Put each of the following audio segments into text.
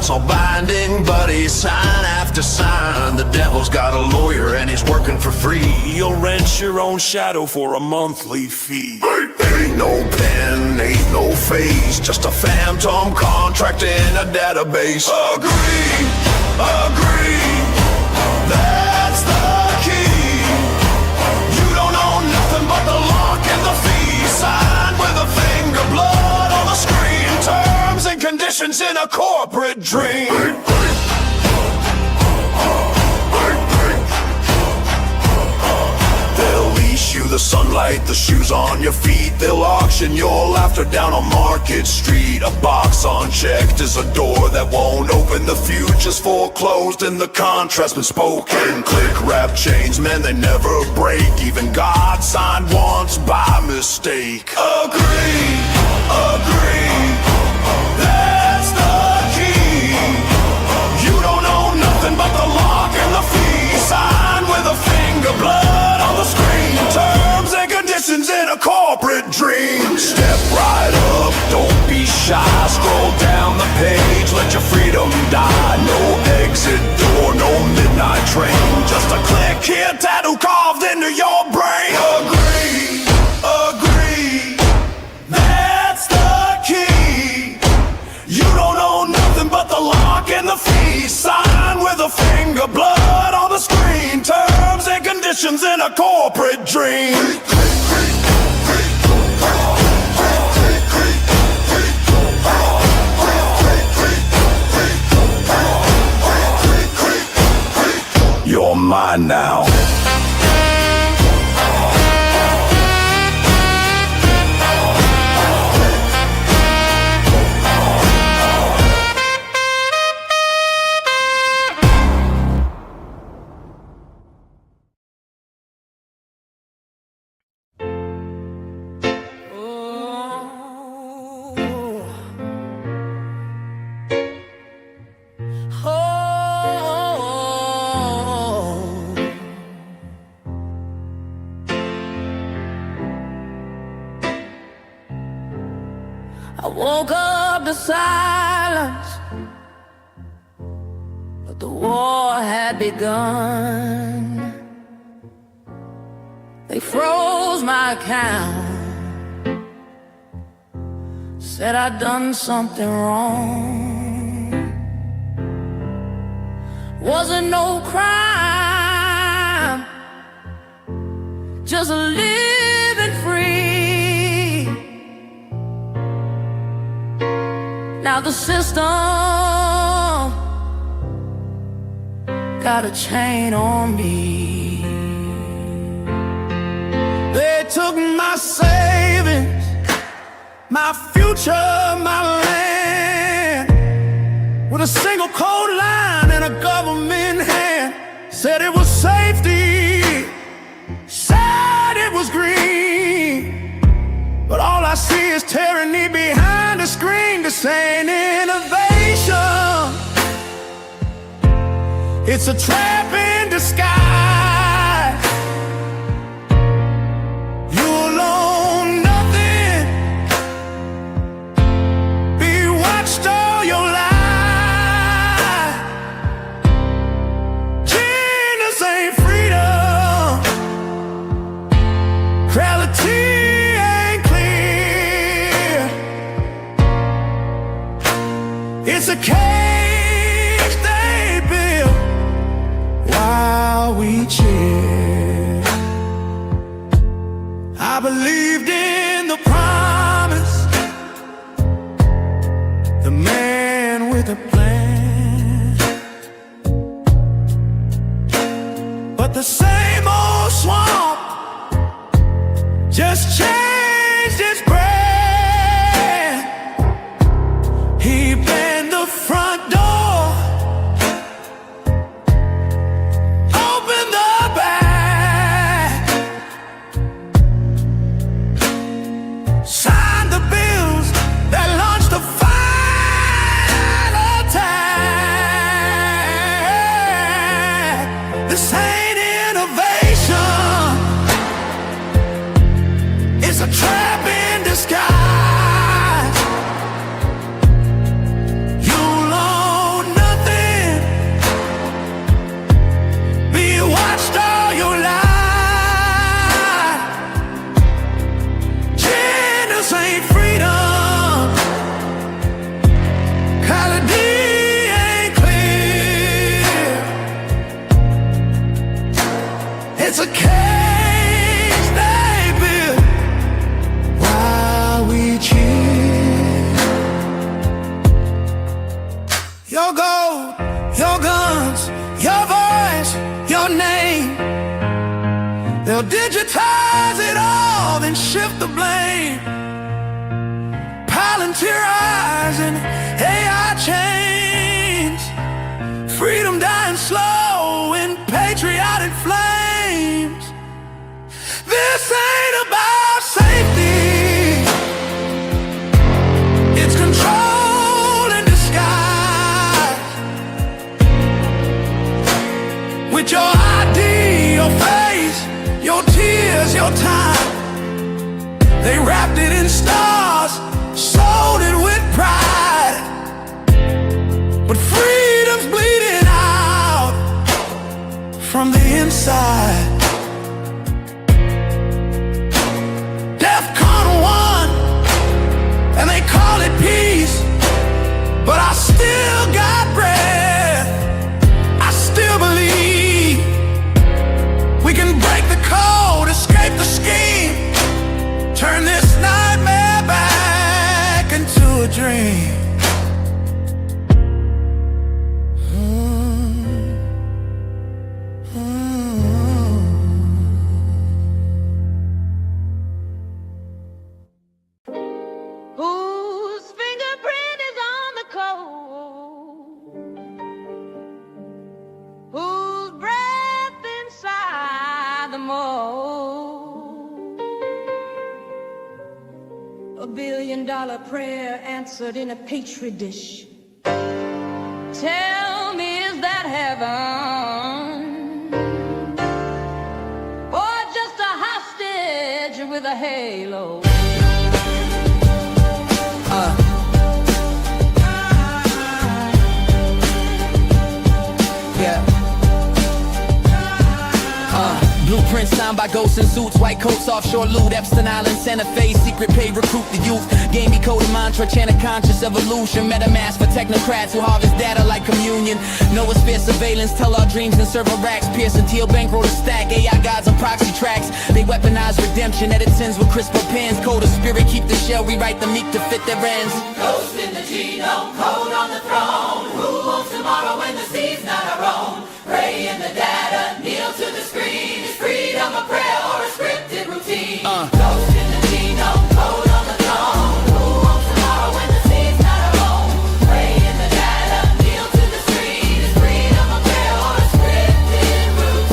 it's all binding, buddy, sign after sign. The devil's got a lawyer and he's working for free. You'll rent your own shadow for a monthly fee. Ain't no pen, ain't no face, just a phantom contract in a database. Agree, agree, that's the key. You don't own nothing but the lock and the fee. Sign with a finger, blood on the screen. Terms and conditions in a corporate dream. They'll leash you the sunlight, the shoes on your feet. They'll auction your laughter down on Market Street. A box unchecked is a door that won't open. The future's foreclosed and the contract's been spoken. Click wrap chains, man, they never break. Even God signed once by mistake. Agree, agree, that's the key. You don't own nothing but the lock and the fee. Sign with a finger, blood on the screen. Terms and conditions in a corporate dream. Step right up, don't be shy. Scroll down the page, let your freedom die. No exit door, no midnight train. Just a click here, tattoo carved into your brain. Agree, agree, that's the key. You don't own nothing but the lock and the fee. Sign with a finger, blood on the screen. Terms and conditions in a corporate dream. You're mine now. I woke up to silence, but the war had begun. They froze my account, said I'd done something wrong. Wasn't no crime, just living free. Now the system got a chain on me. They took my savings, my future, my land, with a single code line and a government hand. Said it was safety, said it was green, but all I see is tyranny behind the screen. This ain't innovation, it's a trap in disguise. You'll own nothing, be watched all your life. Genius ain't freedom, reality ain't clear. It's a cage they built while we cheer. I believed in the promise, the man with a plan, but the same old swamp just changed its brand. He banned the front door, opened the back, signed the bills that launched the final attack. This ain't innovation, it's a trap in disguise. You'll own It's a cage they build while we cheer. Your gold, your guns, your voice, your name. They'll digitize it all, then shift the blame. Palantirizing AI chains. Freedom dying slow in patriotic flames. This ain't about safety. It's control in disguise. With your ID, your face, your tears, your time. They wrapped it in stars, sold it with pride. But freedom's bleeding out from the inside. DEFCON 1, and they call it peace. But I still got breath. I still believe we can break the code, escape the scheme, turn this nightmare back into a dream. Whose fingerprint is on the code? Whose breath inside the mold? $1 billion prayer answered in a petri dish. Tell me, is that heaven? Or just a hostage with a halo? Blueprints signed by ghosts in suits, white coats, offshore loot, Epstein Island, Santa Fe, secret pay, recruit the youth. Game me code mantra, chant a conscious evolution. MetaMask for technocrats who harvest data like communion. Know it's fair surveillance, tell our dreams in server racks. Pearson Thiel bankroll a stack, AI gods and proxy tracks. They weaponize redemption, edit sins with CRISPR pens. Code of spirit, keep the shell, rewrite the meek to fit their ends. Ghost in the genome, code on the throne. Who owns tomorrow when the seed's not our own? Pray in the data, kneel to the screen. Is freedom a prayer or a scripted routine? Ghost in the genome, code on the throne. Who owns tomorrow when the seed's not our own? Pray in the data, kneel to the screen. Is freedom a prayer or a scripted routine?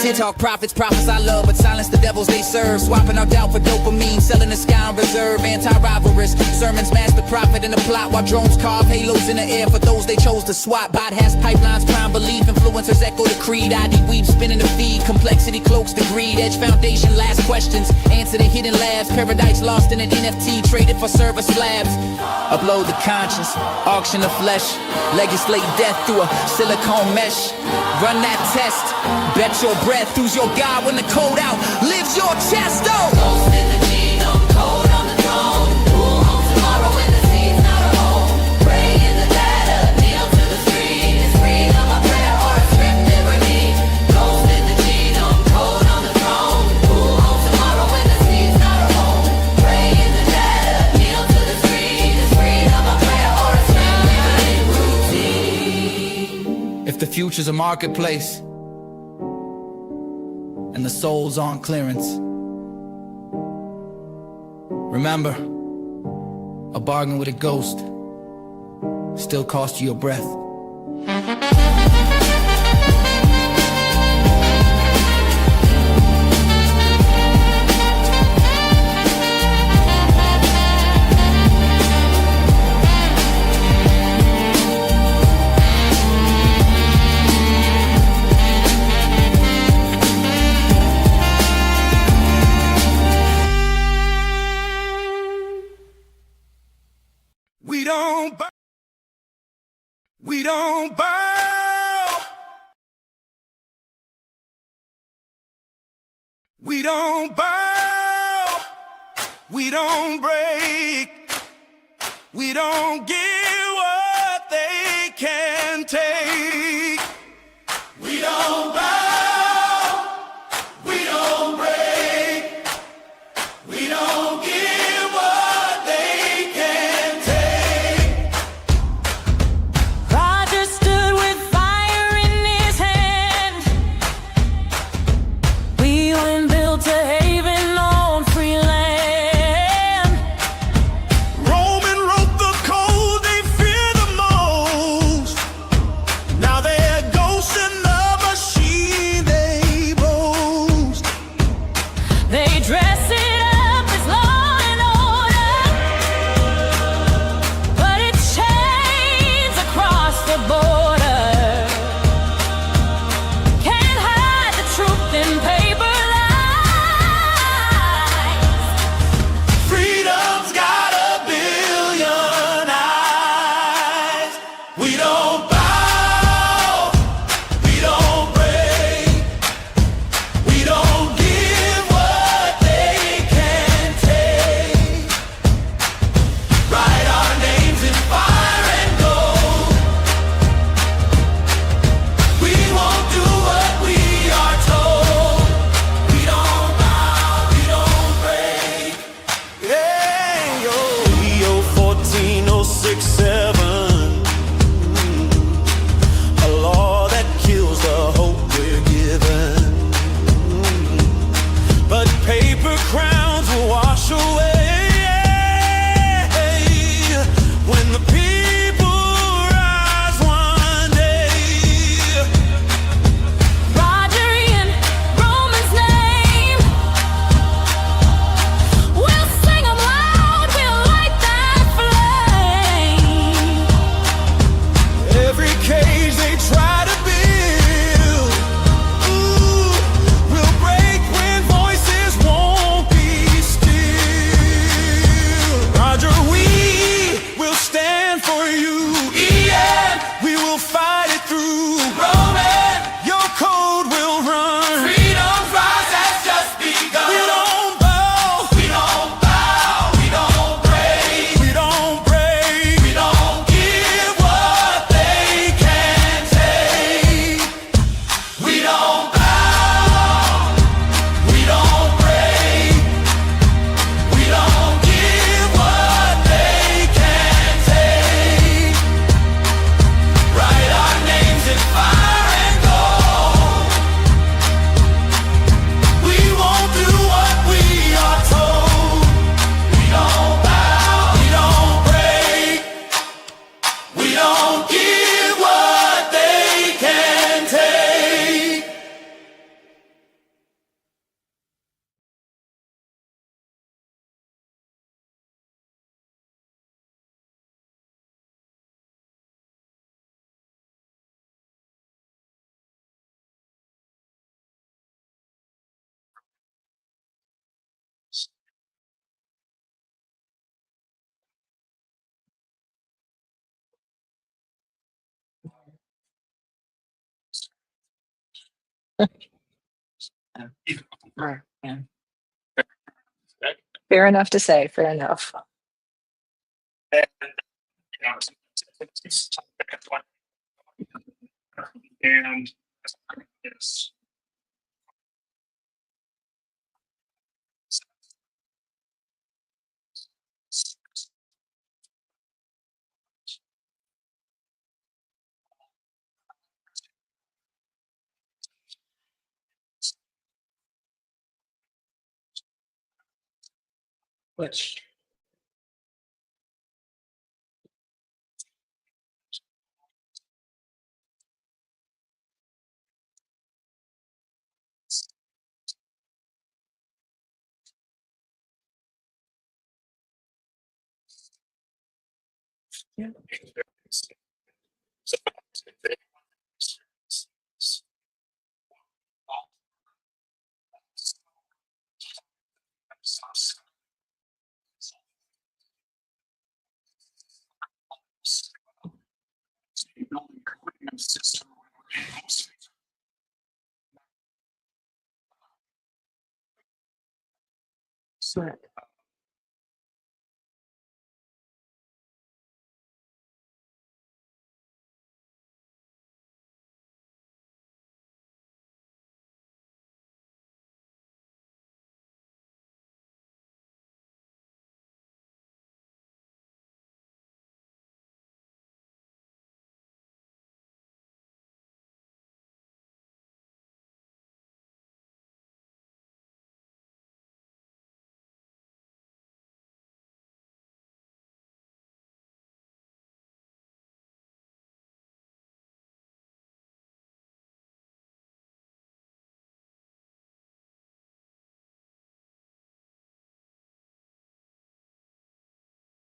TikTok prophets, prophets I love, but silence the devils they serve. Swapping our doubt for dopamine, selling the sky on reserve. Anti-rivalrous sermons mask the prophet in the plot, while drones carve halos in the air for those they chose to swap. Bypass pipelines, prime belief, influencers echo the creed. ID weave spinning the feed, complexity cloaks the greed. Edge foundation, last questions, answer the hidden labs. Paradise lost in an NFT, traded for server slabs. Upload the conscience, auction the flesh, legislate death through a silicone mesh. Run that test, bet your breath, lose your God when the code out lives your chest. Oh, Ghost in the genome, code on the throne. Who owns tomorrow when the seed's not our own? Pray in the data, kneel to the screen. Is freedom a prayer or a scripted routine? Ghost in the genome, code on the throne. Who owns tomorrow when the seed's not our own? Pray in the data, kneel to the screen. Is freedom a prayer or a scripted routine? if the future's a marketplace and the soul's on clearance, remember, a bargain with a ghost still costs you your breath. We don't bow. We don't bow. We don't break. We don't give what they can take. We don't bow. We don't break. We don't give what they can take. Roger stood with fire in his hand. We went built a haven on free land. Roman wrote the code they fear the most. Now they're ghosts in the machine they boast. They dress it up as law and order, but it's chains across the border. Can't hide the truth in paper lies. Freedom's got a billion eyes. We don't bow. We don't break. We don't give what they can take. Write our names in fire and gold. We won't do what we are told. We don't bow. We don't break. Hey, yo, EO 14067, a law that kills the hope we're given. But paper crowns will wash away when the people rise one day. Roger in Roman's name. We'll sing 'em loud, we'll light that flame. Every cage they try to build, ooh, will break when voices won't be still. Roger, we will stand for you. Ian, we will fight it through. Roman, your code will run. Freedom's rise has just begun. We don't bow. We don't bow. We don't break. We don't break. We don't give what they can take. We don't bow. We don't break. We don't give what they can take. Write our names in fire and gold. We won't do what we are told. We don't bow. We don't break. We don't give what they can take. Fair enough to say, fair enough. And yes. Which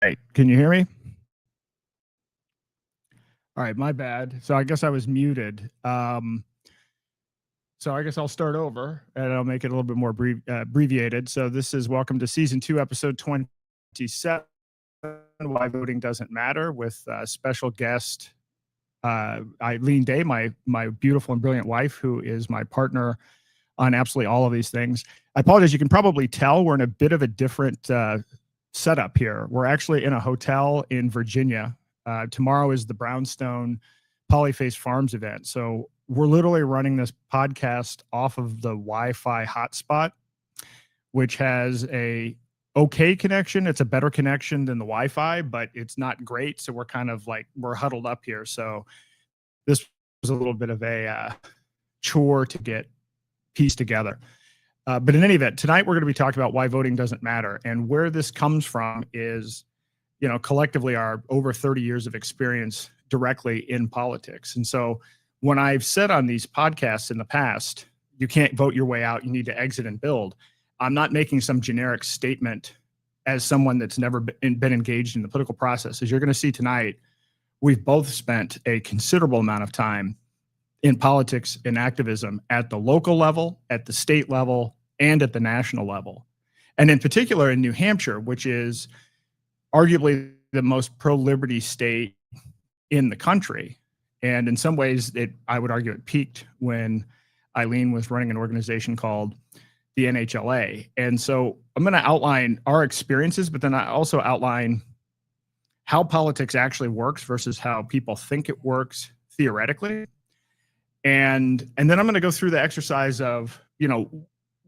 Hey, can you hear me? All right, my bad. So I guess I was muted. So I guess I'll start over and I'll make it a little bit more abbreviated. So this is welcome to season 2, episode 27, Why Voting Doesn't Matter, with special guest Eileen Day, my beautiful and brilliant wife, who is my partner on absolutely all of these things. I apologize. You can probably tell we're in a bit of a different setup here. We're actually in a hotel in Virginia. Tomorrow is the Brownstone Polyface Farms event. So we're literally running this podcast off of the Wi-Fi hotspot, which has a okay connection. It's a better connection than the Wi-Fi, but it's not great. So we're kind of like, we're huddled up here. So this was a little bit of a chore to get pieced together. But in any event, tonight we're going to be talking about why voting doesn't matter. And where this comes from is, you know, collectively our over 30 years of experience directly in politics. And so when I've said on these podcasts in the past, you can't vote your way out, you need to exit and build, I'm not making some generic statement as someone that's never been engaged in the political process. As you're going to see tonight, we've both spent a considerable amount of time in politics and activism at the local level, at the state level, and at the national level. And in particular in New Hampshire, which is arguably the most pro-liberty state in the country. And in some ways, I would argue it peaked when Eileen was running an organization called the NHLA. And so I'm going to outline our experiences, but then I also outline how politics actually works versus how people think it works theoretically. And then I'm going to go through the exercise of, you know,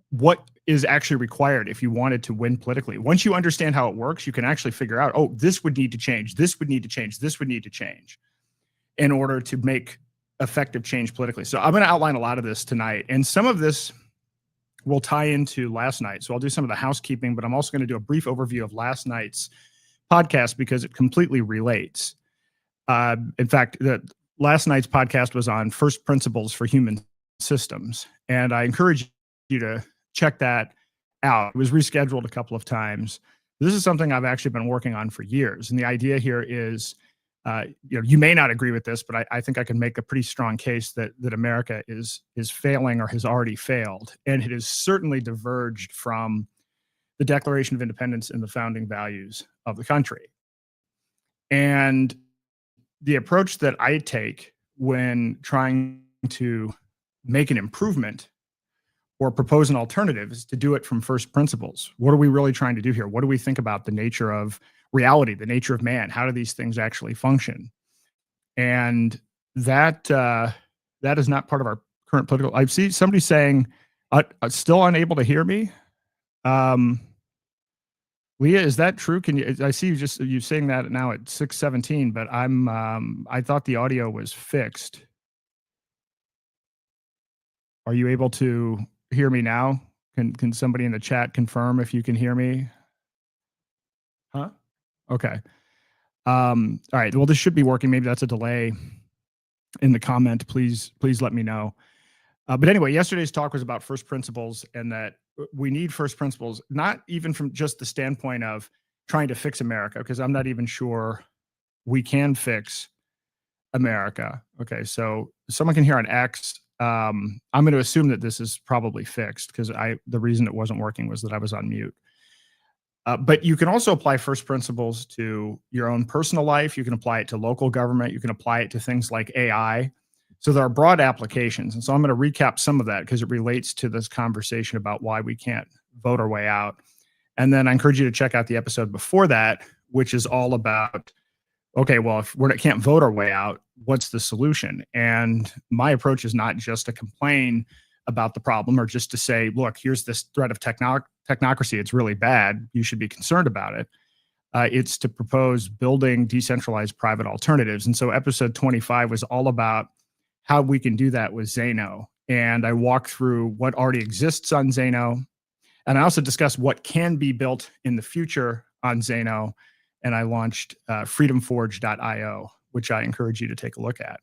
what is actually required if you wanted to win politically. Once you understand how it works, you can actually figure out, oh, this would need to change, this would need to change, this would need to change in order to make effective change politically. So I'm going to outline a lot of this tonight. And some of this will tie into last night. So I'll do some of the housekeeping, but I'm also going to do a brief overview of last night's podcast because it completely relates. In fact, last night's podcast was on first principles for human systems. And I encourage you to check that out. It was rescheduled a couple of times. This is something I've actually been working on for years. And the idea here is, you know, you may not agree with this, but I think I can make a pretty strong case that America is failing or has already failed. And it has certainly diverged from the Declaration of Independence and the founding values of the country. And the approach that I take when trying to make an improvement or propose an alternative is to do it from first principles. What are we really trying to do here? What do we think about the nature of reality, the nature of man? How do these things actually function? And that is not part of our current political. I see somebody saying, still unable to hear me. Leah, is that true? Can you? I see you saying that now at 6:17, but I thought the audio was fixed. Are you able to hear me now? Can somebody in the chat confirm if you can hear me? Huh? Okay. All right. Well, this should be working. Maybe that's a delay in the comment. Please let me know. But anyway, yesterday's talk was about first principles and that we need first principles, not even from just the standpoint of trying to fix America, because I'm not even sure we can fix America. Okay. So someone can hear on X. I'm going to assume that this is probably fixed because the reason it wasn't working was that I was on mute. But you can also apply first principles to your own personal life. You can apply it to local government. You can apply it to things like AI. So there are broad applications. And so I'm going to recap some of that because it relates to this conversation about why we can't vote our way out. And then I encourage you to check out the episode before that, which is all about, okay, well, if we can't vote our way out, what's the solution? And my approach is not just to complain about the problem or just to say, look, here's this threat of technocracy. It's really bad. You should be concerned about it. It's to propose building decentralized private alternatives. And so episode 25 was all about how we can do that with Zeno. And I walked through what already exists on Zeno. And I also discussed what can be built in the future on Zeno. And I launched freedomforge.io, which I encourage you to take a look at.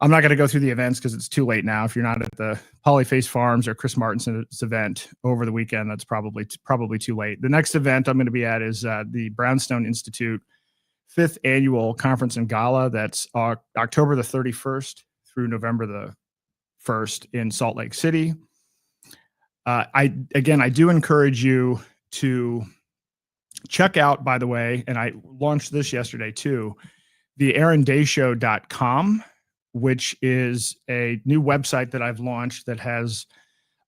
I'm not going to go through the events because it's too late now. If you're not at the Polyface Farms or Chris Martinson's event over the weekend, that's probably too late. The next event I'm going to be at is the Brownstone Institute 5th Annual Conference and Gala. That's October the 31st through November the 1st in Salt Lake City. I do encourage you to check out, by the way, and I launched this yesterday too, the aarondayshow.com, which is a new website that I've launched that has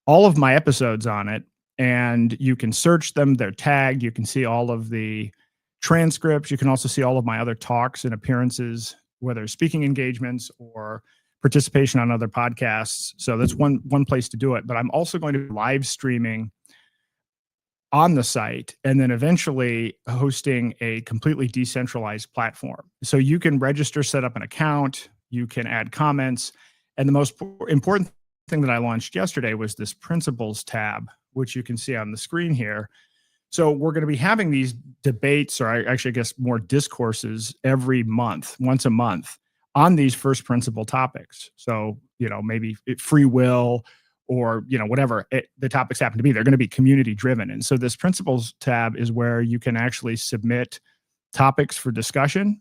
all of my episodes on it, and you can search them. They're tagged. You can see all of the transcripts. You can also see all of my other talks and appearances, whether speaking engagements or participation on other podcasts. So that's one place to do it. But I'm also going to be live streaming on the site and then eventually hosting a completely decentralized platform. So you can register, set up an account, you can add comments. And the most important thing that I launched yesterday was this principles tab, which you can see on the screen here. So we're going to be having these debates, or I guess more discourses every month, once a month, on these first principle topics. So, maybe free will or, whatever the topics happen to be, they're going to be community driven. And so this principles tab is where you can actually submit topics for discussion.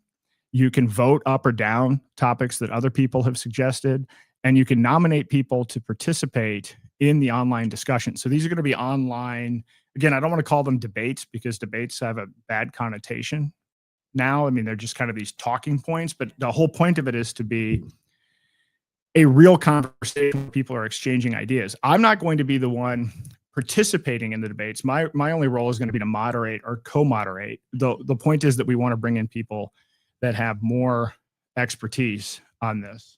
You can vote up or down topics that other people have suggested, and you can nominate people to participate in the online discussion. So these are going to be online. Again, I don't want to call them debates because debates have a bad connotation now. I mean, they're just kind of these talking points, but the whole point of it is to be a real conversation where people are exchanging ideas. I'm not going to be the one participating in the debates. My only role is going to be to moderate or co-moderate. The point is that we want to bring in people that have more expertise on this.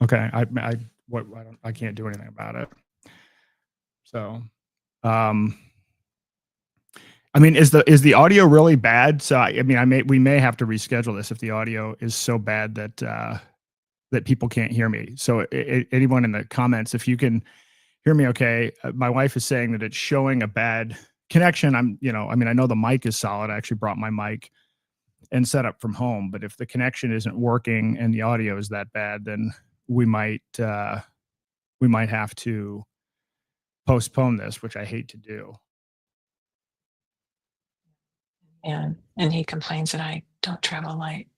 Okay, I can't do anything about it. So, I mean, is the audio really bad? So we may have to reschedule this if the audio is so bad that people can't hear me. So anyone in the comments, if you can hear me okay. My wife is saying that it's showing a bad connection. I know the mic is solid. I actually brought my mic and set up from home, but if the connection isn't working and the audio is that bad, then we might have to postpone this, which I hate to do. And he complains that I don't travel light.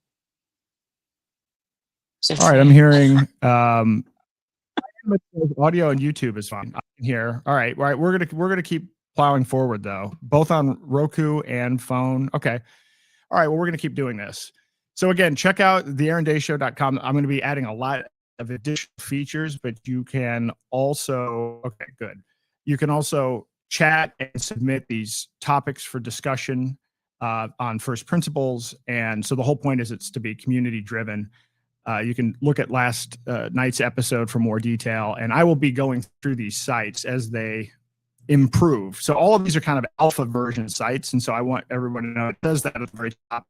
All right, I'm hearing audio on YouTube is fine. I can hear. All right. We're gonna keep plowing forward though, both on Roku and phone. Okay. All right. Well, we're gonna keep doing this. So again, check out theaarondayshow.com. I'm gonna be adding a lot of additional features, but you can also You can also chat and submit these topics for discussion on first principles. And so the whole point is it's to be community driven. You can look at last night's episode for more detail, and I will be going through these sites as they improve. So all of these are kind of alpha version sites. And so I want everyone to know it does that at the very top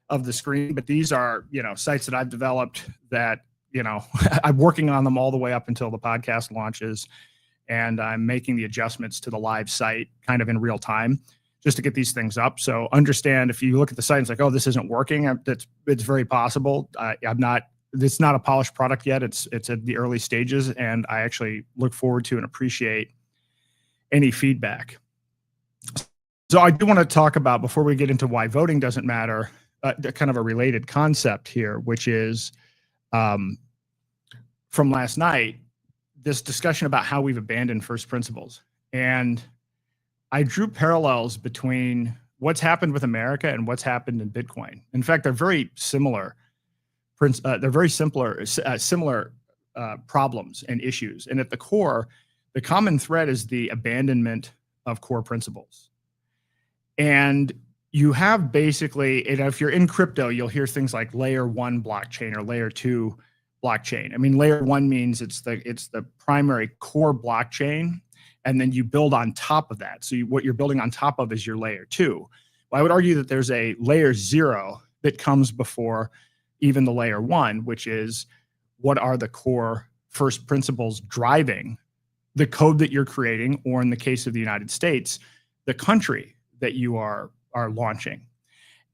of the screen, but these are, sites that I've developed that, I'm working on them all the way up until the podcast launches, and I'm making the adjustments to the live site kind of in real time just to get these things up. So understand, if you look at the site and it's like, oh, this isn't working, it's very possible. It's not a polished product yet. It's at the early stages, and I actually look forward to and appreciate any feedback. So I do want to talk about, before we get into why voting doesn't matter, kind of a related concept here, which is from last night, this discussion about how we've abandoned first principles. And I drew parallels between what's happened with America and what's happened in Bitcoin. In fact, they're very similar. They're very similar problems and issues. And at the core, the common thread is the abandonment of core principles. And you have basically, and if you're in crypto, you'll hear things like layer 1 blockchain or layer 2 blockchain. I mean, layer 1 means it's the primary core blockchain, and then you build on top of that. So what you're building on top of is your layer 2. Well, I would argue that there's a layer 0 that comes before even the layer 1, which is what are the core first principles driving the code that you're creating, or in the case of the United States, the country that you are launching.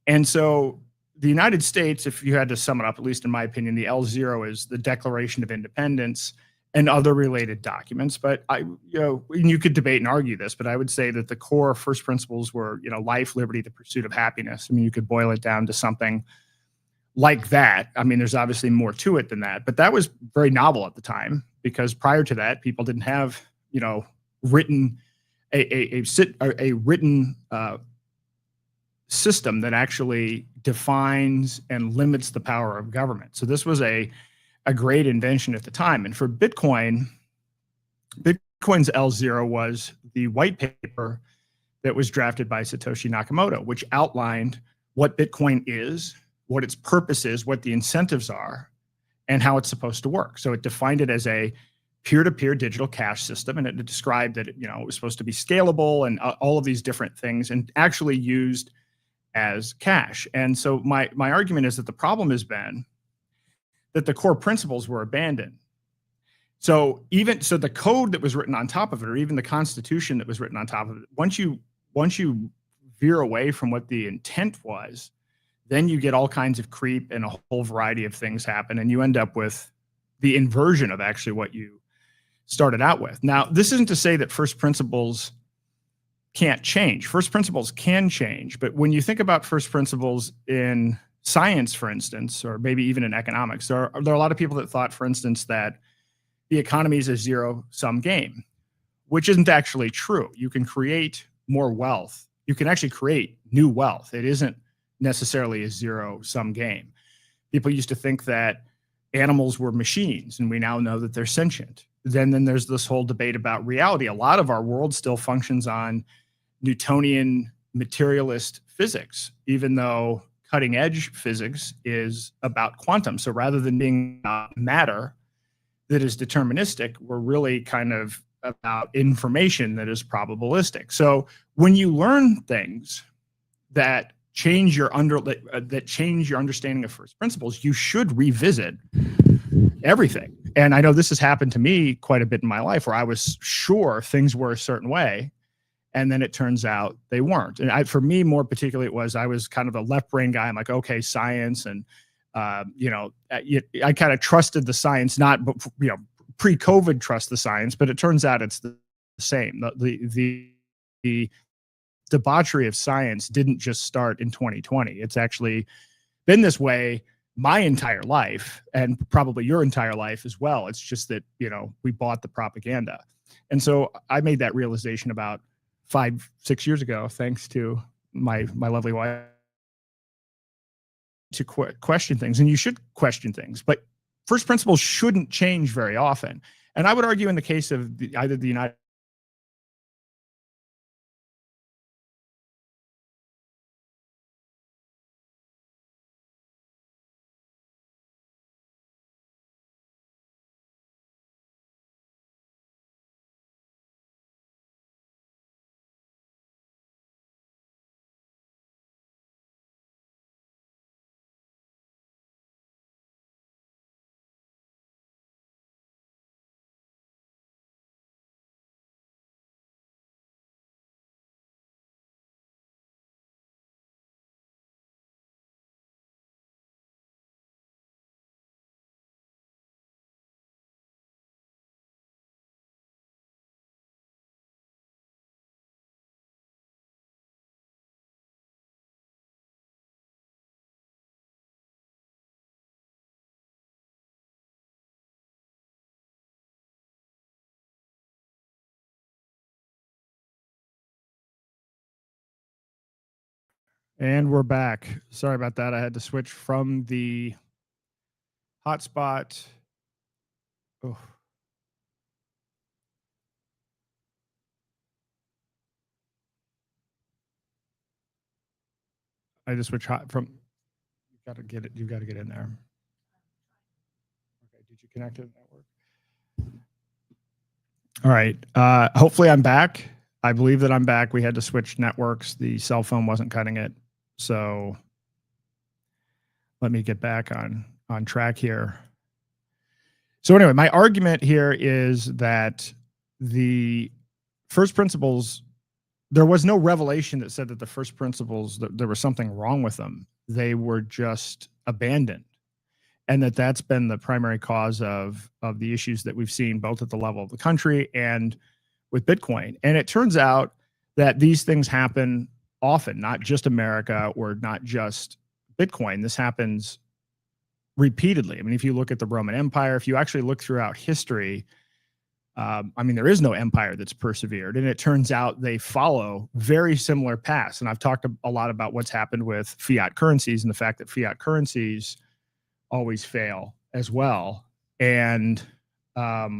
And so the United States, if you had to sum it up, at least in my opinion, the L0 is the Declaration of Independence and other related documents. But and you could debate and argue this, but I would say that the core first principles were, life, liberty, the pursuit of happiness. I mean, you could boil it down to something like that. I mean, there's obviously more to it than that, but that was very novel at the time, because prior to that, people didn't have, written a written system that actually defines and limits the power of government. So this was a great invention at the time. And for Bitcoin's L0 was the white paper that was drafted by Satoshi Nakamoto, which outlined what Bitcoin is, what its purpose is, what the incentives are, and how it's supposed to work. So it defined it as a peer-to-peer digital cash system, and it described that it was supposed to be scalable and all of these different things, and actually used as cash. And so my argument is that the problem has been that the core principles were abandoned. So the code that was written on top of it, or even the Constitution that was written on top of it, once you veer away from what the intent was, then you get all kinds of creep and a whole variety of things happen, and you end up with the inversion of actually what you started out with. Now, this isn't to say that first principles can't change. First principles can change, but when you think about first principles in science, for instance, or maybe even in economics, there are a lot of people that thought, for instance, that the economy is a zero-sum game, which isn't actually true. You can create more wealth. You can actually create new wealth. It isn't necessarily a zero-sum game. People used to think that animals were machines, and we now know that they're sentient. Then there's this whole debate about reality. A lot of our world still functions on Newtonian materialist physics, even though cutting edge physics is about quantum. So rather than being matter that is deterministic, we're really kind of about information that is probabilistic. So when you learn things that change your understanding of first principles, you should revisit everything. And I know this has happened to me quite a bit in my life, where I was sure things were a certain way, and then it turns out they weren't. And for me, more particularly, I was kind of a left brain guy. I'm like, okay, science, and I kind of trusted the science, not pre-COVID trust the science, but it turns out it's the same. The debauchery of science didn't just start in 2020. It's actually been this way my entire life, and probably your entire life as well. It's just that, we bought the propaganda. And so I made that realization about 5-6 years ago, thanks to my lovely wife, to question things. And you should question things, but first principles shouldn't change very often. And I would argue in the case of either the United And we're back. Sorry about that. I had to switch from the hotspot. Oh. I just switched from. You got to get it. You got to get in there. Okay. Did you connect to the network? All right. Hopefully I'm back. I believe that I'm back. We had to switch networks. The cell phone wasn't cutting it. So let me get back on track here. So anyway, my argument here is that the first principles there was no revelation that said that the first principles, that there was something wrong with them. They were just abandoned. And that's been the primary cause of the issues that we've seen both at the level of the country and with Bitcoin. And it turns out that these things happen often, not just America or not just Bitcoin. This happens repeatedly. I mean, if you look at the Roman Empire, if you actually look throughout history, I mean, there is no empire that's persevered. And it turns out they follow very similar paths. And I've talked a lot about what's happened with fiat currencies and the fact that fiat currencies always fail as well. And sorry,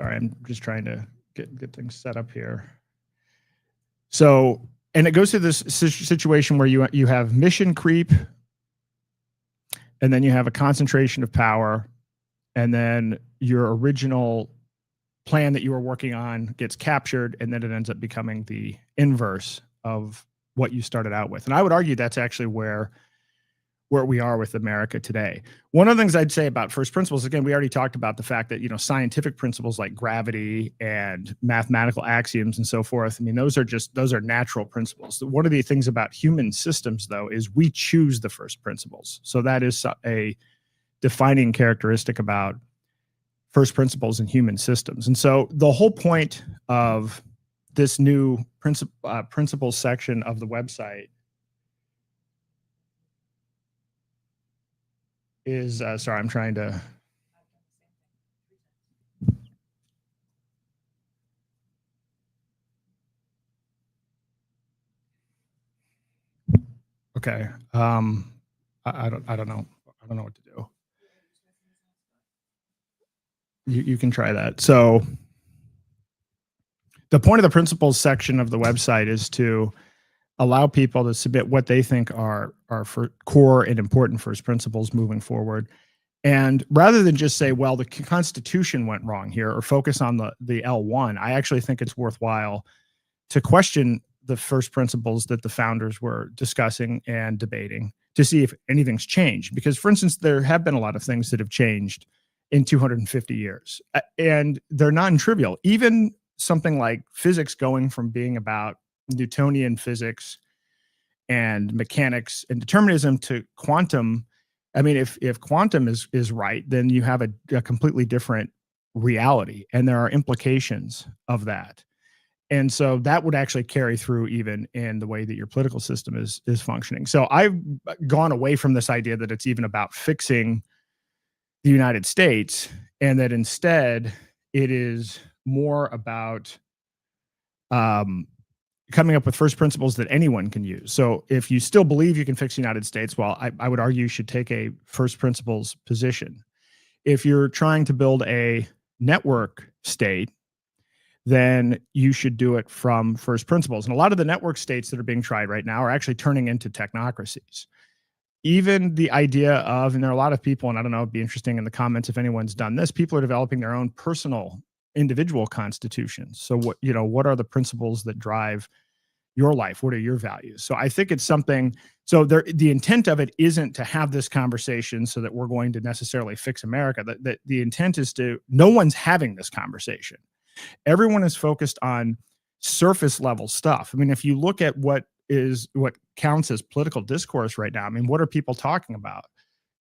I'm just trying to get things set up here. So, and it goes to this situation where you have mission creep, and then you have a concentration of power, and then your original plan that you were working on gets captured, and then it ends up becoming the inverse of what you started out with. And I would argue that's actually where we are with America today. One of the things I'd say about first principles, again, we already talked about the fact that, scientific principles like gravity and mathematical axioms and so forth, I mean, those are natural principles. One of the things about human systems, though, is we choose the first principles. So that is a defining characteristic about first principles in human systems. And so the whole point of this new principles section of the website is, sorry, I'm trying to. Okay. I don't know. I don't know what to do. You can try that. So the point of the principles section of the website is to allow people to submit what they think are for core and important first principles moving forward. And rather than just say, well, the Constitution went wrong here, or focus on the L1, I actually think it's worthwhile to question the first principles that the founders were discussing and debating to see if anything's changed. Because, for instance, there have been a lot of things that have changed in 250 years, and they're non-trivial. Even something like physics going from being about Newtonian physics and mechanics and determinism to quantum. I mean, if quantum is right, then you have a completely different reality, and there are implications of that. And so that would actually carry through even in the way that your political system is functioning. So I've gone away from this idea that it's even about fixing the United States, and that instead it is more about coming up with first principles that anyone can use. So if you still believe you can fix the United States, well, I would argue you should take a first principles position. If you're trying to build a network state, then you should do it from first principles. And a lot of the network states that are being tried right now are actually turning into technocracies. Even the idea of, and there are a lot of people, and I don't know, it'd be interesting in the comments if anyone's done this, people are developing their own personal individual constitutions. So what are the principles that drive your life? What are your values? So I think it's something, so the intent of it isn't to have this conversation so that we're going to necessarily fix America. The intent is no one's having this conversation. Everyone is focused on surface level stuff. I mean, if you look at what counts as political discourse right now, I mean, what are people talking about?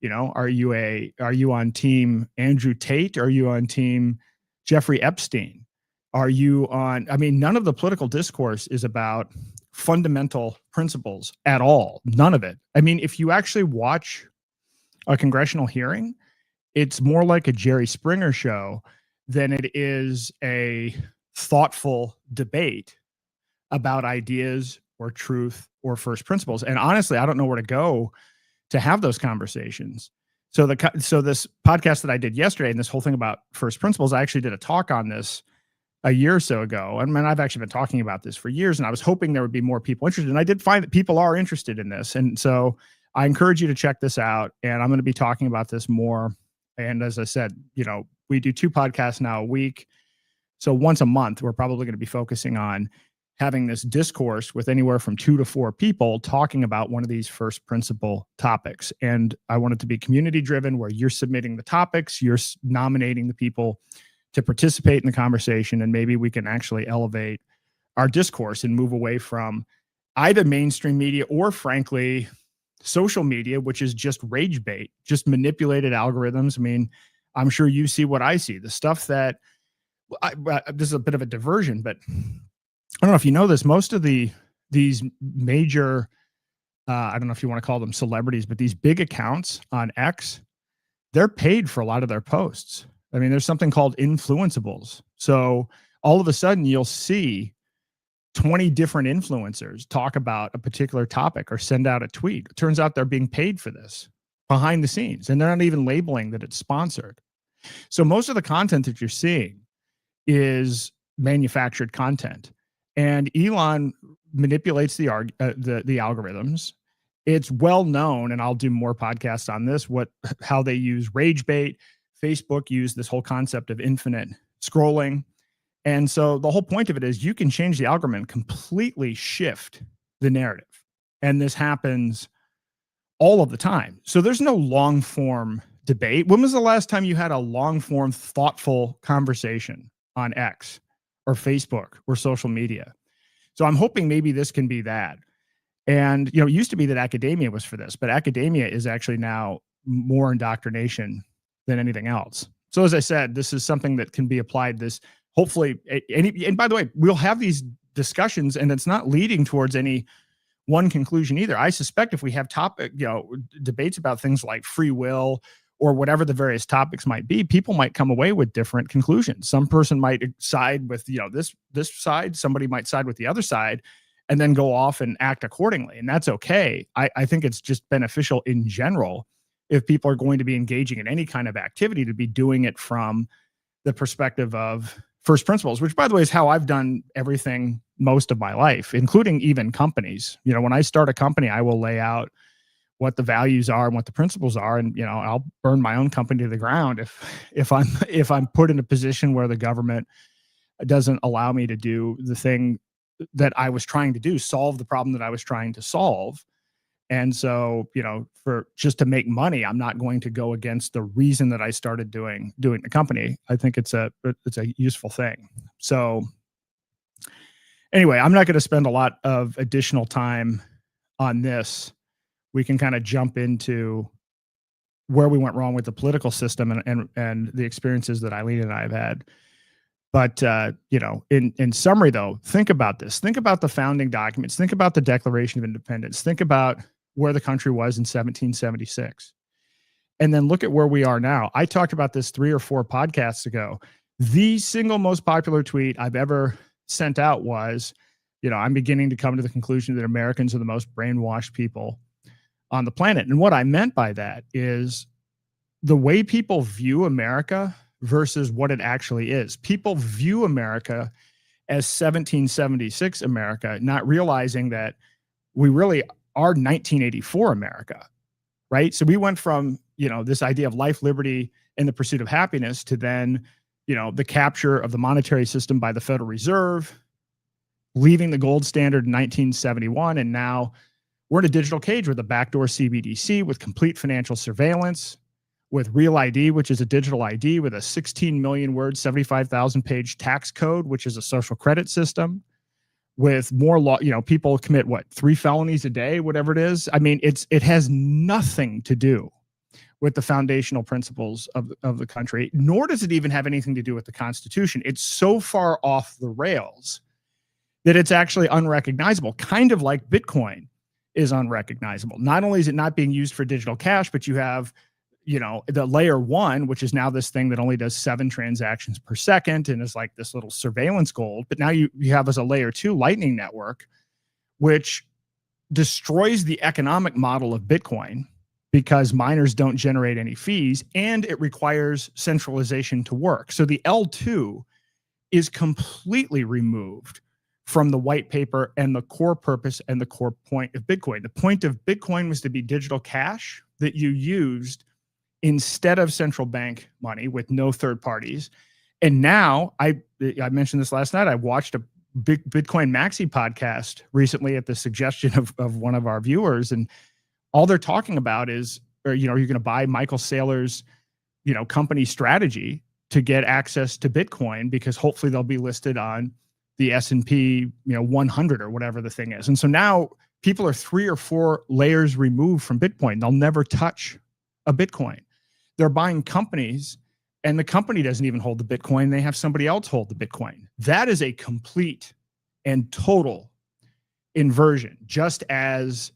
Are you on team Andrew Tate? Are you on team Jeffrey Epstein? Are you on, I mean, none of the political discourse is about fundamental principles at all. None of it. I mean, if you actually watch a congressional hearing, it's more like a Jerry Springer show than it is a thoughtful debate about ideas or truth or first principles. And honestly, I don't know where to go to have those conversations. So this podcast that I did yesterday and this whole thing about first principles, I actually did a talk on this a year or so ago. I mean, I've actually been talking about this for years, and I was hoping there would be more people interested. And I did find that people are interested in this. And so I encourage you to check this out. And I'm going to be talking about this more. And as I said, we do 2 podcasts now a week. So once a month, we're probably going to be focusing on having this discourse with anywhere from 2 to 4 people talking about one of these first principle topics. And I want it to be community driven, where you're submitting the topics, you're nominating the people to participate in the conversation, and maybe we can actually elevate our discourse and move away from either mainstream media or, frankly, social media, which is just rage bait, just manipulated algorithms. I mean, I'm sure you see what I see. The stuff that this is a bit of a diversion, but I don't know if you know this. Most of these major, I don't know if you want to call them celebrities, but these big accounts on X, they're paid for a lot of their posts. I mean, there's something called influenceables. So all of a sudden you'll see 20 different influencers talk about a particular topic or send out a tweet. It turns out they're being paid for this behind the scenes, and they're not even labeling that it's sponsored. So most of the content that you're seeing is manufactured content, and Elon manipulates the algorithms. It's well known, and I'll do more podcasts on this, how they use rage bait. Facebook used this whole concept of infinite scrolling. And so the whole point of it is you can change the algorithm, completely shift the narrative. And this happens all of the time. So there's no long form debate. When was the last time you had a long form, thoughtful conversation on X or Facebook or social media? So I'm hoping maybe this can be that. And, it used to be that academia was for this, but academia is actually now more indoctrination than anything else. So as I said, this is something that can be applied hopefully, and by the way, we'll have these discussions, and it's not leading towards any one conclusion either. I suspect if we have debates about things like free will or whatever the various topics might be, people might come away with different conclusions. Some person might side with this side, somebody might side with the other side, and then go off and act accordingly, and that's okay. I think it's just beneficial in general if people are going to be engaging in any kind of activity to be doing it from the perspective of first principles, which, by the way, is how I've done everything most of my life, including even companies. When I start a company, I will lay out what the values are and what the principles are, and I'll burn my own company to the ground if I'm put in a position where the government doesn't allow me to do the thing that I was trying to do, solve the problem that I was trying to solve. And so, for just to make money, I'm not going to go against the reason that I started doing the company. I think it's a useful thing. So anyway, I'm not going to spend a lot of additional time on this. We can kind of jump into where we went wrong with the political system and the experiences that Eileen and I have had. But, in summary, though, think about this. Think about the founding documents. Think about the Declaration of Independence. Think about where the country was in 1776. And then look at where we are now. I talked about this 3 or 4 podcasts ago. The single most popular tweet I've ever sent out was, I'm beginning to come to the conclusion that Americans are the most brainwashed people on the planet. And what I meant by that is the way people view America versus what it actually is. People view America as 1776 America, not realizing that we really are 1984 America, right? So we went from, this idea of life, liberty, and the pursuit of happiness to then, the capture of the monetary system by the Federal Reserve, leaving the gold standard in 1971. And now we're in a digital cage with a backdoor CBDC, with complete financial surveillance, with Real ID, which is a digital ID, with a 16 million word, 75,000 page tax code, which is a social credit system, with more law, people commit 3 felonies a day, whatever it is. I mean, it has nothing to do with the foundational principles of the country, nor does it even have anything to do with the Constitution. It's so far off the rails that it's actually unrecognizable, kind of like Bitcoin is unrecognizable. Not only is it not being used for digital cash, but you have the layer 1, which is now this thing that only does 7 transactions per second and is like this little surveillance gold. But now you have as a layer 2 Lightning Network, which destroys the economic model of Bitcoin because miners don't generate any fees, and it requires centralization to work. So the L2 is completely removed from the white paper and the core purpose and the core point of Bitcoin. The point of Bitcoin was to be digital cash that you used instead of central bank money with no third parties. And now I mentioned this last night. I watched a big Bitcoin Maxi podcast recently at the suggestion of one of our viewers. And all they're talking about is, are you going to buy Michael Saylor's, company strategy to get access to Bitcoin, because hopefully they'll be listed on the S&P 100 or whatever the thing is. And so now people are 3 or 4 layers removed from Bitcoin. They'll never touch a Bitcoin. They're buying companies, and the company doesn't even hold the Bitcoin. They have somebody else hold the Bitcoin. That is a complete and total inversion, just as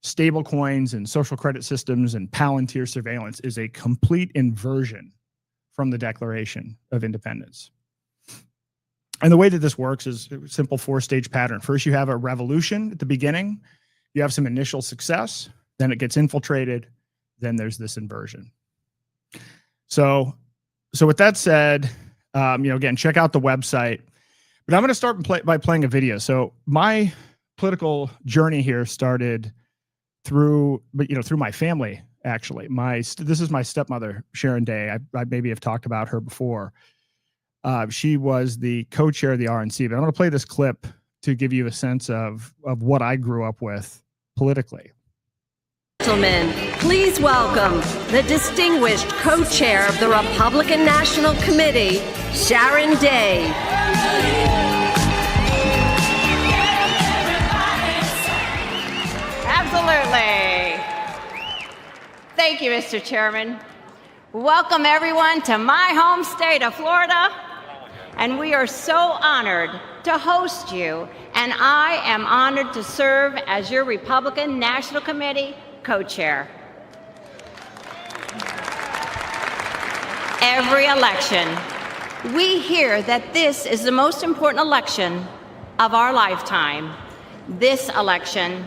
stable coins and social credit systems and Palantir surveillance is a complete inversion from the Declaration of Independence. And the way that this works is a simple 4-stage pattern. First, you have a revolution at the beginning. You have some initial success, then it gets infiltrated, then there's this inversion. So with that said, again, check out the website. But I'm going to start by playing a video. So my political journey here started through my family, actually. This is my stepmother, Sharon Day. I maybe have talked about her before. She was the co-chair of the RNC, but I'm going to play this clip to give you a sense of what I grew up with politically. Gentlemen, please welcome the distinguished co-chair of the Republican National Committee, Sharon Day. Absolutely. Thank you, Mr. Chairman. Welcome, everyone, to my home state of Florida. And we are so honored to host you. And I am honored to serve as your Republican National Committee co-chair. Every election, we hear that this is the most important election of our lifetime. This election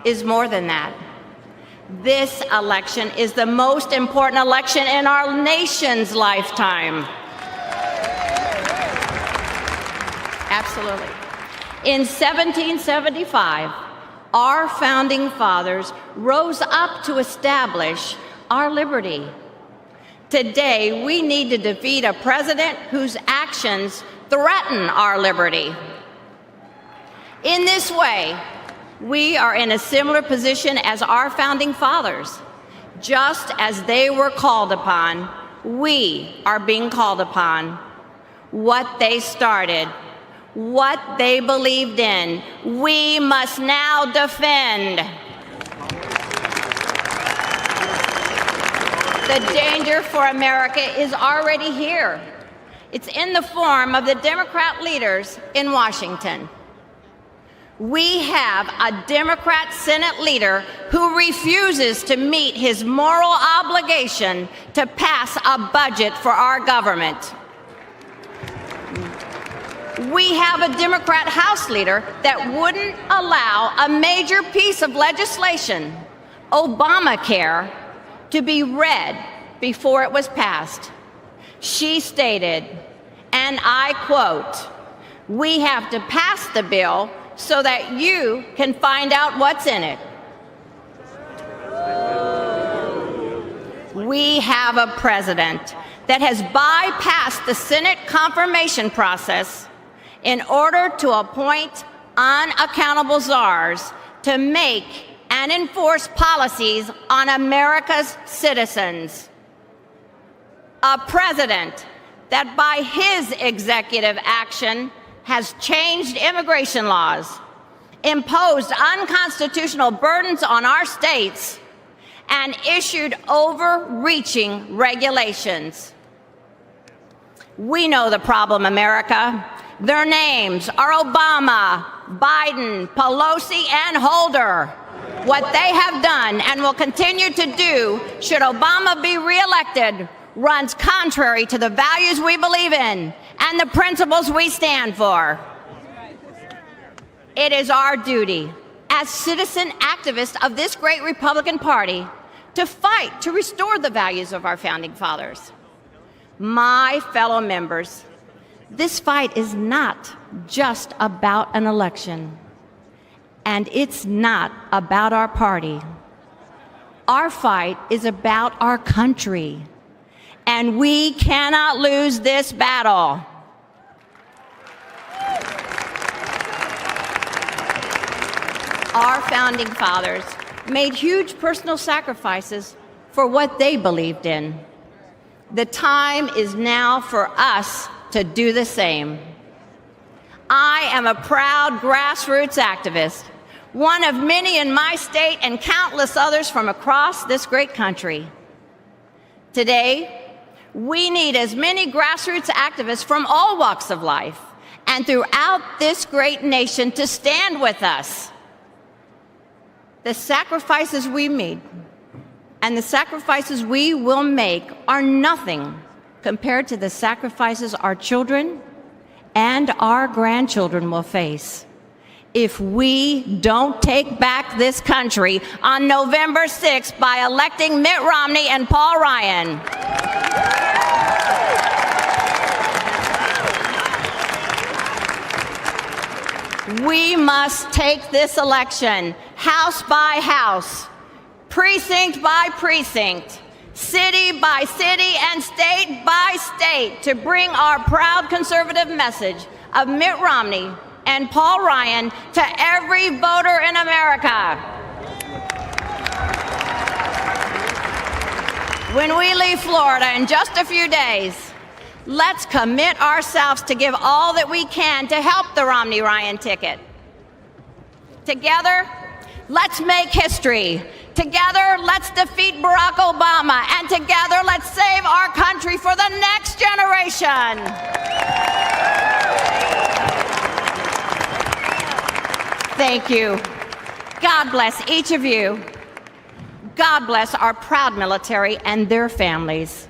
is more than that. This election is the most important election in our nation's lifetime. Absolutely. In 1775, our founding fathers rose up to establish our liberty. Today, we need to defeat a president whose actions threaten our liberty. In this way, we are in a similar position as our founding fathers. Just as they were called upon, we are being called upon. What they started, what they believed in, we must now defend. The danger for America is already here. It's in the form of the Democrat leaders in Washington. We have a Democrat Senate leader who refuses to meet his moral obligation to pass a budget for our government. We have a Democrat House leader that wouldn't allow a major piece of legislation, Obamacare, to be read before it was passed. She stated, and I quote, "We have to pass the bill so that you can find out what's in it." We have a president that has bypassed the Senate confirmation process in order to appoint unaccountable czars to make and enforce policies on America's citizens. A president that by his executive action has changed immigration laws, imposed unconstitutional burdens on our states, and issued overreaching regulations. We know the problem, America. Their names are Obama, Biden, Pelosi, and Holder. What they have done and will continue to do, should Obama be reelected, runs contrary to the values we believe in and the principles we stand for. It is our duty as citizen activists of this great Republican Party to fight to restore the values of our founding fathers. My fellow members, this fight is not just about an election, and it's not about our party. Our fight is about our country, and we cannot lose this battle. Our founding fathers made huge personal sacrifices for what they believed in. The time is now for us to do the same. I am a proud grassroots activist, one of many in my state and countless others from across this great country. Today, we need as many grassroots activists from all walks of life and throughout this great nation to stand with us. The sacrifices we made and the sacrifices we will make are nothing compared to the sacrifices our children and our grandchildren will face if we don't take back this country on November 6th by electing Mitt Romney and Paul Ryan. We must take this election house by house, precinct by precinct, city by city, and state by state to bring our proud conservative message of Mitt Romney and Paul Ryan to every voter in America. When we leave Florida in just a few days, let's commit ourselves to give all that we can to help the Romney-Ryan ticket. Together, let's make history. Together, let's defeat Barack Obama. And together, let's save our country for the next generation. Thank you. God bless each of you. God bless our proud military and their families.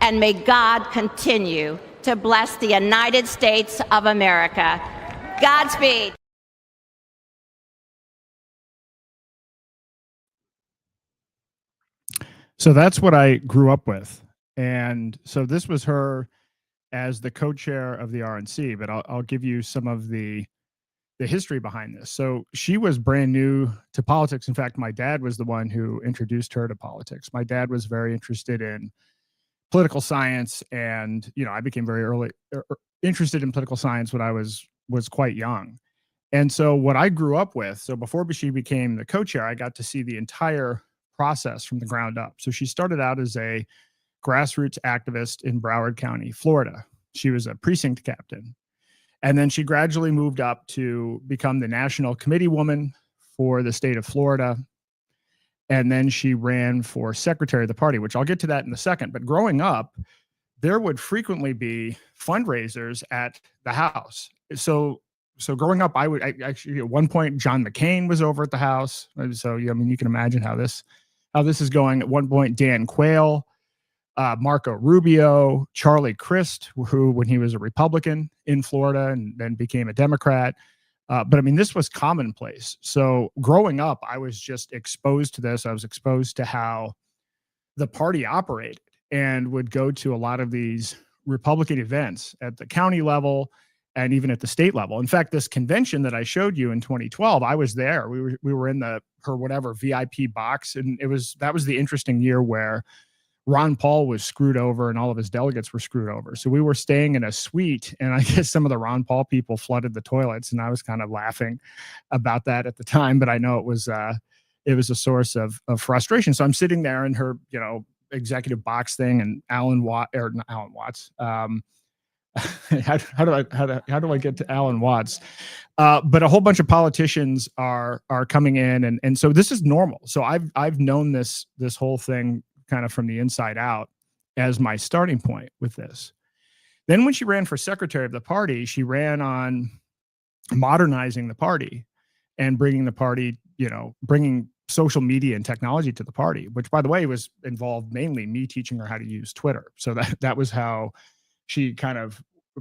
And may God continue to bless the United States of America. Godspeed. So that's what I grew up with. And so this was her as the co-chair of the RNC, but I'll give you some of the history behind this. So she was brand new to politics. In fact, my dad was the one who introduced her to politics. My dad was very interested in political science, and I became very early interested in political science when I was quite young. And so what I grew up with, so before she became the co-chair, I got to see the entire process from the ground up. So she started out as a grassroots activist in Broward County, Florida. She was a precinct captain. And then she gradually moved up to become the national committee woman for the state of Florida. And then she ran for secretary of the party, which I'll get to that in a second. But growing up, there would frequently be fundraisers at the house. So growing up, I actually at one point, John McCain was over at the house. So, you can imagine how this is going. At one point, Dan Quayle, Marco Rubio, Charlie Crist, who, when he was a Republican in Florida and then became a Democrat. But this was commonplace. So growing up, I was just exposed to this. I was exposed to how the party operated and would go to a lot of these Republican events at the county level and even at the state level. In fact, this convention that I showed you in 2012, I was there. We were in her whatever VIP box, and that was the interesting year where Ron Paul was screwed over and all of his delegates were screwed over. So we were staying in a suite, and I guess some of the Ron Paul people flooded the toilets, and I was kind of laughing about that at the time, but I know it was a source of frustration. So I'm sitting there in her, executive box thing, and how do I get to Alan Watts? But a whole bunch of politicians are coming in, and so this is normal. So I've known this whole thing kind of from the inside out as my starting point with this. Then when she ran for secretary of the party, she ran on modernizing the party and bringing the party, bringing social media and technology to the party, which, by the way, was involved mainly me teaching her how to use Twitter. So that was how she kind of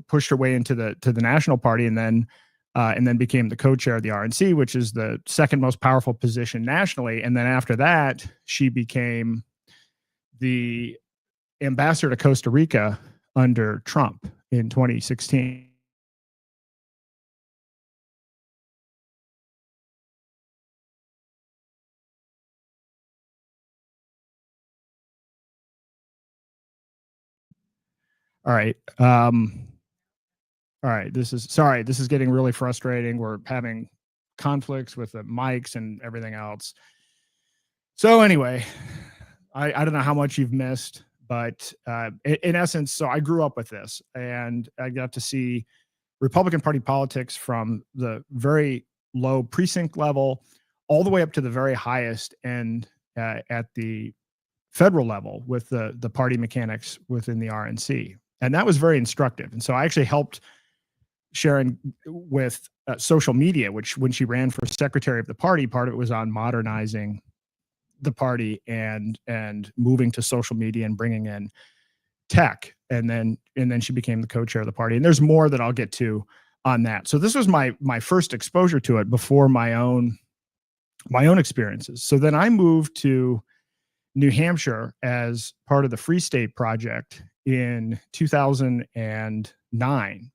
pushed her way into the national party, and then became the co-chair of the RNC, which is the second most powerful position nationally. And then after that, she became the ambassador to Costa Rica under Trump in 2016. All right. This is getting really frustrating. We're having conflicts with the mics and everything else. So anyway, I don't know how much you've missed, But in essence, so I grew up with this, and I got to see Republican Party politics from the very low precinct level all the way up to the very highest end at the federal level with the party mechanics within the RNC. And that was very instructive. And so I actually helped Sharon with social media, which when she ran for secretary of the party, part of it was on modernizing the party and moving to social media and bringing in tech. And then she became the co-chair of the party. And there's more that I'll get to on that. So this was my first exposure to it before my own experiences. So then I moved to New Hampshire as part of the Free State Project in 2009.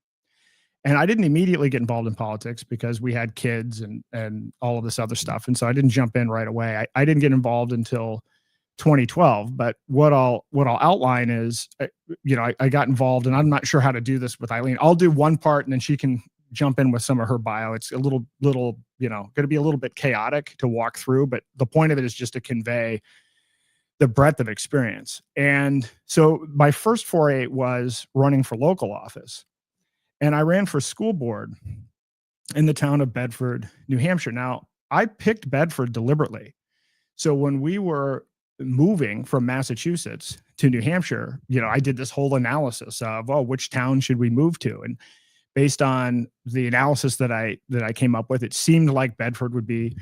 And I didn't immediately get involved in politics because we had kids and all of this other stuff. And so I didn't jump in right away. I didn't get involved until 2012. But what I'll outline is, I got involved, and I'm not sure how to do this with Eileen. I'll do one part and then she can jump in with some of her bio. It's a little, going to be a little bit chaotic to walk through, but the point of it is just to convey the breadth of experience. And so my first foray was running for local office. And I ran for school board in the town of Bedford, New Hampshire. Now, I picked Bedford deliberately. So when we were moving from Massachusetts to New Hampshire, I did this whole analysis of, which town should we move to? And based on the analysis that I came up with, it seemed like Bedford would be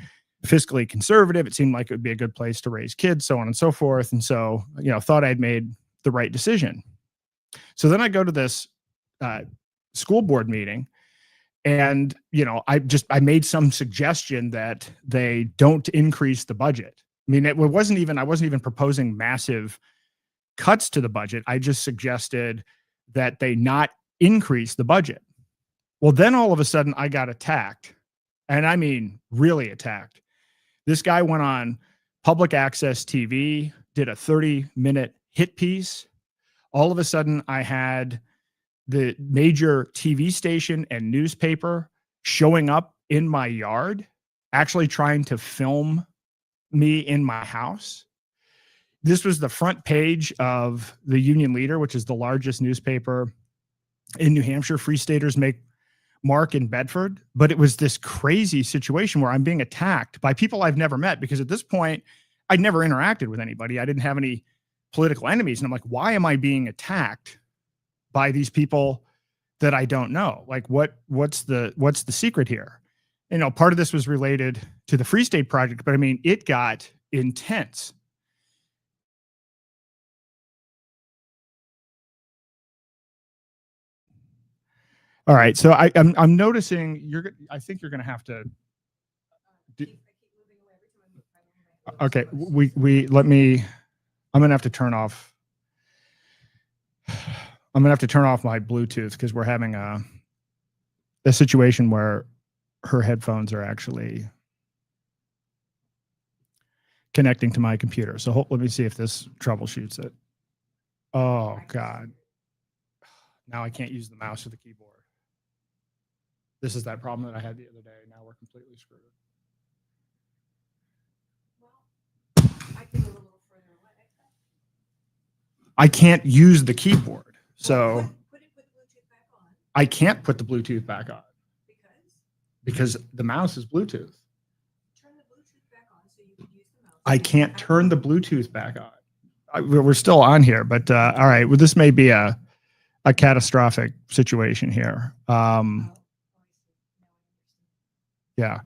fiscally conservative. It seemed like it would be a good place to raise kids, so on and so forth. And so, thought I'd made the right decision. So then I go to this school board meeting, and I made some suggestion that they don't increase the budget. I mean, I wasn't even proposing massive cuts to the budget. I just suggested that they not increase the budget. Well, then all of a sudden I got attacked, and I mean really attacked. This guy went on public access TV, did a 30-minute hit piece. All of a sudden I had the major TV station and newspaper showing up in my yard, actually trying to film me in my house. This was the front page of the Union Leader, which is the largest newspaper in New Hampshire. Free Staters make mark in Bedford. But it was this crazy situation where I'm being attacked by people I've never met, because at this point, I'd never interacted with anybody. I didn't have any political enemies. And I'm like, why am I being attacked by these people that I don't know? Like, what's the secret here? Part of this was related to the Free State Project, but I mean, it got intense. All right, so I'm noticing I think you're going to have to. Okay, I'm going to have to turn off. I'm going to have to turn off my Bluetooth because we're having a situation where her headphones are actually connecting to my computer. So let me see if this troubleshoots it. Oh, God. Now I can't use the mouse or the keyboard. This is that problem that I had the other day. Now we're completely screwed. I can't use the keyboard. So I can't put the Bluetooth back on. Because the mouse is Bluetooth. Turn the Bluetooth back on so you can use the mouse. I can't turn the Bluetooth back on. We're still on here, but all right. Well, this may be a catastrophic situation here. Yeah.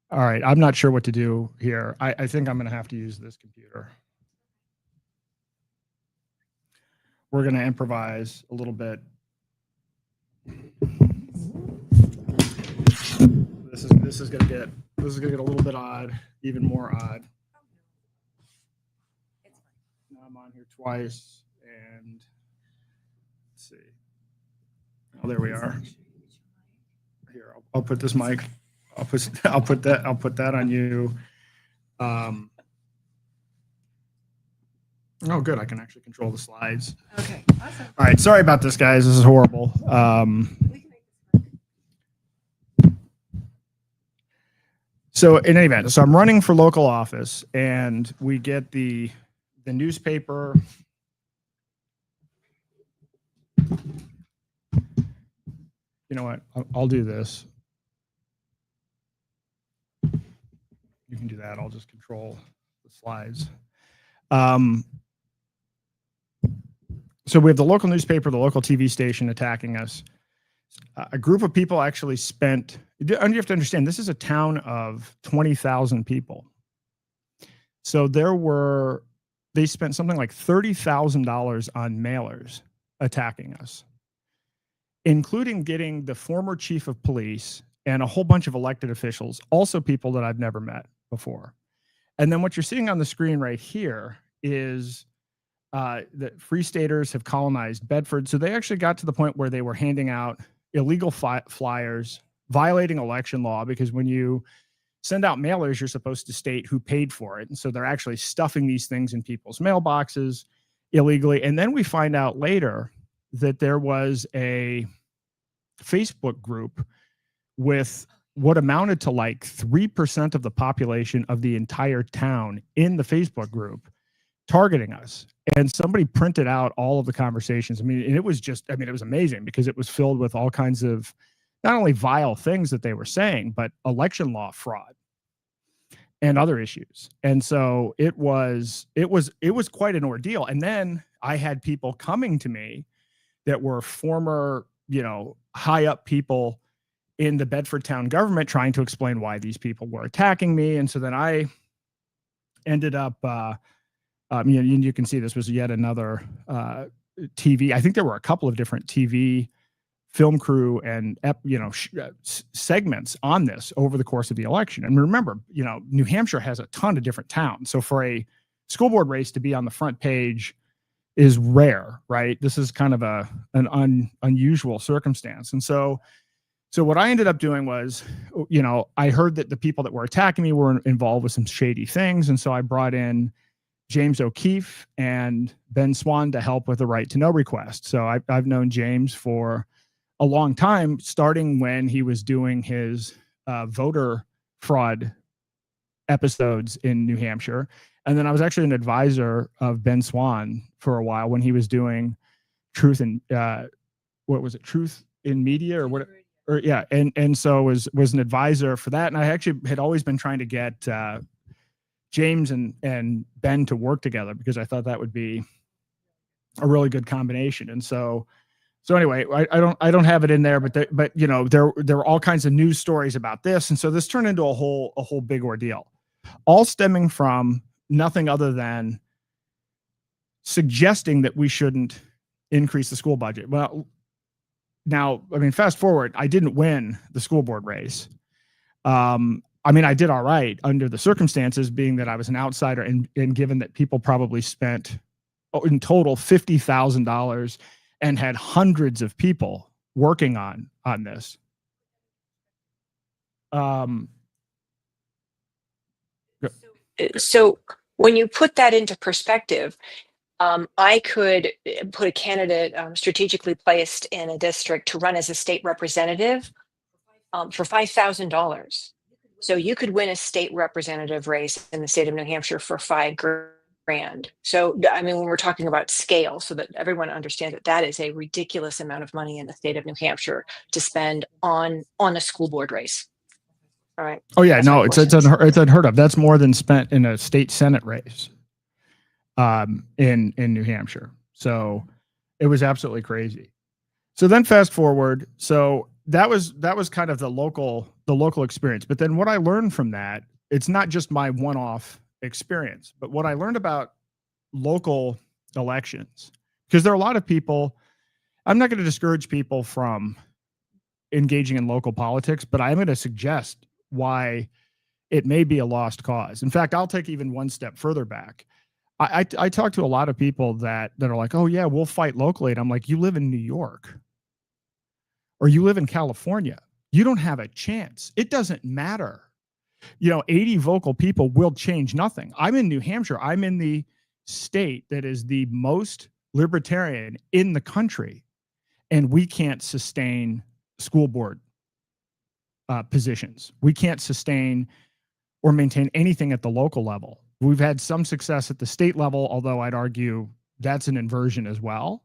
All right, I'm not sure what to do here. I think I'm going to have to use this computer. We're going to improvise a little bit. This is going to get a little bit odd, even more odd. Now I'm on here twice, and let's see. Oh, there we are. Here, I'll put this mic. I'll put that on you. Oh, good. I can actually control the slides. Okay, awesome. All right. Sorry about this, guys. This is horrible. So in any event, so I'm running for local office, and we get the newspaper. You know what? I'll do this. You can do that. I'll just control the slides. So we have the local newspaper, the local TV station attacking us. A group of people actually spent, and you have to understand, this is a town of 20,000 people. So they spent something like $30,000 on mailers attacking us, including getting the former chief of police and a whole bunch of elected officials, also people that I've never met before. And then what you're seeing on the screen right here is that Free Staters have colonized Bedford. So they actually got to the point where they were handing out illegal flyers, violating election law, because when you send out mailers, you're supposed to state who paid for it. And so they're actually stuffing these things in people's mailboxes illegally. And then we find out later that there was a Facebook group with what amounted to like 3% of the population of the entire town in the Facebook group targeting us. And somebody printed out all of the conversations. I mean, and it was amazing because it was filled with all kinds of not only vile things that they were saying, but election law fraud and other issues. And so it was quite an ordeal. And then I had people coming to me that were former, high up people in the Bedford town government trying to explain why these people were attacking me. And so then I ended up, you can see this was yet another TV. I think there were a couple of different TV film crew and segments on this over the course of the election. And remember, New Hampshire has a ton of different towns. So for a school board race to be on the front page is rare, right? This is kind of an unusual circumstance. And so what I ended up doing was, I heard that the people that were attacking me were involved with some shady things. And so I brought in James O'Keefe and Ben Swan to help with the right to know request. So I've known James for a long time, starting when he was doing his voter fraud episodes in New Hampshire. And then I was actually an advisor of Ben Swan for a while when he was doing Truth in Truth in Media or what? Or yeah, and so was an advisor for that. And I actually had always been trying to get James and Ben to work together because I thought that would be a really good combination. And so anyway, I don't have it in there, but there were all kinds of news stories about this, and so this turned into a whole big ordeal, all stemming from nothing other than suggesting that we shouldn't increase the school budget. Well, now, fast forward, I didn't win the school board race. I did all right under the circumstances, being that I was an outsider and given that people probably spent in total $50,000 and had hundreds of people working on this. So when you put that into perspective, I could put a candidate strategically placed in a district to run as a state representative for $5,000. So you could win a state representative race in the state of New Hampshire for $5,000. So, when we're talking about scale, so that everyone understands that is a ridiculous amount of money in the state of New Hampshire to spend on a school board race. All right. Oh yeah, no, it's unheard of. That's more than spent in a state Senate race in New Hampshire. So it was absolutely crazy. So then fast forward. So that was kind of the local experience. But then what I learned from that, it's not just my one-off experience, but what I learned about local elections, because there are a lot of people, I'm not going to discourage people from engaging in local politics, but I'm going to suggest why it may be a lost cause. In fact, I'll take even one step further back. I talk to a lot of people that are like, oh yeah, we'll fight locally. And I'm like, you live in New York or you live in California. You don't have a chance. It doesn't matter. 80 vocal people will change nothing. I'm in New Hampshire. I'm in the state that is the most libertarian in the country, and we can't sustain school board positions. We can't sustain or maintain anything at the local level. We've had some success at the state level, although I'd argue that's an inversion as well.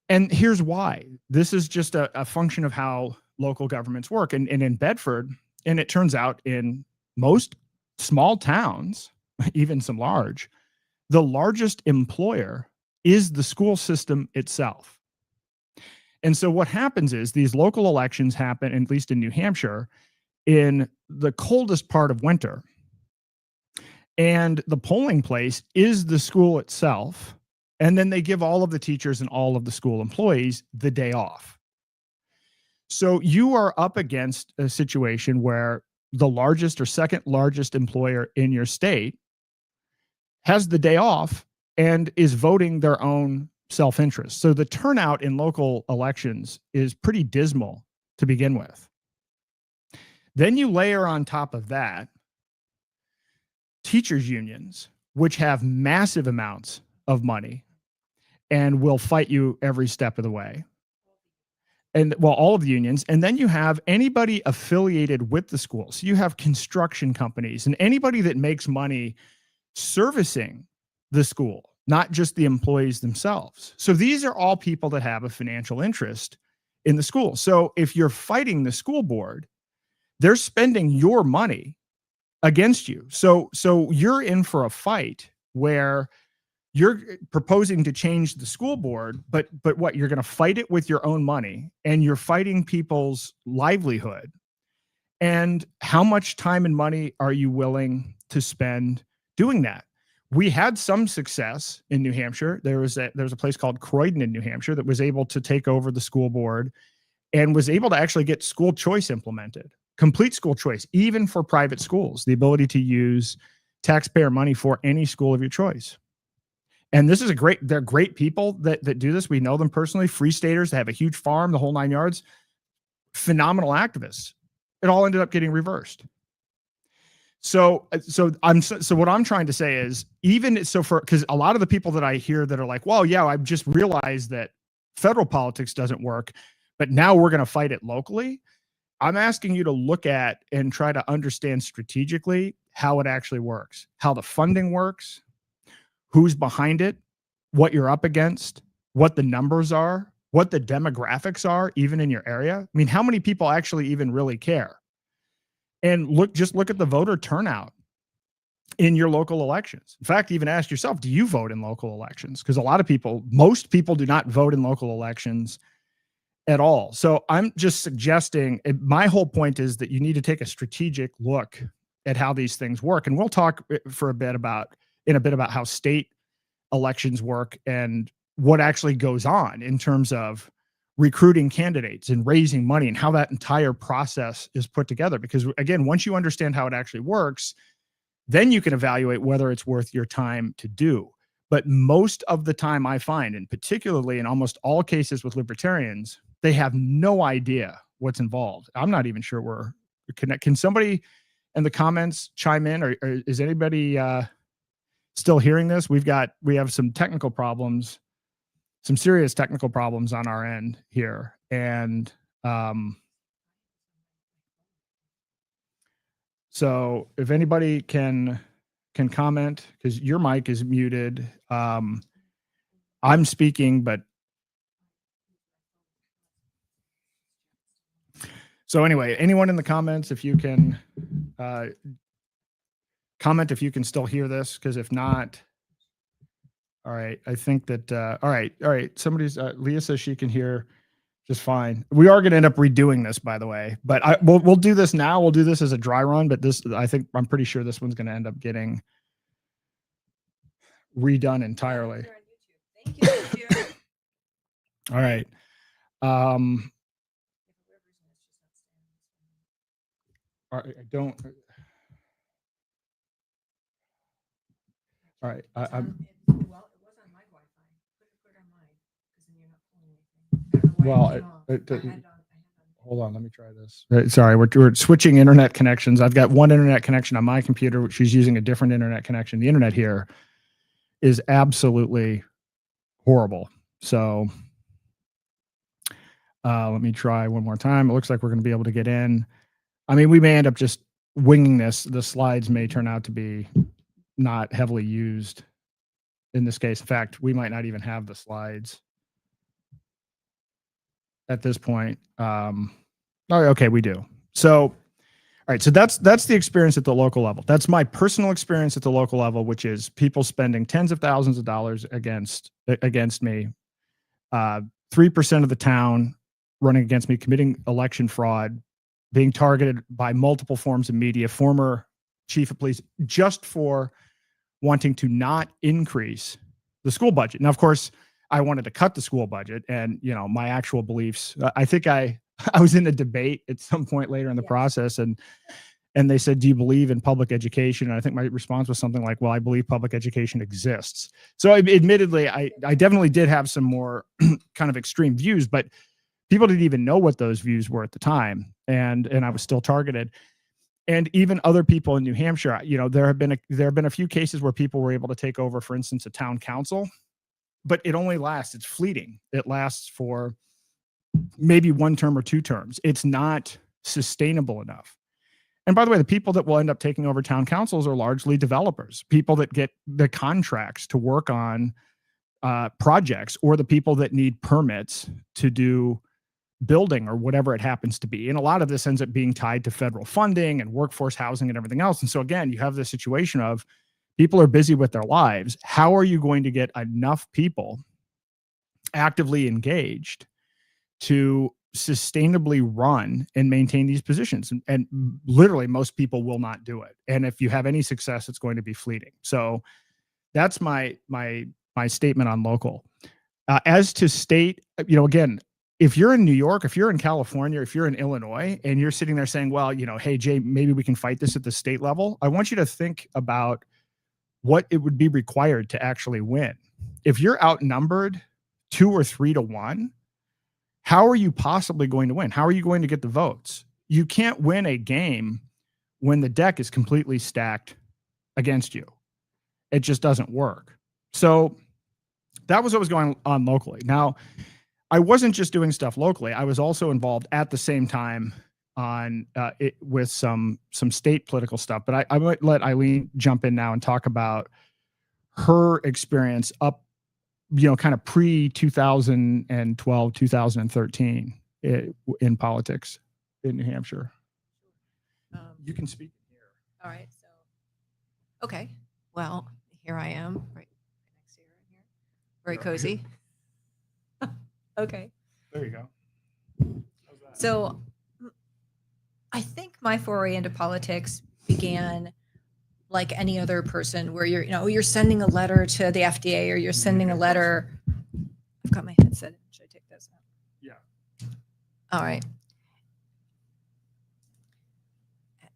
And here's why. This is just a function of how local governments work. And in Bedford, and it turns out in most small towns, even some large, the largest employer is the school system itself. And so what happens is these local elections happen, at least in New Hampshire, in the coldest part of winter. And the polling place is the school itself. And then they give all of the teachers and all of the school employees the day off. So you are up against a situation where the largest or second largest employer in your state has the day off and is voting their own self-interest. So the turnout in local elections is pretty dismal to begin with. Then you layer on top of that teachers' unions, which have massive amounts of money and will fight you every step of the way. And well, all of the unions. And then you have anybody affiliated with the school. So you have construction companies and anybody that makes money servicing the school, not just the employees themselves. So these are all people that have a financial interest in the school. So if you're fighting the school board, they're spending your money against you. So you're in for a fight where you're proposing to change the school board, but what, you're going to fight it with your own money, and you're fighting people's livelihood. And how much time and money are you willing to spend doing that? We had some success in New Hampshire. There was a place called Croydon in New Hampshire that was able to take over the school board and was able to actually get school choice implemented, complete school choice, even for private schools, the ability to use taxpayer money for any school of your choice. And this is they're great people that do this. We know them personally, free staters that have a huge farm, the whole 9 yards, phenomenal activists. It all ended up getting reversed. So what I'm trying to say is, because a lot of the people that I hear that are like, well, yeah, I've just realized that federal politics doesn't work, but now we're going to fight it locally. I'm asking you to look at and try to understand strategically how it actually works, how the funding works, who's behind it, what you're up against, what the numbers are, what the demographics are, even in your area. I mean, how many people actually even really care? And just look at the voter turnout in your local elections. In fact, even ask yourself, do you vote in local elections? Because most people do not vote in local elections at all. So I'm just suggesting, my whole point is that you need to take a strategic look at how these things work. And we'll talk in a bit about how state elections work and what actually goes on in terms of recruiting candidates and raising money and how that entire process is put together. Because again, once you understand how it actually works, then you can evaluate whether it's worth your time to do. But most of the time I find, and particularly in almost all cases with libertarians, they have no idea what's involved. I'm not even sure we're connected. Can somebody in the comments chime in, or is anybody still hearing this? We have some technical problems, some serious technical problems on our end here. And so if anybody can comment, because your mic is muted. I'm speaking, but so anyway, anyone in the comments, if you can comment if you can still hear this, because if not, all right, I think that, all right. Somebody's, Leah says she can hear just fine. We are going to end up redoing this, by the way, but we'll do this now. We'll do this as a dry run, but I'm pretty sure this one's going to end up getting redone entirely. Thank you. All right. All right, all right. I'm. Well, it was on my Wi-Fi. Put it on mine, because then you're not pulling anything. Well, hold on, let me try this. Sorry, we're switching internet connections. I've got one internet connection on my computer. She's using a different internet connection. The internet here is absolutely horrible. So let me try one more time. It looks like we're going to be able to get in. I mean, we may end up just winging this, the slides may turn out to be not heavily used in this case. In fact, we might not even have the slides at this point. Oh, okay, we do. So, all right, so that's the experience at the local level. That's my personal experience at the local level, which is people spending tens of thousands of dollars against me, 3% of the town running against me, committing election fraud, being targeted by multiple forms of media, former chief of police, just for wanting to not increase the school budget. Now, of course, I wanted to cut the school budget, and my actual beliefs. I think I was in a debate at some point later in the process, and they said, "Do you believe in public education?" And I think my response was something like, "Well, I believe public education exists." So, admittedly, I definitely did have some more kind of extreme views, but people didn't even know what those views were at the time, and I was still targeted. And even other people in New Hampshire, there have been a few cases where people were able to take over, for instance, a town council, but it only lasts. It's fleeting. It lasts for maybe 1 term or 2 terms. It's not sustainable enough. And by the way, the people that will end up taking over town councils are largely developers, people that get the contracts to work on projects, or the people that need permits to do building or whatever it happens to be. And a lot of this ends up being tied to federal funding and workforce housing and everything else. And so again, you have this situation of people are busy with their lives. How are you going to get enough people actively engaged to sustainably run and maintain these positions? And literally most people will not do it. And if you have any success, it's going to be fleeting. So that's my statement on local. As to state, again, if you're in New York, if you're in California, if you're in Illinois, and you're sitting there saying, well, hey, Jay, maybe we can fight this at the state level, I want you to think about what it would be required to actually win. If you're outnumbered 2 or 3 to 1, how are you possibly going to win? How are you going to get the votes? You can't win a game when the deck is completely stacked against you. It just doesn't work. So that was what was going on locally. Now, I wasn't just doing stuff locally. I was also involved at the same time on with some state political stuff. But I might let Eileen jump in now and talk about her experience up, kind of pre-2012, 2013 in politics in New Hampshire. You can speak here. All right. So, okay. Well, here I am, right next to you, right here. Very cozy. Okay. There you go. So I think my foray into politics began like any other person, where you're sending a letter to the FDA, or you're sending a letter. I've got my headset. Should I take this out? Yeah. All right.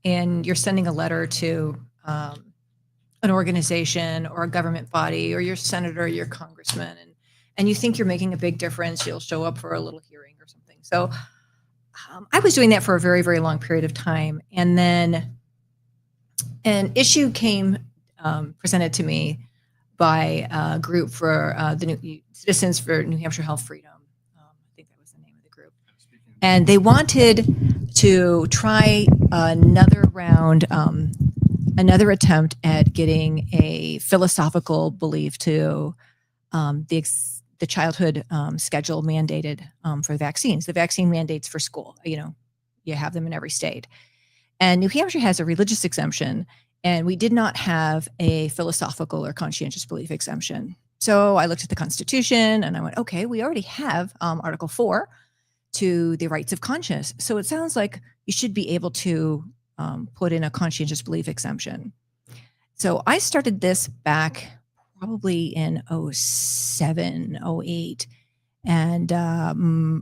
And you're sending a letter to an organization or a government body, or your senator, your congressman, and you think you're making a big difference. You'll show up for a little hearing or something. So I was doing that for a very, very long period of time. And then an issue came presented to me by a group for the New Citizens for New Hampshire Health Freedom. I think that was the name of the group. And they wanted to try another round, another attempt at getting a philosophical belief to the childhood schedule mandated for vaccines, the vaccine mandates for school. You have them in every state. And New Hampshire has a religious exemption, and we did not have a philosophical or conscientious belief exemption. So I looked at the Constitution and I went, okay, we already have Article 4 to the rights of conscience. So it sounds like you should be able to put in a conscientious belief exemption. So I started this back probably in 07, 08. And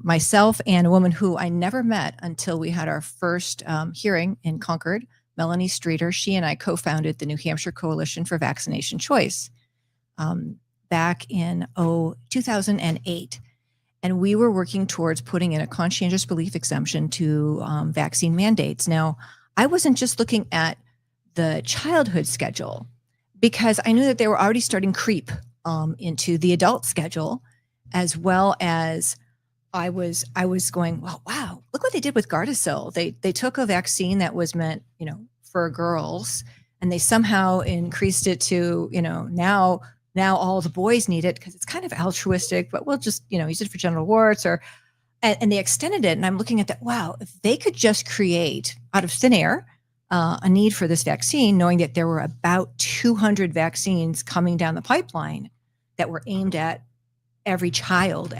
myself and a woman who I never met until we had our first hearing in Concord, Melanie Streeter, she and I co-founded the New Hampshire Coalition for Vaccination Choice back in 2008. And we were working towards putting in a conscientious belief exemption to vaccine mandates. Now, I wasn't just looking at the childhood schedule, because I knew that they were already starting creep into the adult schedule, as well as I was going, well, wow, look what they did with Gardasil. They took a vaccine that was meant, for girls, and they somehow increased it to, now all the boys need it because it's kind of altruistic, but we'll just, use it for genital warts and they extended it. And I'm looking at that. Wow, if they could just create out of thin air a need for this vaccine, knowing that there were about 200 vaccines coming down the pipeline that were aimed at every child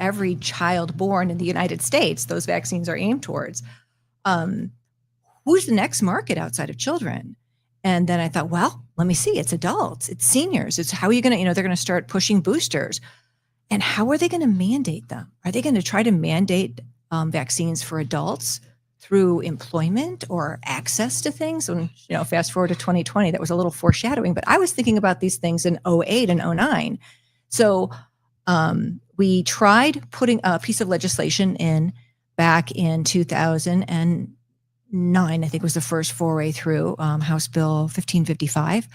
born in the United States, those vaccines are aimed towards. Who's the next market outside of children? And then I thought, well, let me see. It's adults, it's seniors. It's how are you going to, they're going to start pushing boosters. And how are they going to mandate them? Are they going to try to mandate vaccines for adults through employment or access to things? And, fast forward to 2020, that was a little foreshadowing, but I was thinking about these things in 08 and 09. So we tried putting a piece of legislation in back in 2009, I think was the first foray through House Bill 1555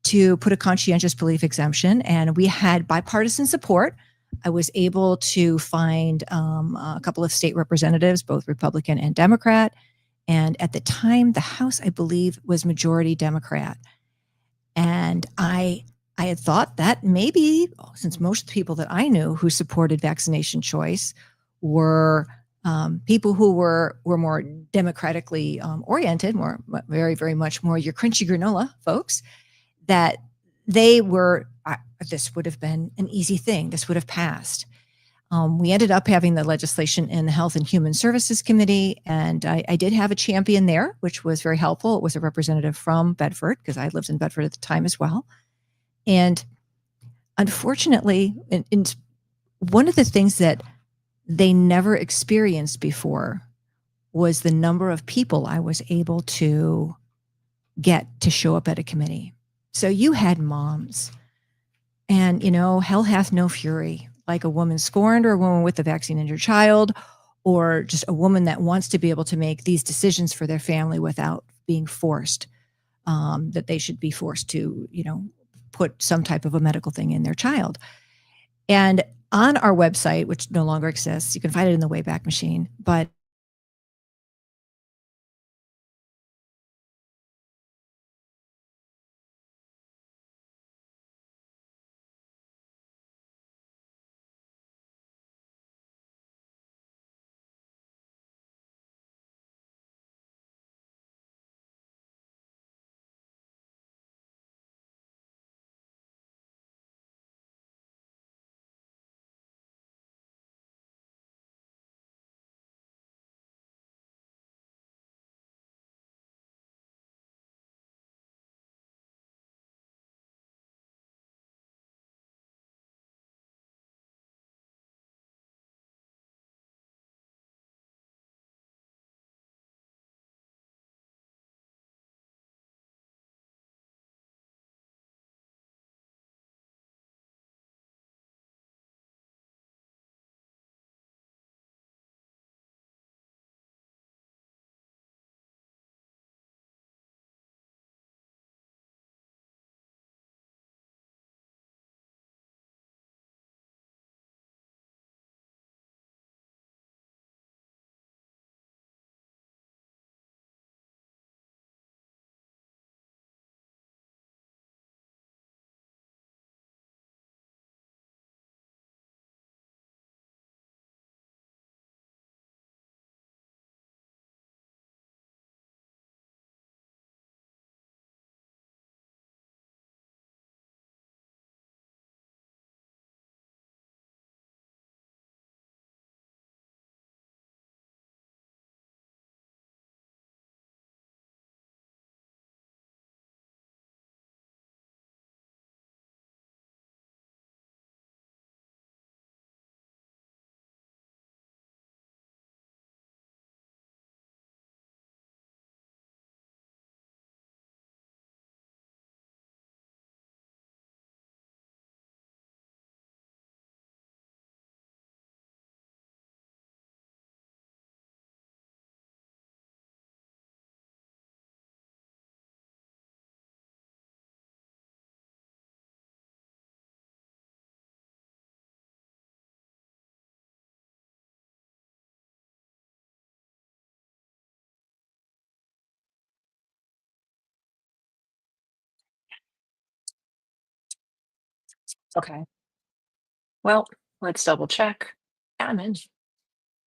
to put a conscientious belief exemption. And we had bipartisan support. I was able to find a couple of state representatives, both Republican and Democrat. And at the time, the House, I believe, was majority Democrat. And I had thought that maybe, since most of the people that I knew who supported vaccination choice were people who were more democratically oriented, very, very much more your crunchy granola folks, that they were, this would have been an easy thing. This would have passed. We ended up having the legislation in the Health and Human Services Committee, and I did have a champion there, which was very helpful. It was a representative from Bedford, because I lived in Bedford at the time as well. And unfortunately, one of the things that they never experienced before was the number of people I was able to get to show up at a committee. So you had moms, and hell hath no fury like a woman scorned or a woman with the vaccine injured child, or just a woman that wants to be able to make these decisions for their family without being forced, that they should be forced to, put some type of a medical thing in their child. And on our website, which no longer exists, you can find it in the Wayback Machine, but Okay. Well, let's double check. Yeah, I'm in.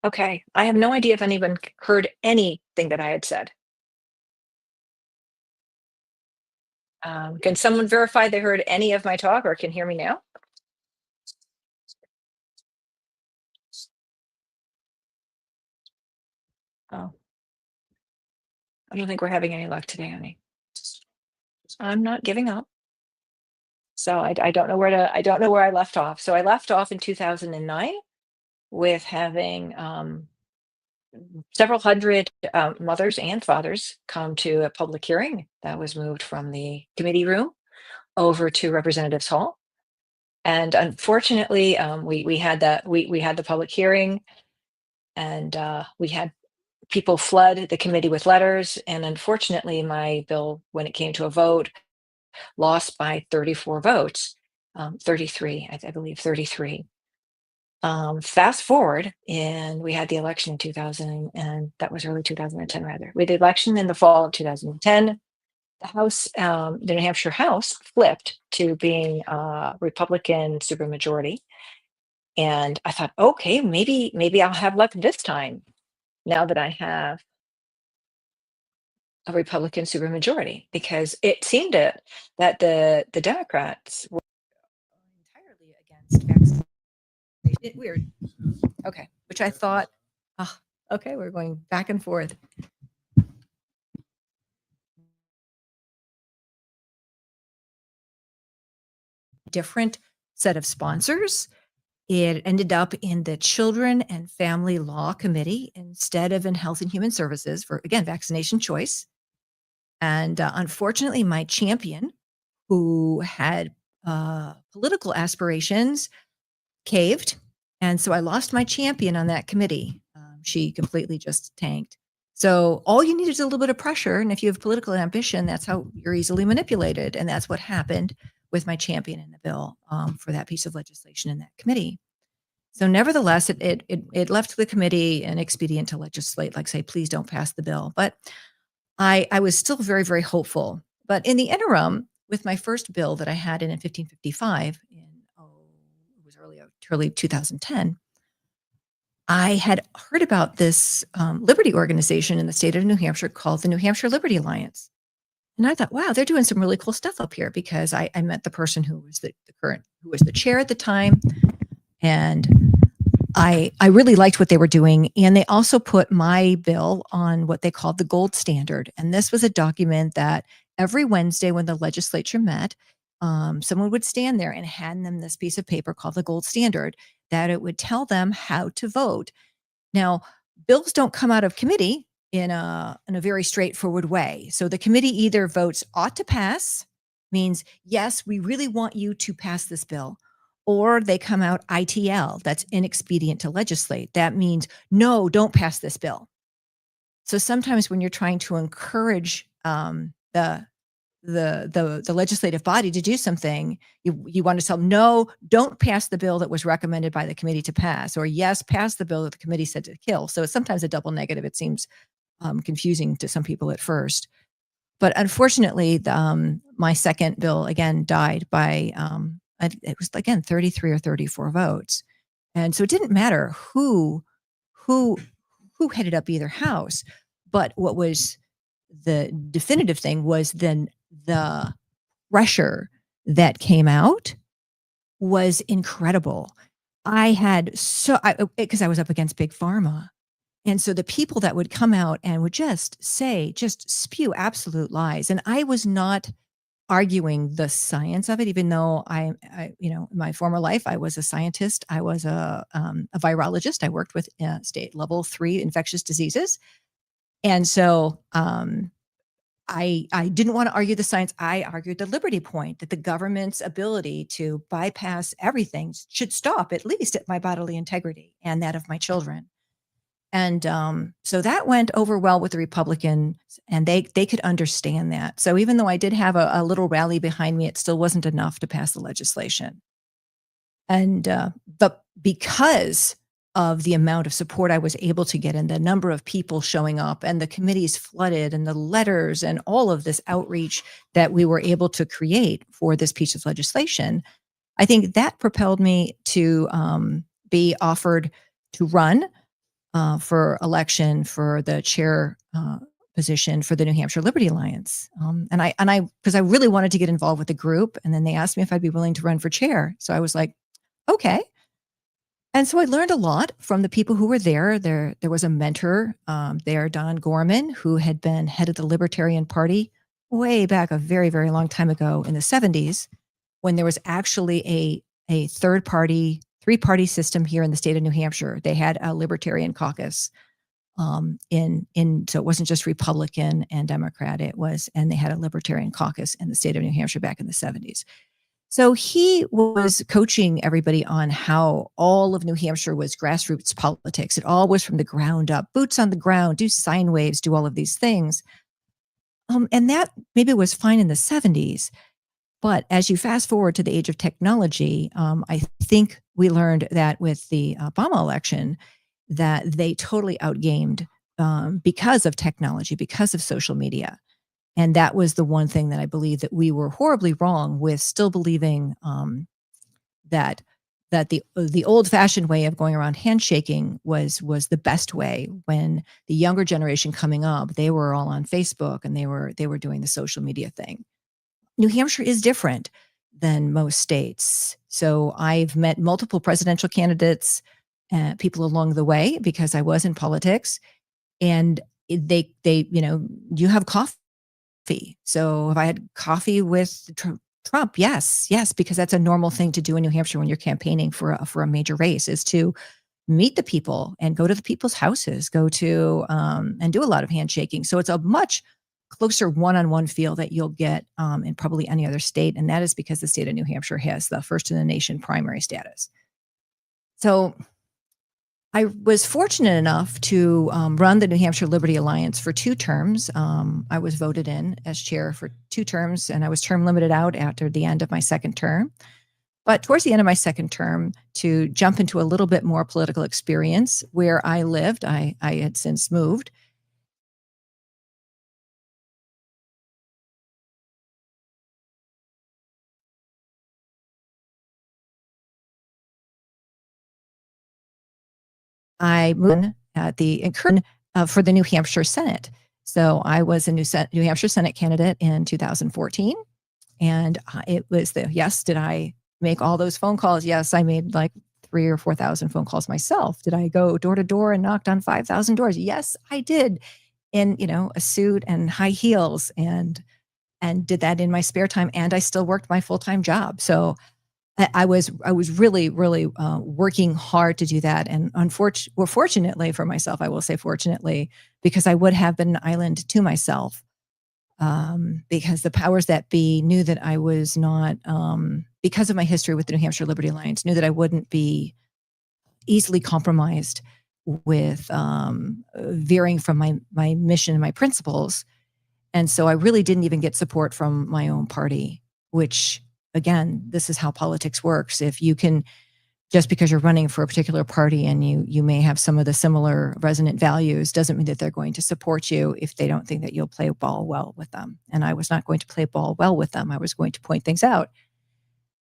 Okay. I have no idea if anyone heard anything that I had said. Can someone verify they heard any of my talk or can hear me now? Oh, I don't think we're having any luck today, honey. I'm not giving up. So I don't know I don't know where I left off. So I left off in 2009 with having several hundred mothers and fathers come to a public hearing that was moved from the committee room over to Representatives Hall. And unfortunately, we had we had the public hearing, and we had people flood the committee with letters. And unfortunately, my bill, when it came to a vote, lost by 34 votes, 33, I believe 33. Fast forward, and we had the election in 2000, and that was early 2010, rather. We had the election in the fall of 2010. The House, the New Hampshire House flipped to being Republican supermajority. And I thought, okay, maybe I'll have luck this time now that I have a Republican supermajority, because it seemed that the Democrats were entirely against vaccination. Weird. Okay, which I thought, oh, okay, we're going back and forth. Different set of sponsors. It ended up in the Children and Family Law Committee instead of in Health and Human Services for, again, vaccination choice. And unfortunately, my champion, who had political aspirations, caved. And so I lost my champion on that committee. She completely just tanked. So all you need is a little bit of pressure. And if you have political ambition, that's how you're easily manipulated. And that's what happened with my champion in the bill for that piece of legislation in that committee. So nevertheless, it left the committee an expedient to legislate, like say, please don't pass the bill. But I was still very, very hopeful. But in the interim, with my first bill that I had in 1555 in, it was early 2010, I had heard about this liberty organization in the state of New Hampshire called the New Hampshire Liberty Alliance. And I thought, wow, they're doing some really cool stuff up here, because I met the person who was who was the chair at the time. And I really liked what they were doing. And they also put my bill on what they called the gold standard. And this was a document that every Wednesday when the legislature met, someone would stand there and hand them this piece of paper called the gold standard, that it would tell them how to vote. Now, bills don't come out of committee in a very straightforward way. So the committee either votes ought to pass, means, yes, we really want you to pass this bill, or they come out ITL, that's inexpedient to legislate. That means, no, don't pass this bill. So sometimes when you're trying to encourage the legislative body to do something, you want to tell them, no, don't pass the bill that was recommended by the committee to pass, or yes, pass the bill that the committee said to kill. So it's sometimes a double negative. It seems confusing to some people at first. But unfortunately, my second bill again died by, it was again 33 or 34 votes. And so it didn't matter who headed up either house. But what was the definitive thing was then the pressure that came out was incredible. I had because I was up against Big Pharma. And so the people that would come out and would just spew absolute lies. And I was not arguing the science of it, even though I in my former life, I was a scientist. I was a virologist. I worked with state level 3 infectious diseases. And so I didn't want to argue the science. I argued the liberty point, that the government's ability to bypass everything should stop, at least at my bodily integrity and that of my children. And so that went over well with the Republicans, and they could understand that. So even though I did have a little rally behind me, it still wasn't enough to pass the legislation. And but because of the amount of support I was able to get, and the number of people showing up, and the committees flooded, and the letters, and all of this outreach that we were able to create for this piece of legislation, I think that propelled me to be offered to run for election for the chair position for the New Hampshire Liberty Alliance. Because I really wanted to get involved with the group. And then they asked me if I'd be willing to run for chair. So I was like, okay. And so I learned a lot from the people who were there. There was a mentor there, Don Gorman, who had been head of the Libertarian Party way back a very, very long time ago in the 70s, when there was actually a three-party system here in the state of New Hampshire. They had a Libertarian caucus so it wasn't just Republican and Democrat, and they had a Libertarian caucus in the state of New Hampshire back in the 70s. So he was coaching everybody on how all of New Hampshire was grassroots politics. It all was from the ground up, boots on the ground, do sine waves, do all of these things. And that maybe was fine in the 70s. But as you fast forward to the age of technology, I think we learned that with the Obama election, that they totally outgamed because of technology, because of social media. And that was the one thing that I believe that we were horribly wrong with, still believing that the old-fashioned way of going around handshaking was the best way. When the younger generation coming up, they were all on Facebook and they were doing the social media thing. New Hampshire is different than most states. So I've met multiple presidential candidates, people along the way, because I was in politics, and they you have coffee. So if I had coffee with Trump, yes, because that's a normal thing to do in New Hampshire when you're campaigning for a major race, is to meet the people and go to the people's houses, go to and do a lot of handshaking. So it's a much closer one-on-one feel that you'll get in probably any other state. And that is because the state of New Hampshire has the first in the nation primary status. So I was fortunate enough to run the New Hampshire Liberty Alliance for 2 terms. I was voted in as chair for 2 terms, and I was term limited out after the end of my second term. But towards the end of my second term, to jump into a little bit more political experience, where I lived, I had since moved. I moved at the incursion for the New Hampshire Senate. So I was a New Hampshire Senate candidate in 2014. And it was yes, did I make all those phone calls? Yes, I made like 3,000 or 4,000 phone calls myself. Did I go door to door and knocked on 5,000 doors? Yes, I did, in a suit and high heels, and did that in my spare time. And I still worked my full-time job. So I was really, really working hard to do that. And fortunately for myself, I will say fortunately, because I would have been an island to myself, because the powers that be knew that I was not, because of my history with the New Hampshire Liberty Alliance, knew that I wouldn't be easily compromised with veering from my mission and my principles. And so I really didn't even get support from my own party, which, again, this is how politics works. If you can, just because you're running for a particular party and you may have some of the similar resonant values, doesn't mean that they're going to support you if they don't think that you'll play ball well with them. And I was not going to play ball well with them. I was going to point things out.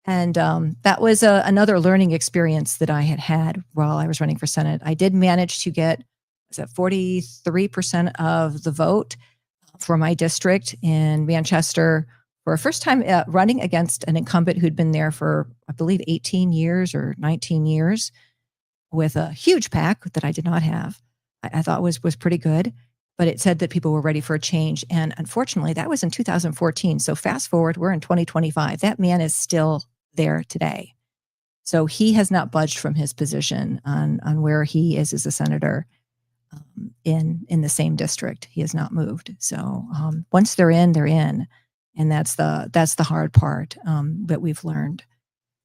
And that was another learning experience that I had while I was running for Senate. I did manage to get 43% of the vote for my district in Manchester, for a first time running against an incumbent who'd been there for, I believe, 18 years or 19 years, with a huge PAC that I did not have. I thought was pretty good, but it said that people were ready for a change. And unfortunately, that was in 2014. So fast forward, we're in 2025. That man is still there today. So he has not budged from his position on where he is as a senator in the same district. He has not moved. So once they're in, they're in. And that's the hard part that we've learned.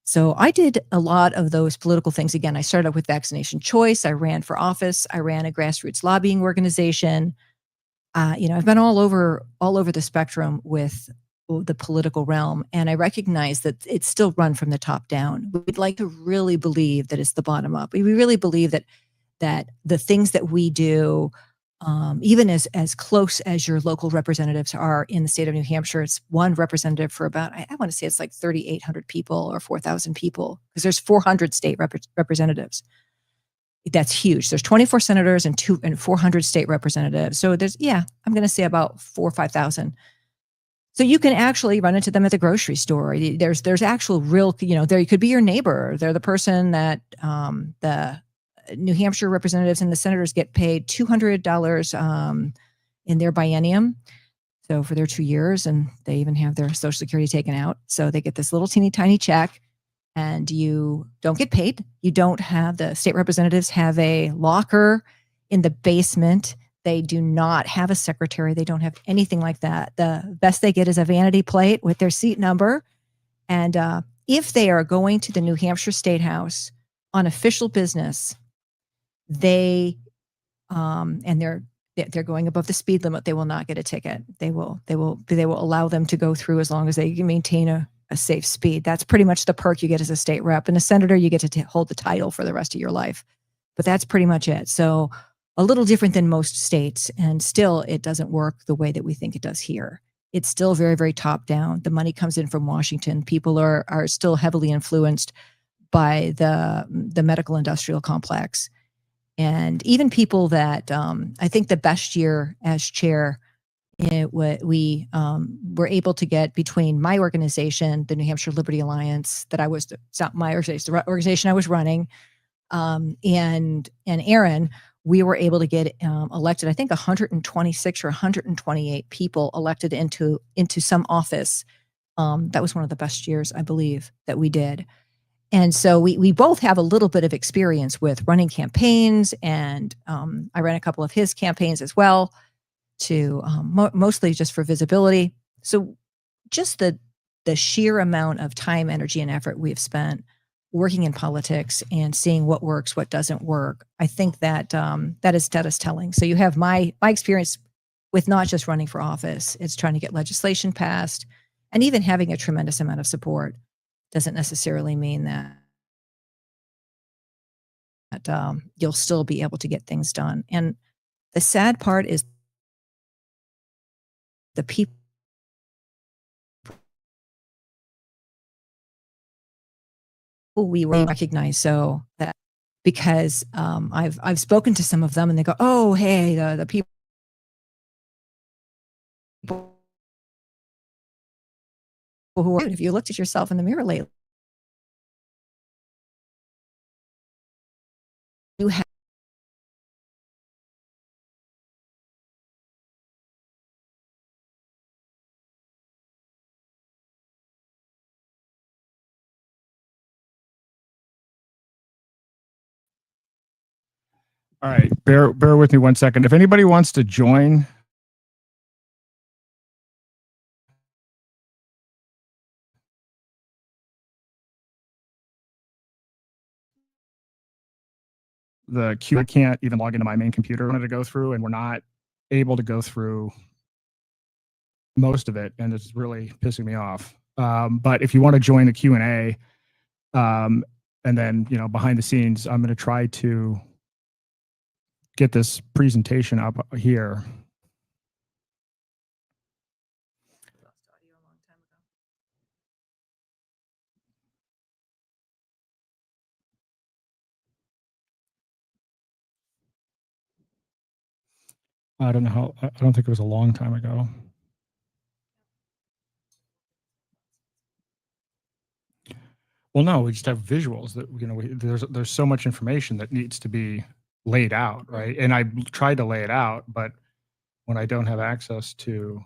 So I did a lot of those political things. Again, I started with vaccination choice. I ran for office. I ran a grassroots lobbying organization. I've been all over the spectrum with the political realm, and I recognize that it's still run from the top down. We'd like to really believe that it's the bottom up. We really believe that the things that we do even as close as your local representatives are in the state of New Hampshire, it's one representative for about, I want to say it's like 3,800 people or 4,000 people, because there's 400 state representatives. That's huge. There's 24 senators and 400 state representatives. So there's, I'm going to say about 4,000 or 5,000. So you can actually run into them at the grocery store. There's actual real, there could be your neighbor. They're the person that the New Hampshire representatives and the senators get paid $200 in their biennium. So for their 2 years, and they even have their Social Security taken out. So they get this little teeny tiny check, and you don't get paid. You don't have, the state representatives have a locker in the basement. They do not have a secretary. They don't have anything like that. The best they get is a vanity plate with their seat number. And if they are going to the New Hampshire State House on official business, they and they're going above the speed limit, they will not get a ticket. They will allow them to go through as long as they can maintain a safe speed. That's pretty much the perk you get as a state rep. And a senator, you get to hold the title for the rest of your life. But that's pretty much it. So a little different than most states, and still it doesn't work the way that we think it does here. It's still very, very top down. The money comes in from Washington. People are still heavily influenced by the medical industrial complex. And even people that, I think the best year as chair, we were able to get between my organization, the New Hampshire Liberty Alliance, it's not my organization, the organization I was running, and Aaron, we were able to get elected, I think 126 or 128 people elected into some office. That was one of the best years, I believe, that we did. And so we both have a little bit of experience with running campaigns, and I ran a couple of his campaigns as well, to mostly just for visibility. So just the sheer amount of time, energy, and effort we've spent working in politics and seeing what works, what doesn't work, I think that that is telling. So you have my experience with not just running for office, it's trying to get legislation passed, and even having a tremendous amount of support doesn't necessarily mean that you'll still be able to get things done. And the sad part is the people we recognize, so that because I've spoken to some of them and they go, oh, hey, the people who are, if you looked at yourself in the mirror lately, you have All right, bear with me 1 second. If anybody wants to join the queue, I can't even log into my main computer. I wanted to go through, and we're not able to go through most of it, and it's really pissing me off. But if you want to join the Q&A, and then, behind the scenes, I'm going to try to get this presentation up here. I don't know how, I don't think it was a long time ago. Well, no, we just have visuals that, there's so much information that needs to be laid out, right? And I tried to lay it out, but when I don't have access to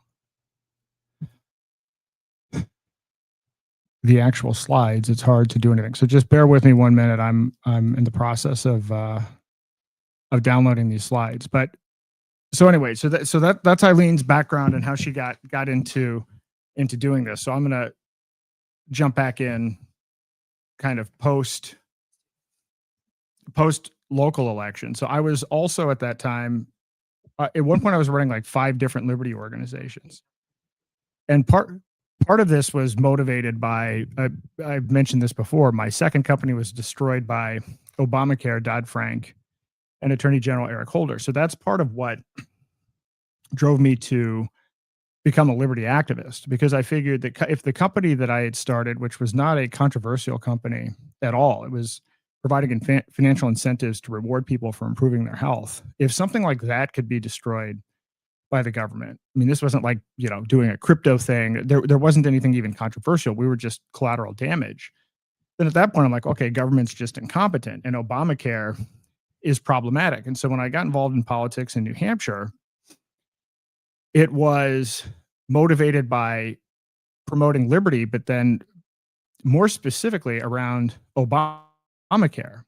the actual slides, it's hard to do anything. So just bear with me 1 minute. I'm in the process of downloading these slides. But so anyway, so that's Eileen's background and how she got into doing this. So I'm going to jump back in kind of post local election. So I was also at that time, at one point I was running like 5 different liberty organizations. And part of this was motivated by, I've mentioned this before, my second company was destroyed by Obamacare, Dodd-Frank. and Attorney General Eric Holder. So that's part of what drove me to become a liberty activist, because I figured that if the company that I had started, which was not a controversial company at all, it was providing financial incentives to reward people for improving their health. If something like that could be destroyed by the government, I mean, this wasn't like, doing a crypto thing. There wasn't anything even controversial. We were just collateral damage. Then at that point, I'm like, okay, government's just incompetent, and Obamacare is problematic. And so when I got involved in politics in New Hampshire, it was motivated by promoting liberty, but then more specifically around Obamacare.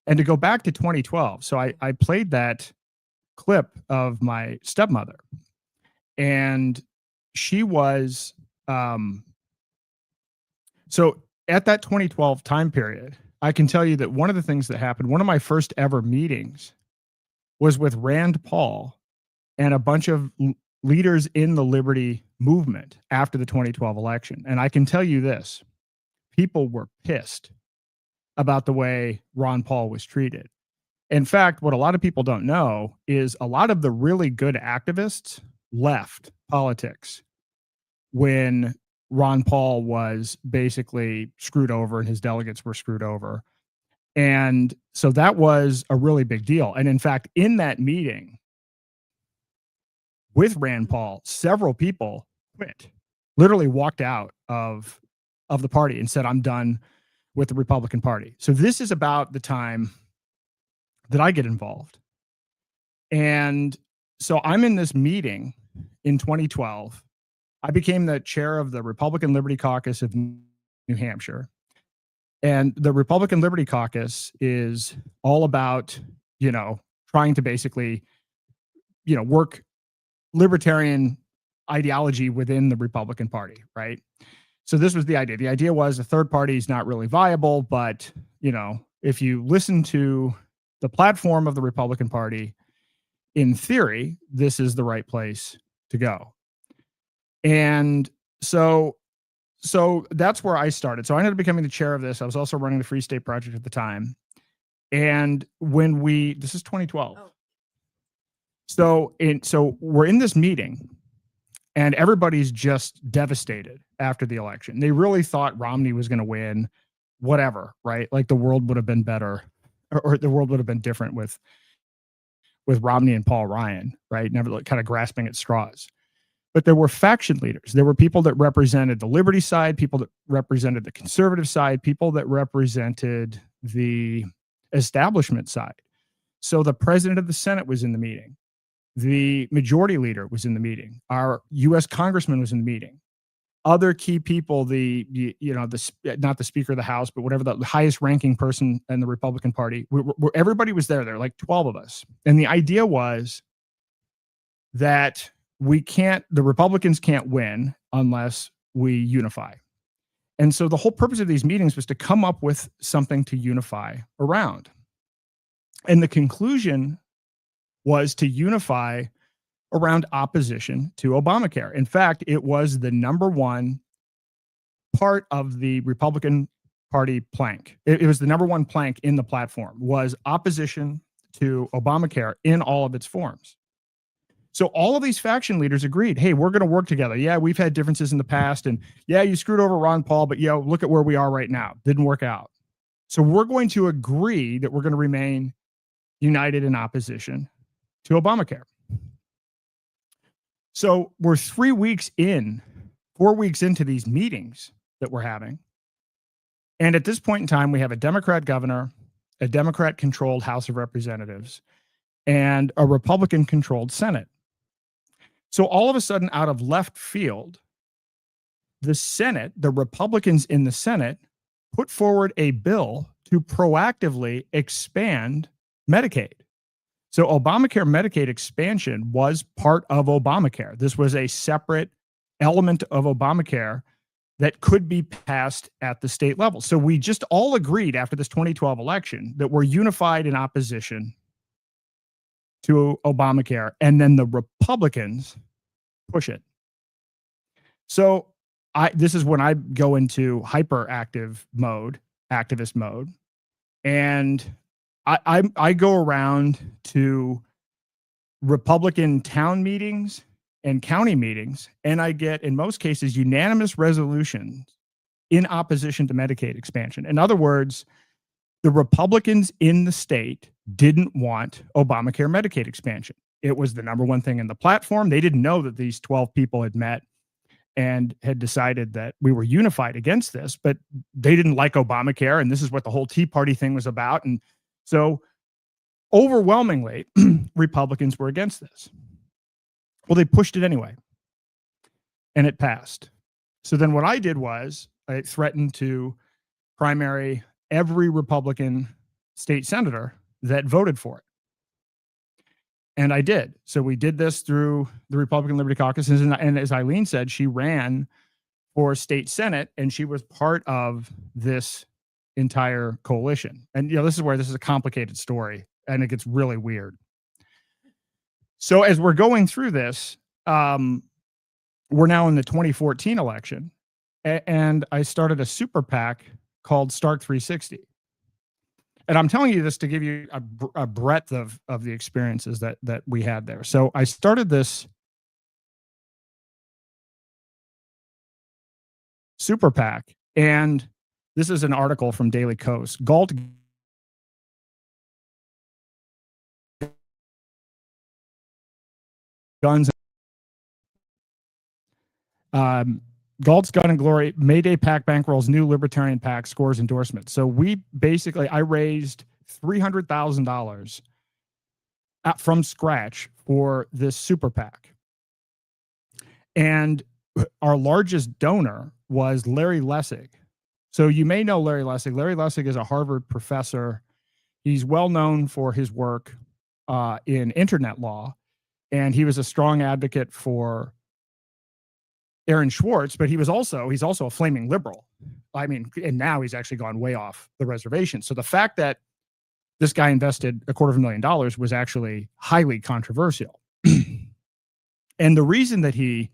And to go back to 2012, so I played that clip of my stepmother, and she was, so at that 2012 time period, I can tell you that one of the things that happened, one of my first ever meetings was with Rand Paul and a bunch of leaders in the liberty movement after the 2012 election. And I can tell you this, people were pissed about the way Ron Paul was treated. In fact, what a lot of people don't know is a lot of the really good activists left politics when Ron Paul was basically screwed over and his delegates were screwed over. And so that was a really big deal. And in fact, in that meeting with Rand Paul, several people quit, literally walked out of the party and said, I'm done with the Republican Party. So this is about the time that I get involved. And so I'm in this meeting in 2012. I became the chair of the Republican Liberty Caucus of New Hampshire. And the Republican Liberty Caucus is all about, trying to basically, work libertarian ideology within the Republican Party, right? So this was the idea. The idea was the third party is not really viable, but, if you listen to the platform of the Republican Party, in theory, this is the right place to go. And so that's where I started. So I ended up becoming the chair of this. I was also running the Free State Project at the time. And this is 2012. Oh. So we're in this meeting and everybody's just devastated after the election. They really thought Romney was going to win, whatever, right? Like the world would have been better, or the world would have been different with Romney and Paul Ryan, right? Never kind of grasping at straws. But there were faction leaders. There were people that represented the liberty side, people that represented the conservative side, people that represented the establishment side. So the president of the Senate was in the meeting. The majority leader was in the meeting. Our U.S. congressman was in the meeting. Other key people, not the Speaker of the House, but whatever the highest ranking person in the Republican Party, everybody was there. There were like 12 of us. And the idea was that the Republicans can't win unless we unify. And so the whole purpose of these meetings was to come up with something to unify around. And the conclusion was to unify around opposition to Obamacare. In fact, it was the number one part of the Republican Party plank. It was the number one plank in the platform, was opposition to Obamacare in all of its forms. So all of these faction leaders agreed, hey, we're going to work together. Yeah, we've had differences in the past. And yeah, you screwed over Ron Paul, but look at where we are right now. Didn't work out. So we're going to agree that we're going to remain united in opposition to Obamacare. So we're 4 weeks into these meetings that we're having. And at this point in time, we have a Democrat governor, a Democrat-controlled House of Representatives, and a Republican-controlled Senate. So all of a sudden, out of left field, the Senate, the Republicans in the Senate, put forward a bill to proactively expand Medicaid. So Obamacare Medicaid expansion was part of Obamacare. This was a separate element of Obamacare that could be passed at the state level. So we just all agreed after this 2012 election that we're unified in opposition to Obamacare, and then the Republicans push it. So this is when I go into hyperactive mode, activist mode, and I go around to Republican town meetings and county meetings, and I get, in most cases, unanimous resolutions in opposition to Medicaid expansion. In other words, the Republicans in the state didn't want Obamacare Medicaid expansion. It was the number one thing in the platform. They didn't know that these 12 people had met and had decided that we were unified against this, but they didn't like Obamacare, and this is what the whole Tea Party thing was about. And so overwhelmingly, Republicans were against this. Well, they pushed it anyway, and it passed. So then what I did was I threatened to primary every Republican state senator that voted for it. And I did. So we did this through the Republican Liberty Caucus. And as Eileen said, she ran for state Senate, and she was part of this entire coalition. And, this is where this is a complicated story, and it gets really weird. So as we're going through this, we're now in the 2014 election, and I started a super PAC called Stark 360. And I'm telling you this to give you a breadth of the experiences that we had there. So I started this super PAC, and this is an article from Daily Kos. Galt guns. Galt's Gun and Glory, Mayday PAC bankrolls new Libertarian PAC, scores endorsements. So I raised $300,000 from scratch for this super PAC. And our largest donor was Larry Lessig. So you may know Larry Lessig. Larry Lessig is a Harvard professor. He's well known for his work in internet law, and he was a strong advocate for Aaron Swartz, but he's also a flaming liberal. I mean, and now he's actually gone way off the reservation. So the fact that this guy invested $250,000 was actually highly controversial. And the reason that he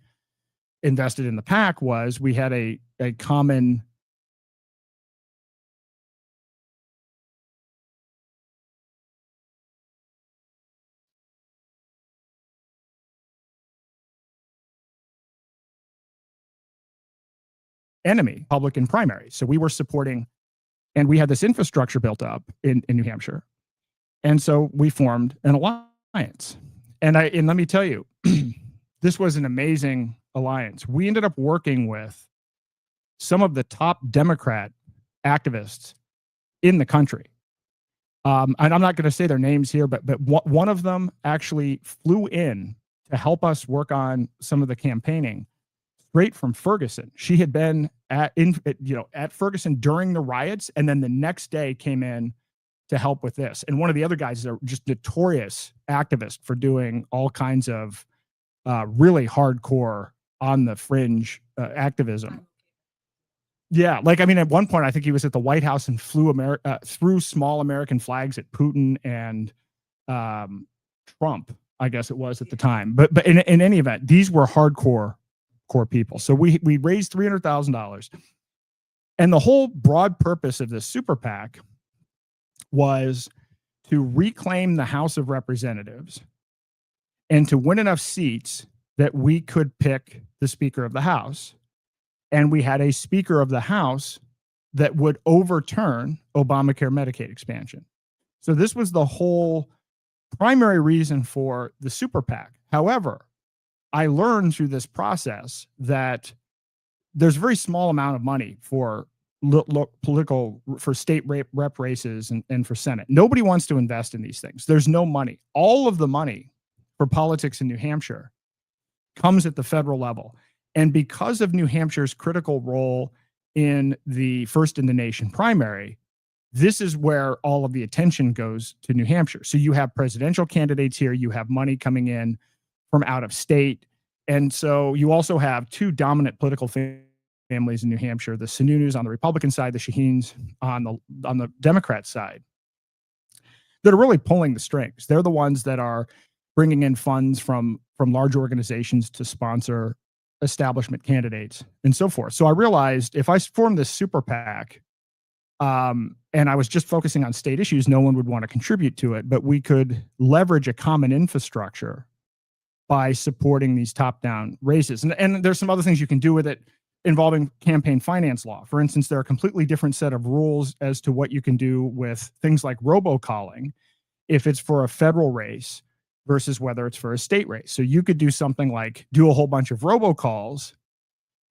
invested in the PAC was we had a common enemy, Republican primary. So we were supporting, and we had this infrastructure built up in New Hampshire. And so we formed an alliance. And let me tell you, this was an amazing alliance. We ended up working with some of the top Democrat activists in the country. And I'm not going to say their names here, but one of them actually flew in to help us work on some of the campaigning straight from Ferguson. She had been at Ferguson during the riots, and then the next day came in to help with this. And one of the other guys is a just notorious activist for doing all kinds of really hardcore on the fringe activism. Yeah, at one point I think he was at the White House and threw small American flags at Putin and Trump, I guess it was at the time. But in any event, these were hardcore people. So we raised $300,000, and the whole broad purpose of this super PAC was to reclaim the House of Representatives and to win enough seats that we could pick the Speaker of the House. And we had a Speaker of the House that would overturn Obamacare Medicaid expansion. So this was the whole primary reason for the super PAC. However, I learned through this process that there's a very small amount of money for state rep races and for Senate. Nobody wants to invest in these things. There's no money. All of the money for politics in New Hampshire comes at the federal level. And because of New Hampshire's critical role in the first in the nation primary, this is where all of the attention goes to New Hampshire. So you have presidential candidates here. You have money coming in from out of state. And so you also have two dominant political families in New Hampshire, the Sununus on the Republican side, the Shaheens on the Democrat side, that are really pulling the strings. They're the ones that are bringing in funds from large organizations to sponsor establishment candidates and so forth. So I realized if I form this super PAC, And I was just focusing on state issues. No one would want to contribute to it, but we could leverage a common infrastructure by supporting these top-down races. And there's some other things you can do with it involving campaign finance law. For instance, there are a completely different set of rules as to what you can do with things like robocalling if it's for a federal race versus whether it's for a state race. So you could do something like do a whole bunch of robocalls,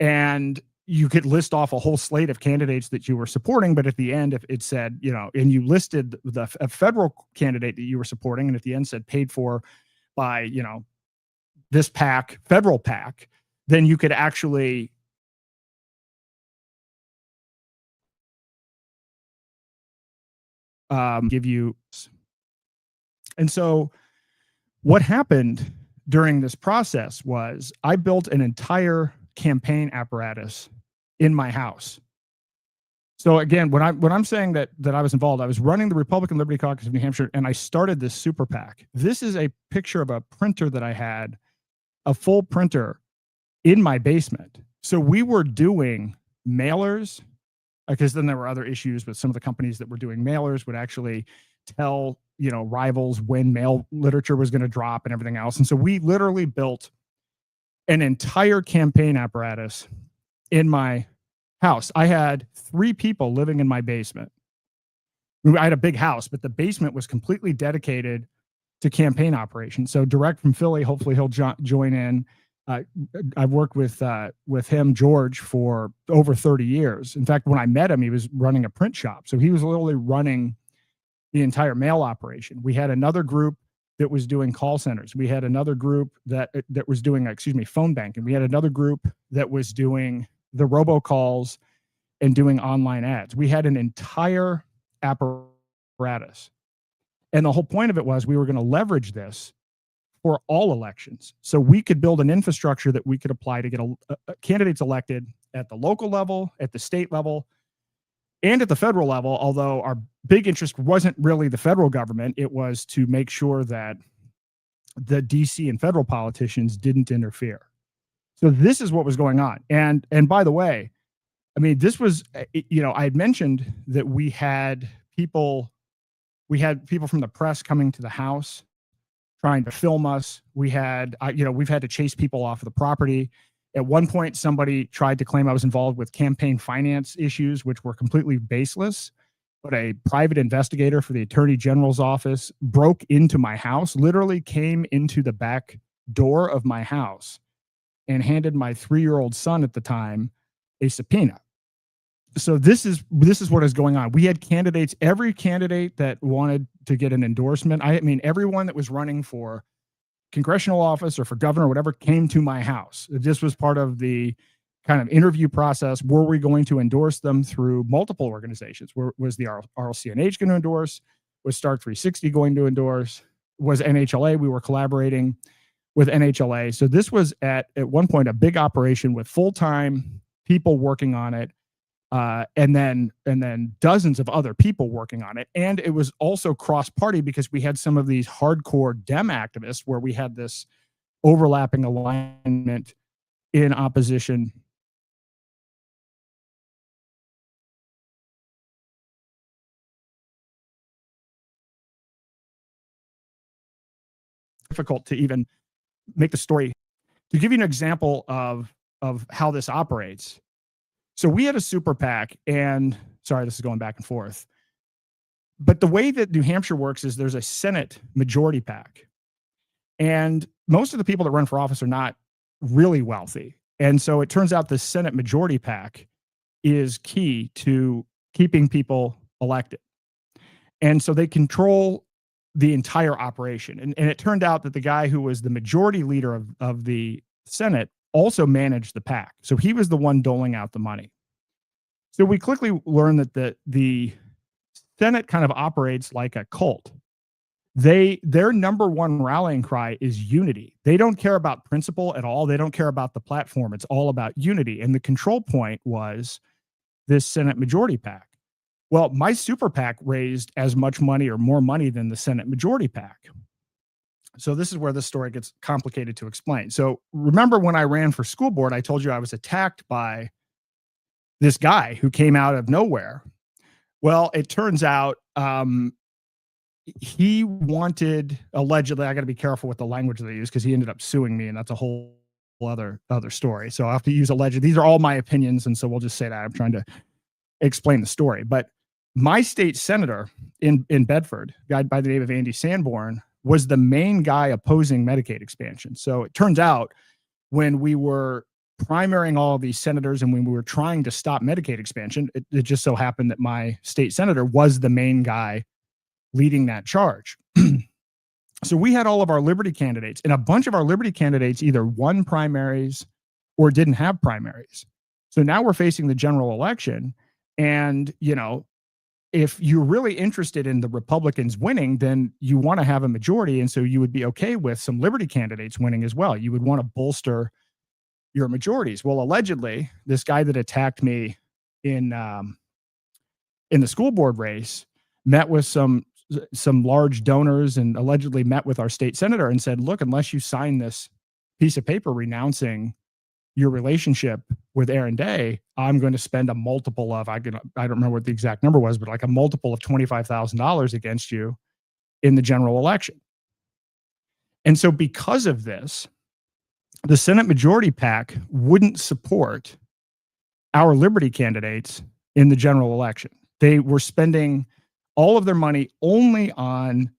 and you could list off a whole slate of candidates that you were supporting, but at the end, if it said, and you listed a federal candidate that you were supporting, and at the end said paid for by, this PAC, federal PAC, then you could actually give you. And so what happened during this process was I built an entire campaign apparatus in my house. So again, when I'm saying that I was involved, I was running the Republican Liberty Caucus of New Hampshire, and I started this super PAC. This is a picture of a printer that I had, a full printer in my basement. So we were doing mailers, because then there were other issues with some of the companies that were doing mailers would actually tell, rivals when mail literature was going to drop and everything else. And so we literally built an entire campaign apparatus in my house. I had 3 people living in my basement. I had a big house, but the basement was completely dedicated to campaign operations. So direct from Philly, hopefully he'll join in. I've worked with him, George, for over 30 years. In fact, when I met him, he was running a print shop. So he was literally running the entire mail operation. We had another group that was doing call centers. We had another group that was doing, phone banking. We had another group that was doing the robocalls and doing online ads. We had an entire apparatus. And the whole point of it was we were going to leverage this for all elections. So we could build an infrastructure that we could apply to get candidates elected at the local level, at the state level, and at the federal level, although our big interest wasn't really the federal government. It was to make sure that the DC and federal politicians didn't interfere. So this is what was going on. And by the way, this was, I had mentioned that we had people from the press coming to the house trying to film us. We've had to chase people off of the property. At one point, somebody tried to claim I was involved with campaign finance issues, which were completely baseless. But a private investigator for the Attorney General's office broke into my house, literally came into the back door of my house and handed my 3-year-old son at the time a subpoena. So this is what is going on. We had candidates, every candidate that wanted to get an endorsement. Everyone that was running for congressional office or for governor or whatever came to my house. This was part of the kind of interview process. Were we going to endorse them through multiple organizations? Was the RLCNH going to endorse? Was Start 360 going to endorse? Was NHLA? We were collaborating with NHLA. So this was at one point a big operation with full-time people working on it. And then dozens of other people working on it. And it was also cross-party because we had some of these hardcore Dem activists where we had this overlapping alignment in opposition. Difficult to even make the story. To give you an example of how this operates. So we had a super PAC, and sorry, this is going back and forth. But the way that New Hampshire works is there's a Senate majority PAC. And most of the people that run for office are not really wealthy. And so it turns out the Senate majority PAC is key to keeping people elected. And so they control the entire operation. And it turned out that the guy who was the majority leader of the Senate also managed the PAC. So he was the one doling out the money. So we quickly learned that the Senate kind of operates like a cult. Their number one rallying cry is unity. They don't care about principle at all. They don't care about the platform. It's all about unity. And the control point was this Senate majority PAC. Well, my super PAC raised as much money or more money than the Senate majority PAC. So this is where this story gets complicated to explain. So remember when I ran for school board, I told you I was attacked by this guy who came out of nowhere Well, it turns out he wanted, allegedly, I got to be careful with the language that I use because he ended up suing me, and that's a whole other story. So I have to use alleged. These are all my opinions, and so we'll just say that I'm trying to explain the story. But my state senator in Bedford, a guy by the name of Andy Sanborn, was the main guy opposing Medicaid expansion. So it turns out when we were primarying all of these senators and when we were trying to stop Medicaid expansion, it just so happened that my state senator was the main guy leading that charge. So we had all of our Liberty candidates, and a bunch of our Liberty candidates either won primaries or didn't have primaries. So now we're facing the general election, and, you know, if you're really interested in the Republicans winning, then you want to have a majority. And so you would be okay with some Liberty candidates winning as well. You would want to bolster your majorities. Well, allegedly, this guy that attacked me in the school board race met with some large donors and allegedly met with our state senator and said, look, unless you sign this piece of paper renouncing your relationship with Aaron Day, I'm going to spend a multiple of, I don't remember what the exact number was, but like a multiple of $25,000 against you in the general election. And so because of this, the Senate Majority PAC wouldn't support our Liberty candidates in the general election. They were spending all of their money only on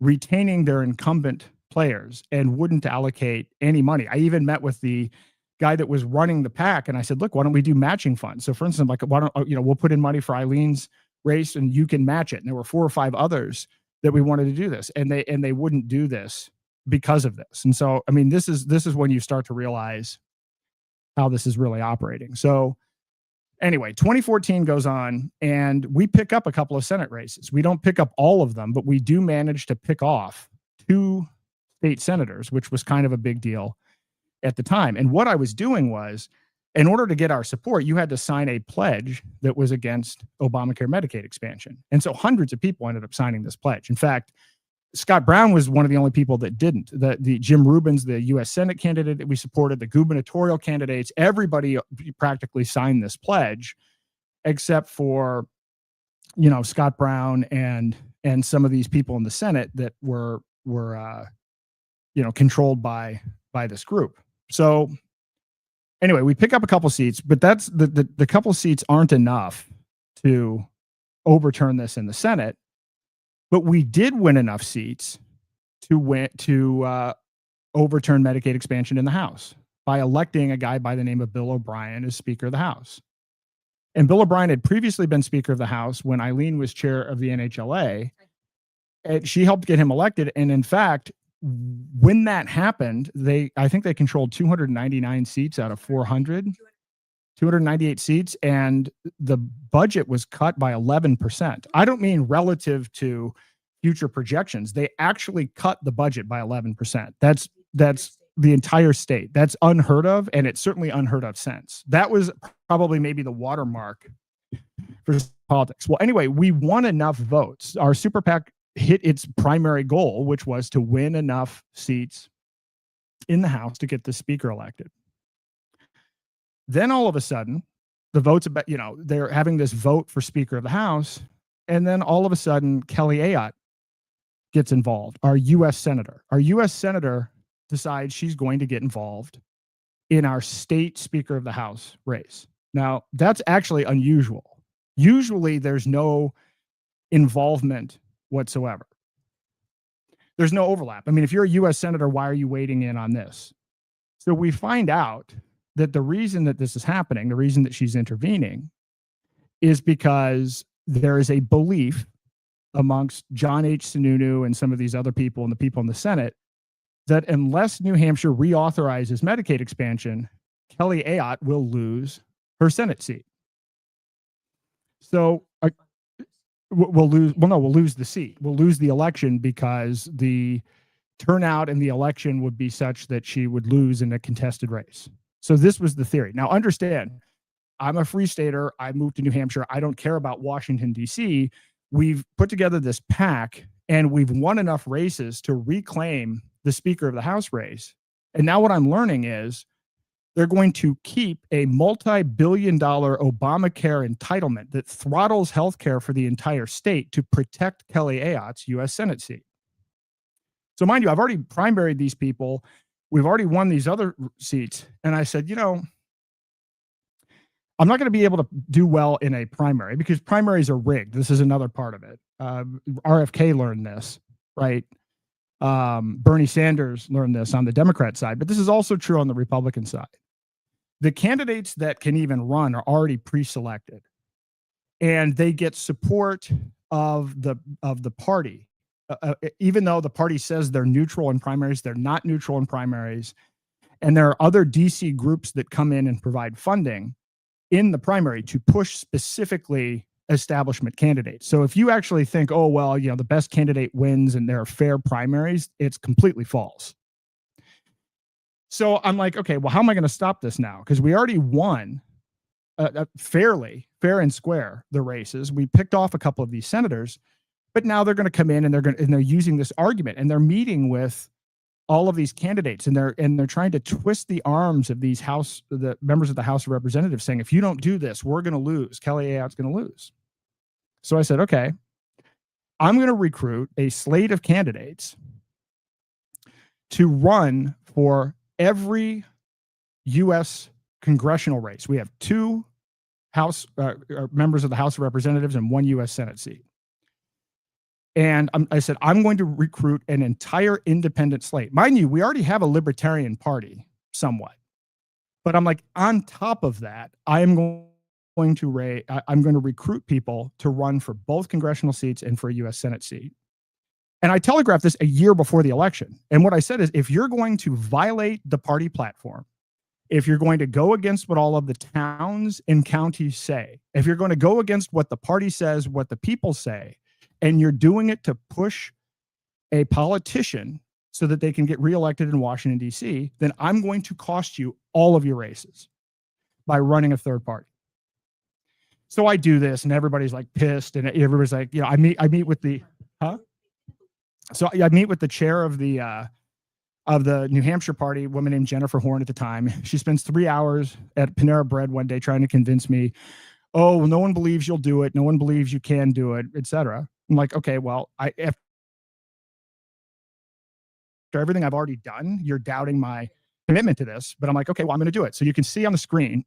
retaining their incumbent players and wouldn't allocate any money. I even met with the guy that was running the PAC, and I said, look, why don't we do matching funds? So for instance, like, why don't, we'll put in money for Eileen's race and you can match it. And there were 4 or 5 others that we wanted to do this, and they wouldn't do this because of this. And so, I mean, this is when you start to realize how this is really operating. So anyway, 2014 goes on, and we pick up a couple of Senate races. We don't pick up all of them, but we do manage to pick off 2 state senators, which was kind of a big deal at the time. And what I was doing was, in order to get our support, you had to sign a pledge that was against Obamacare Medicaid expansion. And so hundreds of people ended up signing this pledge. In fact, Scott Brown was one of the only people that didn't. The Jim Rubin's, the U.S. Senate candidate that we supported, the gubernatorial candidates, everybody practically signed this pledge, except for, Scott Brown and some of these people in the Senate that were controlled by this group. So anyway, we pick up a couple seats, but that's the couple seats aren't enough to overturn this in the Senate. But we did win enough seats to overturn Medicaid expansion in the House by electing a guy by the name of Bill O'Brien as Speaker of the House. And Bill O'Brien had previously been Speaker of the House when Eileen was chair of the NHLA. And she helped get him elected. And in fact, when that happened, I think they controlled 299 seats out of 400. 298 seats, and the budget was cut by 11%. I don't mean relative to future projections. They actually cut the budget by 11%. That's the entire state. That's unheard of, and it's certainly unheard of since. That was probably maybe the watermark for politics. Well, anyway, we won enough votes. Our super PAC hit its primary goal, which was to win enough seats in the House to get the Speaker elected. Then all of a sudden, the votes about, they're having this vote for Speaker of the House. And then all of a sudden, Kelly Ayotte gets involved, our U.S. Senator. Our U.S. Senator decides she's going to get involved in our state Speaker of the House race. Now, that's actually unusual. Usually, there's no involvement whatsoever. There's no overlap. I mean, if you're a U.S. Senator, why are you weighing in on this? So we find out that the reason that this is happening, the reason that she's intervening, is because there is a belief amongst John H. Sununu and some of these other people and the people in the Senate that unless New Hampshire reauthorizes Medicaid expansion, Kelly Ayotte will lose her Senate seat. So we'll lose the seat. We'll lose the election because the turnout in the election would be such that she would lose in a contested race. So this was the theory. Now, understand, I'm a free stater. I moved to New Hampshire. I don't care about Washington, D.C. We've put together this PAC, and we've won enough races to reclaim the Speaker of the House race. And now what I'm learning is They're going to keep a multi-billion-dollar Obamacare entitlement that throttles healthcare for the entire state to protect Kelly Ayotte's U.S. Senate seat. So mind you, I've already primaried these people. We've already won these other seats. And I said, you know, I'm not going to be able to do well in a primary because primaries are rigged. This is another part of it. RFK learned this, right? Bernie Sanders learned this on the Democrat side, but this is also true on the Republican side. The candidates that can even run are already pre-selected, and they get support of the party. Even though the party says they're neutral in primaries, they're not neutral in primaries. And there are other DC groups that come in and provide funding in the primary to push specifically establishment candidates. So if you actually think, oh, well, you know, the best candidate wins and there are fair primaries, it's completely false. So I'm like, okay, well, how am I going to stop this now? Because we already won fair and square the races. We picked off a couple of these senators, but now they're going to come in and they're using this argument, and they're meeting with all of these candidates, and they're trying to twist the arms of these the members of the House of Representatives, saying, if you don't do this, we're going to lose. Kelly Ayotte's going to lose. So I said, okay, I'm going to recruit a slate of candidates to run for every U.S. congressional race. We have 2 House members of the House of Representatives and 1 U.S. Senate seat. And I said, I'm going to recruit an entire independent slate. Mind you, we already have a Libertarian Party somewhat. But I'm like, on top of that, I'm going to recruit people to run for both congressional seats and for a U.S. Senate seat. And I telegraphed this a year before the election. And what I said is, if you're going to violate the party platform, if you're going to go against what all of the towns and counties say, if you're going to go against what the party says, what the people say, and you're doing it to push a politician so that they can get reelected in Washington, D.C., then I'm going to cost you all of your races by running a third party. So I do this, and everybody's like pissed, and everybody's like, you know, I meet with the, So I meet with the chair of the New Hampshire party, a woman named Jennifer Horn at the time. She spends 3 hours at Panera Bread one day trying to convince me, oh, well, no one believes you'll do it. No one believes you can do it, etc. I'm like, okay, well, after everything I've already done, you're doubting my commitment to this. But I'm like, okay, well, I'm going to do it. So you can see on the screen,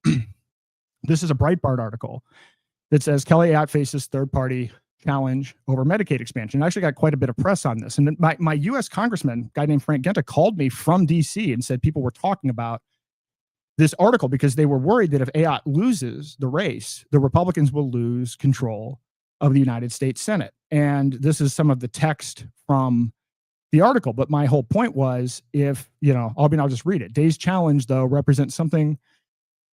this is a Breitbart article that says Kelly Ayotte faces third-party challenge over Medicaid expansion. I actually got quite a bit of press on this. And my U.S. congressman, a guy named Frank Genta, called me from D.C. and said people were talking about this article because they were worried that if Ayotte loses the race, the Republicans will lose control of the United States Senate. And this is some of the text from the article. But my whole point was, if, you know, I'll just read it. Day's challenge, though, represents something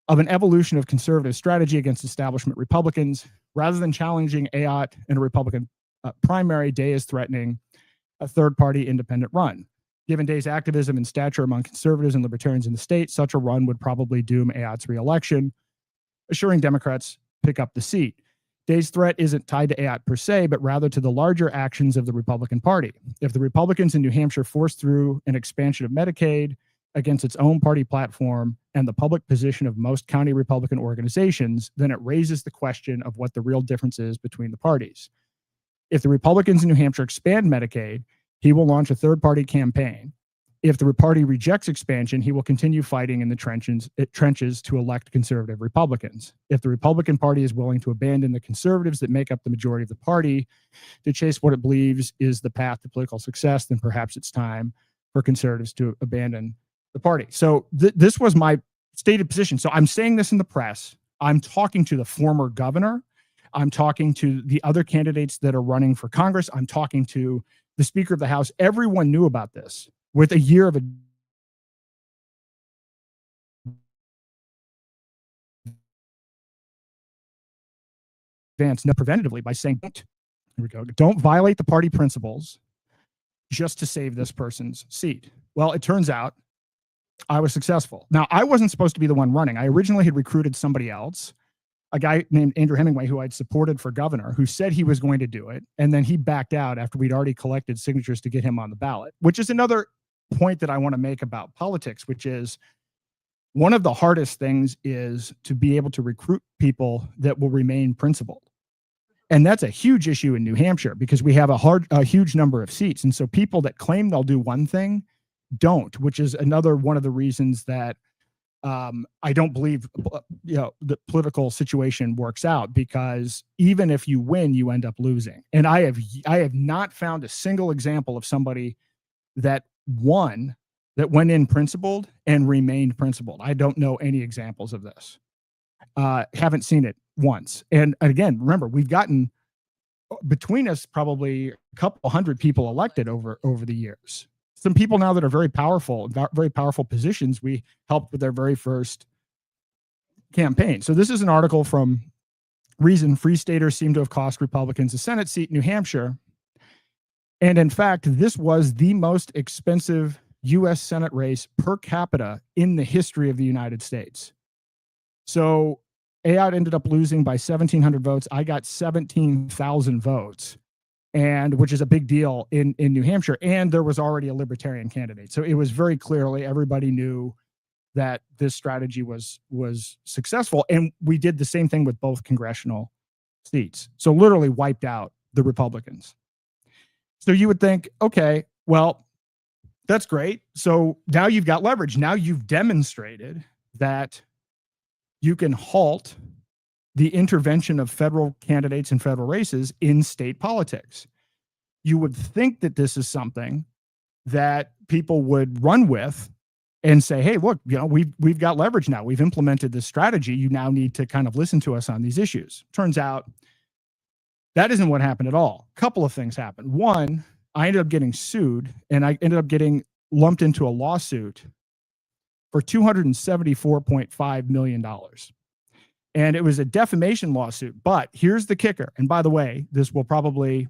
of an evolution of conservative strategy against establishment Republicans. Rather than challenging Ayotte in a Republican primary, Day is threatening a third-party independent run. Given Day's activism and stature among conservatives and libertarians in the state, such a run would probably doom Ayotte's reelection, assuring Democrats pick up the seat. Day's threat isn't tied to Ayotte per se, but rather to the larger actions of the Republican Party. If the Republicans in New Hampshire force through an expansion of Medicaid against its own party platform and the public position of most county Republican organizations, then it raises the question of what the real difference is between the parties. If the Republicans in New Hampshire expand Medicaid, he will launch a third-party campaign. If the party rejects expansion, he will continue fighting in the trenches to elect conservative Republicans. If the Republican Party is willing to abandon the conservatives that make up the majority of the party to chase what it believes is the path to political success, then perhaps it's time for conservatives to abandon the party. So this was my stated position. So I'm saying this in the press. I'm talking to the former governor. I'm talking to the other candidates that are running for Congress. I'm talking to the Speaker of the House. Everyone knew about this with a year of advance, preventatively, by saying, here we go, don't violate the party principles just to save this person's seat. Well, it turns out I was successful. Now, I wasn't supposed to be the one running. I originally had recruited somebody else, a guy named Andrew Hemingway, who I'd supported for governor, who said he was going to do it. And then he backed out after we'd already collected signatures to get him on the ballot, which is another point that I want to make about politics, which is one of the hardest things is to be able to recruit people that will remain principled. And that's a huge issue in New Hampshire because we have a huge number of seats. And so people that claim they'll do one thing don't, which is another one of the reasons that I don't believe the political situation works out, because even if you win, you end up losing. And I have not found a single example of somebody that won that went in principled and remained principled. I don't know any examples of this. Haven't seen it once. And again, remember, we've gotten between us probably a couple hundred people elected over the years. Some people now that are very powerful positions, we helped with their very first campaign. So this is an article from Reason. Free staters seem to have cost Republicans a Senate seat in New Hampshire. And in fact, this was the most expensive U.S. Senate race per capita in the history of the United States. So AI ended up losing by 1,700 votes. I got 17,000 votes, and which is a big deal in New Hampshire. And there was already a libertarian candidate. So it was very clearly, everybody knew that this strategy was successful. And we did the same thing with both congressional seats. So literally wiped out the Republicans. So you would think, okay, well, that's great. So now you've got leverage. Now you've demonstrated that you can halt the intervention of federal candidates in federal races in state politics. You would think that this is something that people would run with and say, hey, look, we've got leverage now. We've implemented this strategy. You now need to kind of listen to us on these issues. Turns out that isn't what happened at all. A couple of things happened. One, I ended up getting sued, and I ended up getting lumped into a lawsuit for $274.5 million. And it was a defamation lawsuit. But here's the kicker. And by the way, this will probably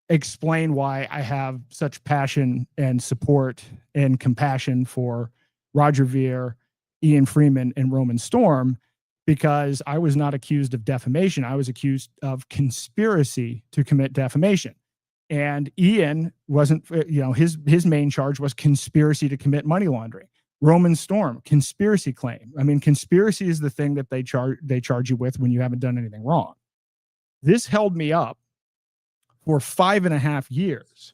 explain why I have such passion and support and compassion for Roger Ver, Ian Freeman, and Roman Storm, because I was not accused of defamation. I was accused of conspiracy to commit defamation. And Ian wasn't, his main charge was conspiracy to commit money laundering. Roman Storm, conspiracy claim. I mean, conspiracy is the thing that they charge you with when you haven't done anything wrong. This held me up for 5.5 years.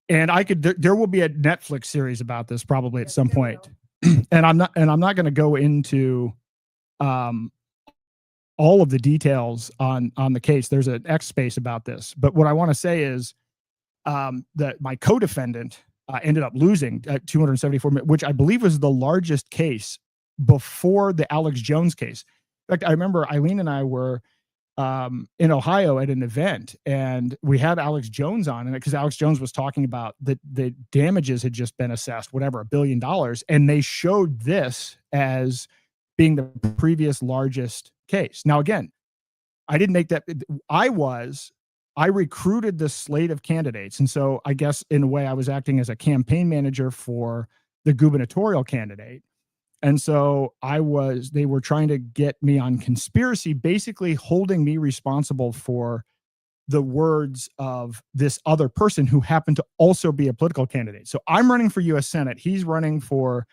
And there will be a Netflix series about this probably at some point. And I'm not going to go into all of the details on the case. There's an X space about this. But what I want to say is that my co-defendant ended up losing at 274, which I believe was the largest case before the Alex Jones case. In fact, I remember Eileen and I were in Ohio at an event, and we had Alex Jones on, and because Alex Jones was talking about the damages had just been assessed, whatever, $1 billion, and they showed this as being the previous largest case. Now, again, I didn't make that. I recruited this slate of candidates. And so I guess in a way I was acting as a campaign manager for the gubernatorial candidate. And so they were trying to get me on conspiracy, basically holding me responsible for the words of this other person who happened to also be a political candidate. So I'm running for US Senate. He's running for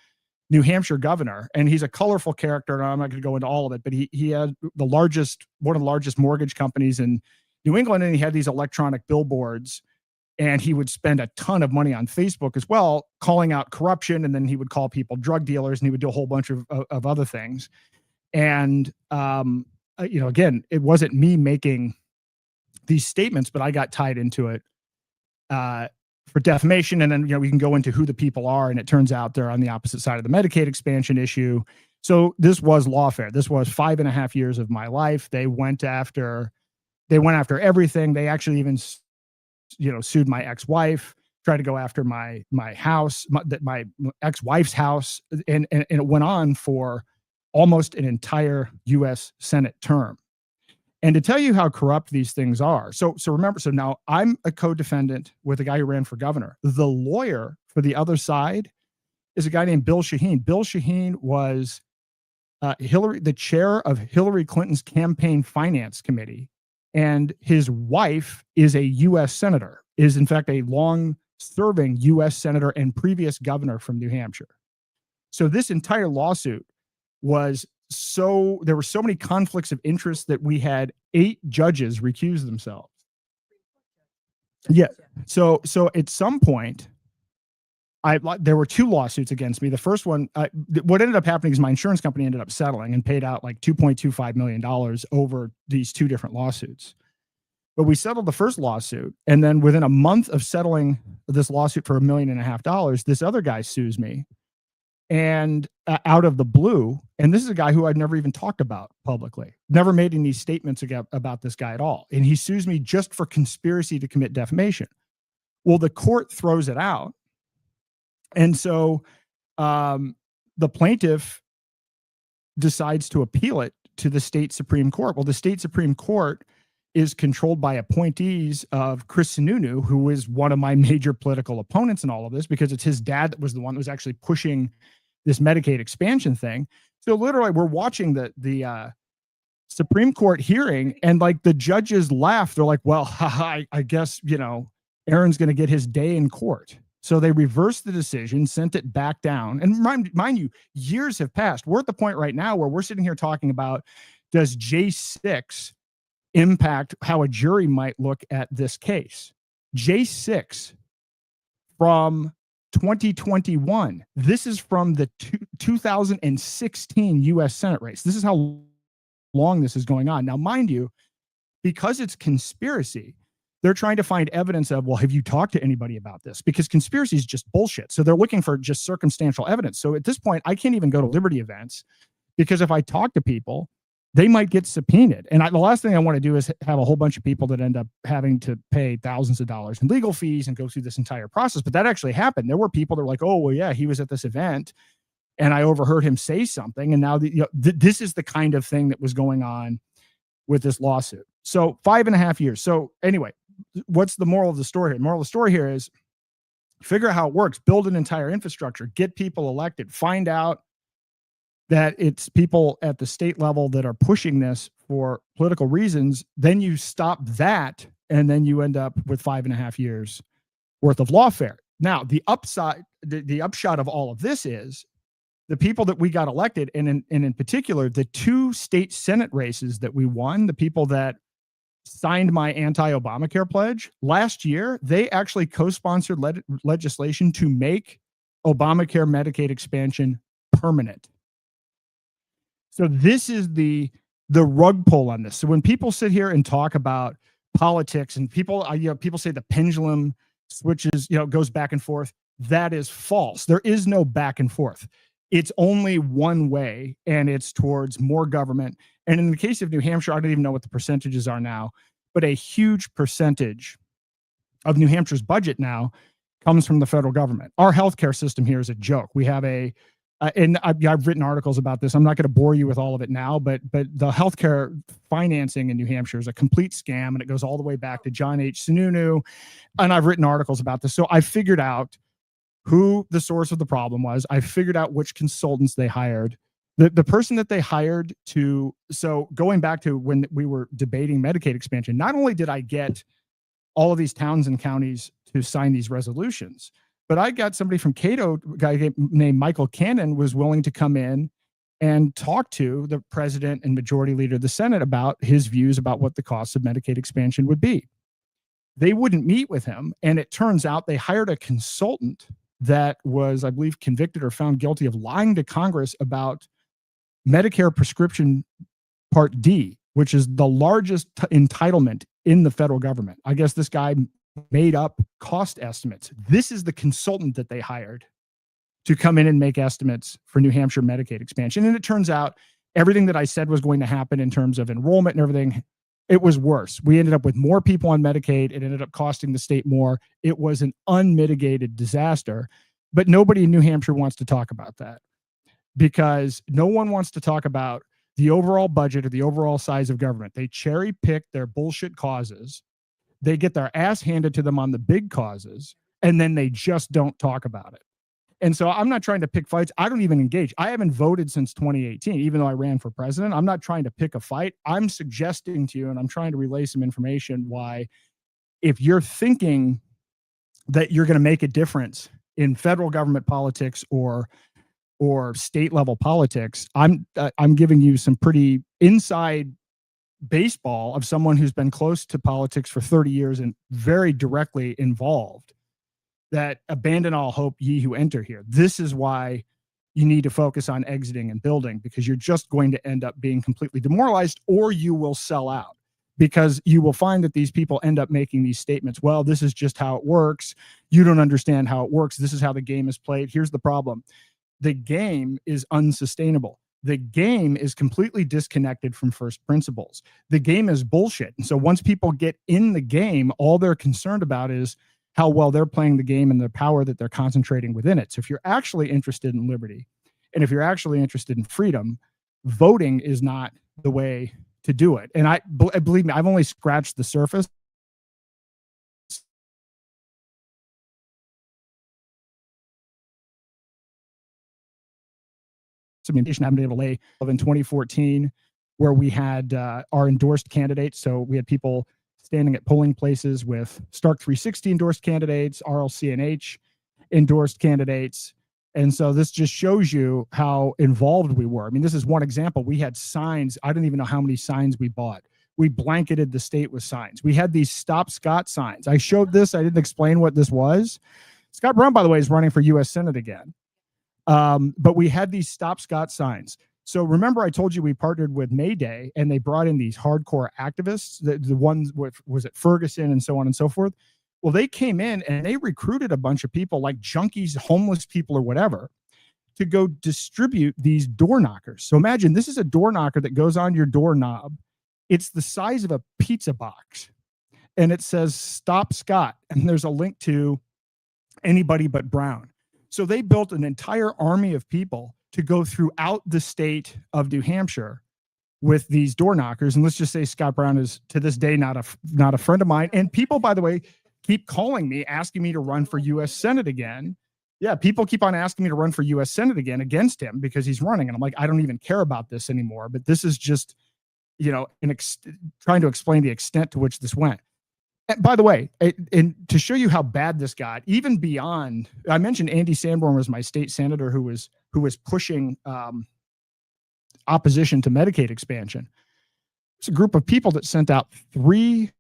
New Hampshire governor, and he's a colorful character. And I'm not going to go into all of it, but he had one of the largest mortgage companies in New England, and he had these electronic billboards, and he would spend a ton of money on Facebook as well, calling out corruption. And then he would call people drug dealers, and he would do a whole bunch of other things. And, again, it wasn't me making these statements, but I got tied into it for defamation. And then, we can go into who the people are. And it turns out they're on the opposite side of the Medicaid expansion issue. So this was lawfare. This was 5.5 years of my life. They went after everything. They actually even, sued my ex-wife, tried to go after my house, my ex-wife's house. And it went on for almost an entire U.S. Senate term. And to tell you how corrupt these things are. So remember, so now I'm a co-defendant with a guy who ran for governor. The lawyer for the other side is a guy named Bill Shaheen. Bill Shaheen was the chair of Hillary Clinton's campaign finance committee. And his wife is a U.S. senator, is in fact a long-serving U.S. senator and previous governor from New Hampshire. So this entire lawsuit was there were so many conflicts of interest that we had 8 judges recuse themselves. Yeah. So at some point, there were 2 lawsuits against me. The first one, what ended up happening is my insurance company ended up settling and paid out like $2.25 million over these 2 different lawsuits. But we settled the first lawsuit, and then within a month of settling this lawsuit for $1.5 million, this other guy sues me, and out of the blue. And this is a guy who I'd never even talked about publicly, never made any statements about this guy at all. And he sues me just for conspiracy to commit defamation. Well, the court throws it out. And so the plaintiff decides to appeal it to the state Supreme Court. Well, the state Supreme Court is controlled by appointees of Chris Sununu, who is one of my major political opponents in all of this, because it's his dad that was the one that was actually pushing this Medicaid expansion thing. So literally we're watching the Supreme Court hearing, and like the judges laugh. They're like, well, I guess, Aaron's going to get his day in court. So they reversed the decision, sent it back down. And mind you, years have passed. We're at the point right now where we're sitting here talking about, does J6 impact how a jury might look at this case? J6 from 2021. This is from the 2016 U.S. Senate race. This is how long this is going on. Now, mind you, because it's conspiracy, they're trying to find evidence of, well, have you talked to anybody about this? Because conspiracy is just bullshit. So they're looking for just circumstantial evidence. So at this point, I can't even go to Liberty events, because if I talk to people, they might get subpoenaed. And the last thing I want to do is have a whole bunch of people that end up having to pay thousands of dollars in legal fees and go through this entire process. But that actually happened. There were people that were like, oh, well, yeah, he was at this event and I overheard him say something. And now this is the kind of thing that was going on with this lawsuit. So 5.5 years. So anyway, what's the moral of the story here? The moral of the story here is figure out how it works, build an entire infrastructure, get people elected, find out that it's people at the state level that are pushing this for political reasons. Then you stop that, and then you end up with 5.5 years worth of lawfare. Now, the upshot of all of this is the people that we got elected, and in particular, the 2 state Senate races that we won, the people that signed my anti-Obamacare pledge last year, they actually co-sponsored legislation to make Obamacare Medicaid expansion permanent. So this is the rug pull on this. So when people sit here and talk about politics, and people say the pendulum switches, goes back and forth, that is false. There is no back and forth. It's only one way, and it's towards more government. And in the case of New Hampshire, I don't even know what the percentages are now, but a huge percentage of New Hampshire's budget now comes from the federal government. Our healthcare system here is a joke. We have and I've written articles about this. I'm not going to bore you with all of it now, but the healthcare financing in New Hampshire is a complete scam, and it goes all the way back to John H. Sununu. And I've written articles about this. So I figured out who the source of the problem was. I figured out which consultants they hired. The person that they hired so going back to when we were debating Medicaid expansion, not only did I get all of these towns and counties to sign these resolutions, but I got somebody from Cato, a guy named Michael Cannon, was willing to come in and talk to the president and majority leader of the Senate about his views about what the cost of Medicaid expansion would be. They wouldn't meet with him. And it turns out they hired a consultant that was, I believe, convicted or found guilty of lying to Congress about Medicare prescription Part D, which is the largest entitlement in the federal government. I guess this guy made up cost estimates. This is the consultant that they hired to come in and make estimates for New Hampshire Medicaid expansion. And it turns out everything that I said was going to happen in terms of enrollment and everything, it was worse. We ended up with more people on Medicaid. It ended up costing the state more. It was an unmitigated disaster, but nobody in New Hampshire wants to talk about that, because no one wants to talk about the overall budget or the overall size of government. They cherry pick their bullshit causes. They get their ass handed to them on the big causes, and then they just don't talk about it. And so I'm not trying to pick fights. I don't even engage. I haven't voted since 2018, even though I ran for president. I'm not trying to pick a fight. I'm suggesting to you, and I'm trying to relay some information why, if you're thinking that you're going to make a difference in federal government politics or or state level politics. I'm giving you some pretty inside baseball of someone who's been close to politics for 30 years and very directly involved, that abandon all hope, ye who enter here. This is why you need to focus on exiting and building, because you're just going to end up being completely demoralized, or you will sell out, because you will find that these people end up making these statements. Well, this is just how it works. You don't understand how it works. This is how the game is played. Here's the problem. The game is unsustainable. The game is completely disconnected from first principles. The game is bullshit. And so once people get in the game, all they're concerned about is how well they're playing the game and the power that they're concentrating within it. So if you're actually interested in liberty, and if you're actually interested in freedom, voting is not the way to do it. And believe me, I've only scratched the surface. Communication I've been able to lay in 2014, where we had our endorsed candidates. So we had people standing at polling places with Stark 360 endorsed candidates, RLCNH endorsed candidates. And so this just shows you how involved we were. I mean, this is one example. We had signs. I don't even know how many signs we bought. We blanketed the state with signs. We had these Stop Scott signs. I showed this. I didn't explain what this was. Scott Brown, by the way, is running for U.S. Senate again. But we had these Stop Scott signs. So remember, I told you we partnered with Mayday, and they brought in these hardcore activists, the ones with, was it Ferguson and so on and so forth. Well, they came in and they recruited a bunch of people like junkies, homeless people or whatever, to go distribute these door knockers. So imagine this is a door knocker that goes on your doorknob. It's the size of a pizza box, and it says Stop Scott. And there's a link to Anybody But Brown. So they built an entire army of people to go throughout the state of New Hampshire with these door knockers. And let's just say Scott Brown is to this day not a friend of mine. And people, by the way, keep calling me, asking me to run for U.S. Senate again. Yeah, people keep on asking me to run for U.S. Senate again against him because he's running. And I'm like, I don't even care about this anymore. But this is just, you know, trying to explain the extent to which this went. And by the way, and to show you how bad this got, even beyond, I mentioned Andy Sanborn was my state senator who was pushing opposition to Medicaid expansion. It's a group of people that sent out 3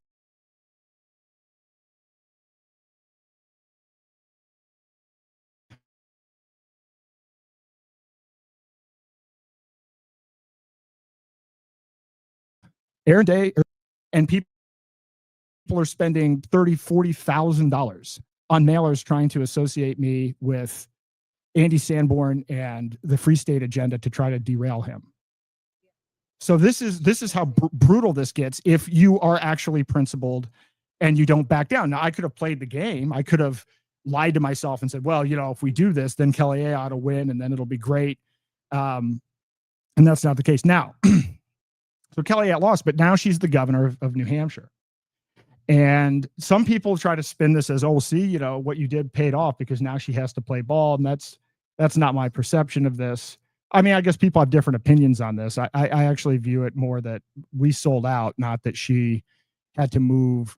Aaron Day, and people are spending $30,000-$40,000 on mailers trying to associate me with Andy Sanborn and the Free State agenda to try to derail him. So this is how brutal this gets if you are actually principled and you don't back down. Now, I could have played the game. I could have lied to myself and said, well, you know, if we do this, then Kelly A ought to win and then it'll be great. And that's not the case now. So Kelly A lost, but now she's the governor of New Hampshire. And some people try to spin this as, oh, see, you know, what you did paid off because now she has to play ball. And that's not my perception of this. I mean, I guess people have different opinions on this. I actually view it more that we sold out, not that she had to move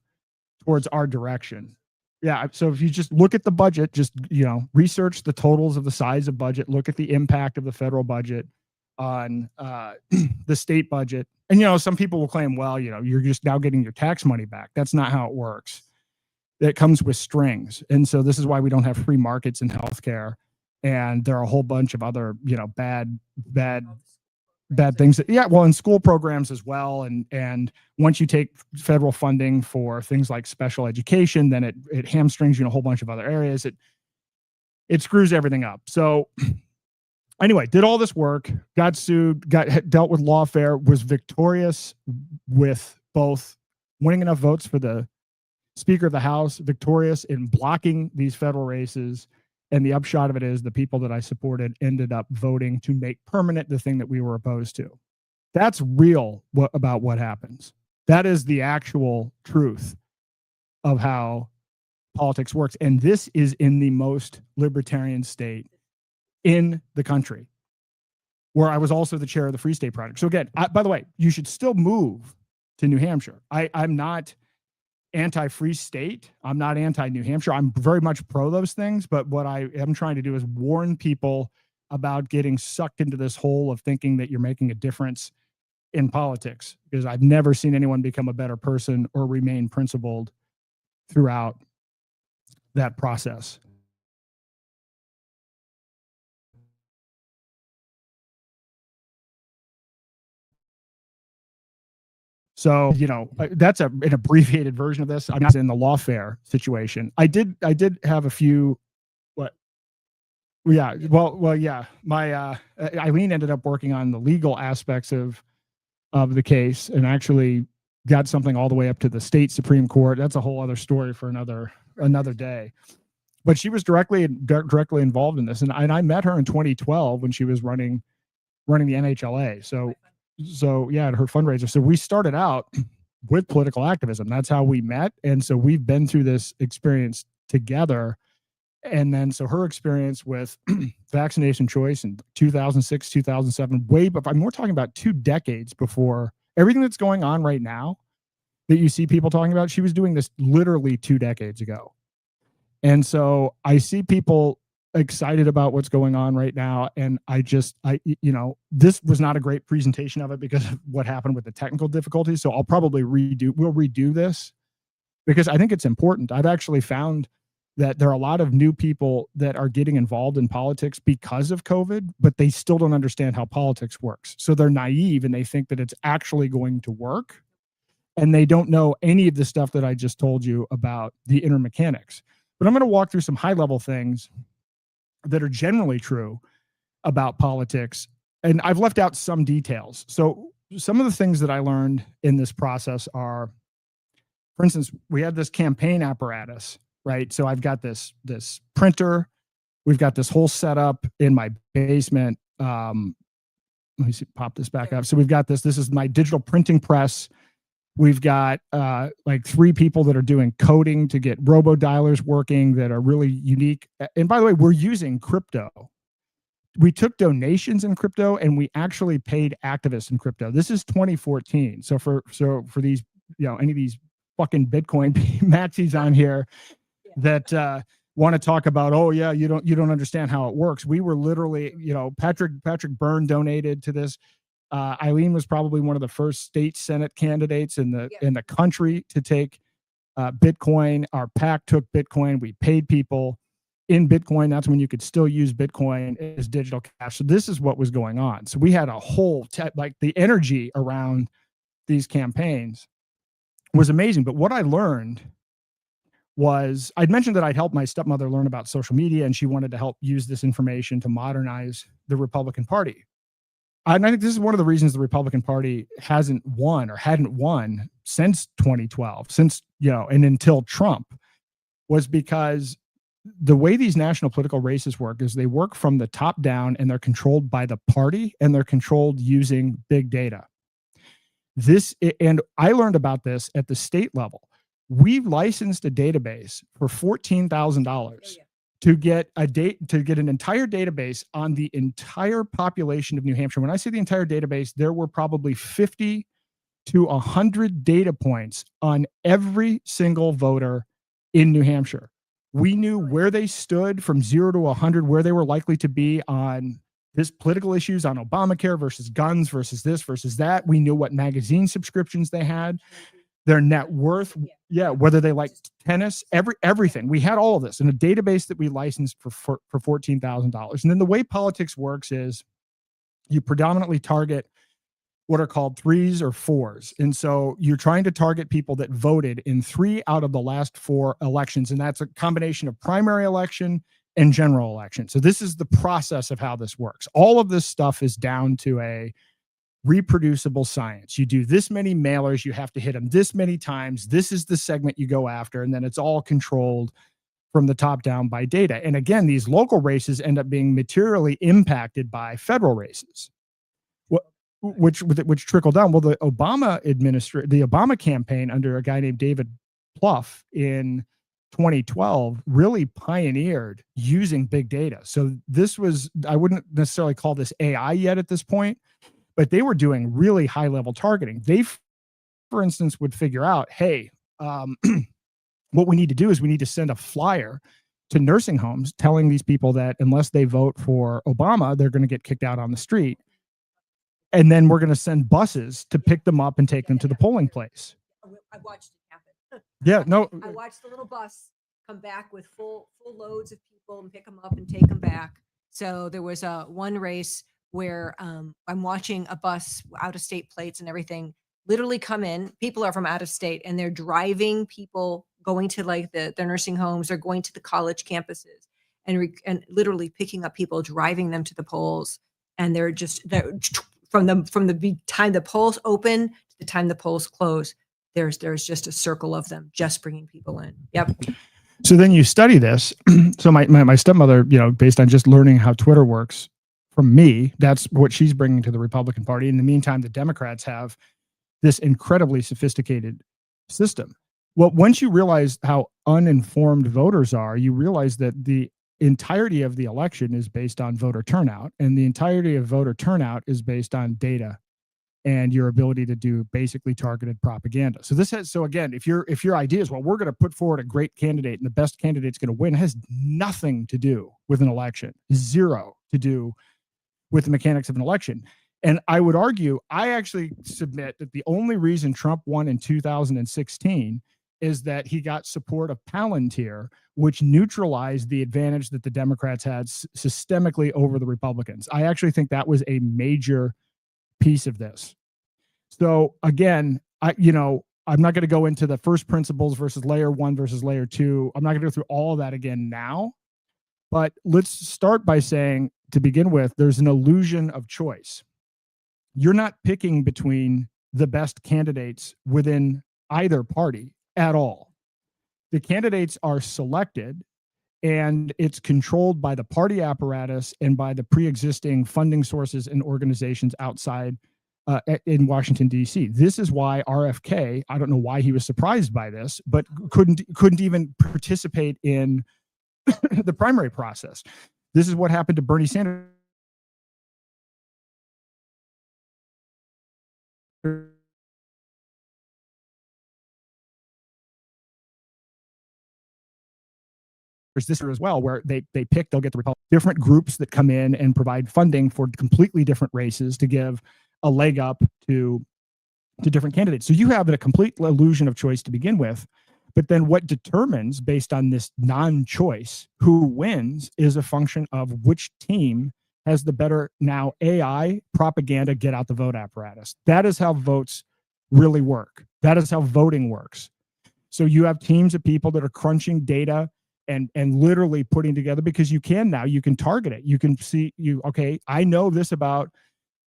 towards our direction. Yeah. So if you just look at the budget, just, you know, research the totals of the size of budget, look at the impact of the federal budget on the state budget. And, you know, some people will claim, well, you know, you're just now getting your tax money back. That's not how it works. It comes with strings. And so this is why we don't have free markets in healthcare. And there are a whole bunch of other, you know, bad things that, yeah, well, in school programs as well. And once you take federal funding for things like special education, then it hamstrings you in a whole bunch of other areas. It screws everything up. So anyway, did all this work, got sued, dealt with lawfare, was victorious with both winning enough votes for the Speaker of the House, victorious in blocking these federal races. And the upshot of it is the people that I supported ended up voting to make permanent the thing that we were opposed to. That's real about what happens. That is the actual truth of how politics works. And this is in the most libertarian state in the country, where I was also the chair of the Free State Project. So again, by the way, you should still move to New Hampshire. I'm not anti-free state. I'm not anti-New Hampshire. I'm very much pro those things. But what I am trying to do is warn people about getting sucked into this hole of thinking that you're making a difference in politics, because I've never seen anyone become a better person or remain principled throughout that process. So, that's an abbreviated version of this. I'm not in the lawfare situation. I did have a few, what? Yeah. Well, yeah. My, Eileen ended up working on the legal aspects of the case and actually got something all the way up to the state Supreme Court. That's a whole other story for another day. But she was directly involved in this. And I met her in 2012 when she was running the NHLA. So yeah, at her fundraiser. So we started out with political activism. That's how we met. And so we've been through this experience together. And then, so her experience with vaccination choice in 2006, 2007, but we're talking about 2 decades before everything that's going on right now that you see people talking about. She was doing this literally 2 decades ago. And so I see people excited about what's going on right now. And this was not a great presentation of it because of what happened with the technical difficulties. So we'll redo this because I think it's important. I've actually found that there are a lot of new people that are getting involved in politics because of COVID, but they still don't understand how politics works. So they're naive and they think that it's actually going to work. And they don't know any of the stuff that I just told you about the inner mechanics. But I'm going to walk through some high level things that are generally true about politics. And I've left out some details. So some of the things that I learned in this process are, for instance, we had this campaign apparatus, right? So I've got this printer. We've got this whole setup in my basement. Let me see, pop this back up. So we've got this is my digital printing press. We've got like 3 people that are doing coding to get robo-dialers working that are really unique. And by the way, we're using crypto. We took donations in crypto and we actually paid activists in crypto. This is 2014. So for these, any of these fucking Bitcoin maxis on here that want to talk about, oh yeah, you don't understand how it works. We were literally, Patrick Byrne donated to this. Eileen was probably one of the first state Senate candidates in the country to take Bitcoin. Our PAC took Bitcoin. We paid people in Bitcoin. That's when you could still use Bitcoin as digital cash. So this is what was going on. So we had a whole the energy around these campaigns was amazing. But what I learned was, I'd mentioned that I'd helped my stepmother learn about social media, and she wanted to help use this information to modernize the Republican Party. And I think this is one of the reasons the Republican Party hadn't won since 2012, and until Trump, was because the way these national political races work is they work from the top down and they're controlled by the party and they're controlled using big data. And I learned about this at the state level. We licensed a database for $14,000 to get an entire database on the entire population of New Hampshire. When I say the entire database, there were probably 50 to 100 data points on every single voter in New Hampshire. We knew where they stood from 0 to 100, where they were likely to be on this political issues, on Obamacare versus guns versus this versus that. We knew what magazine subscriptions they had, their net worth, whether they liked tennis, everything. We had all of this in a database that we licensed for $14,000. And then the way politics works is you predominantly target what are called 3s or 4s. And so you're trying to target people that voted in 3 out of the last 4 elections. And that's a combination of primary election and general election. So this is the process of how this works. All of this stuff is down to a reproducible science. You do this many mailers, you have to hit them this many times. This is the segment you go after. And then it's all controlled from the top down by data. And again, these local races end up being materially impacted by federal races, which trickle down. Well, the Obama campaign under a guy named David Plouffe in 2012 really pioneered using big data. So this was, I wouldn't necessarily call this AI yet at this point, but they were doing really high level targeting. They, for instance, would figure out, hey, what we need to do is we need to send a flyer to nursing homes, telling these people that unless they vote for Obama, they're going to get kicked out on the street. And then we're going to send buses to pick them up and take them to the polling place. I watched it happen. Yeah, no. I watched the little bus come back with full loads of people and pick them up and take them back. So there was one race where I'm watching a bus, out of state plates and everything, literally come in. People are from out of state and they're driving people going to like the nursing homes or going to the college campuses and literally picking up people, driving them to the polls. And they're from the time the polls open to the time the polls close, there's just a circle of them just bringing people in. Yep. So then you study this. So my stepmother, based on just learning how Twitter works from me, that's what she's bringing to the Republican Party. In the meantime, the Democrats have this incredibly sophisticated system. Well, once you realize how uninformed voters are, you realize that the entirety of the election is based on voter turnout, and the entirety of voter turnout is based on data and your ability to do basically targeted propaganda. So again, if your idea is, well, we're going to put forward a great candidate and the best candidate's going to win, it has nothing to do with an election, zero to do with the mechanics of an election. And I would argue, I actually submit that the only reason Trump won in 2016 is that he got support of Palantir, which neutralized the advantage that the Democrats had systemically over the Republicans. I actually think that was a major piece of this. So again, I'm not going to go into the first principles versus layer 1 versus layer 2. I'm not going to go through all of that again now, but let's start by saying, to begin with, there's an illusion of choice. You're not picking between the best candidates within either party at all. The candidates are selected, and it's controlled by the party apparatus and by the pre-existing funding sources and organizations outside in Washington, D.C. This is why RFK, I don't know why he was surprised by this, but couldn't even participate in the primary process. This is what happened to Bernie Sanders. There's this year as well, where they'll get the Republican, different groups that come in and provide funding for completely different races to give a leg up to different candidates. So you have a complete illusion of choice to begin with. But then what determines, based on this non-choice, who wins is a function of which team has the better now AI propaganda get out the vote apparatus. That is how votes really work. That is how voting works. So you have teams of people that are crunching data and literally putting together, because you can target it. You can see, I know this about,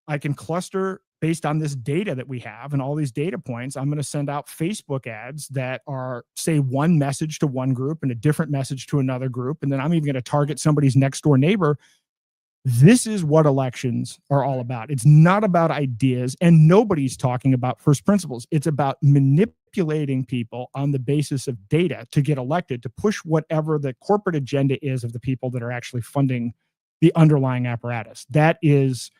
I can cluster based on this data that we have and all these data points. I'm going to send out Facebook ads that are, say, one message to one group and a different message to another group. And then I'm even going to target somebody's next door neighbor. This is what elections are all about. It's not about ideas, and nobody's talking about first principles. It's about manipulating people on the basis of data to get elected, to push whatever the corporate agenda is of the people that are actually funding the underlying apparatus. That is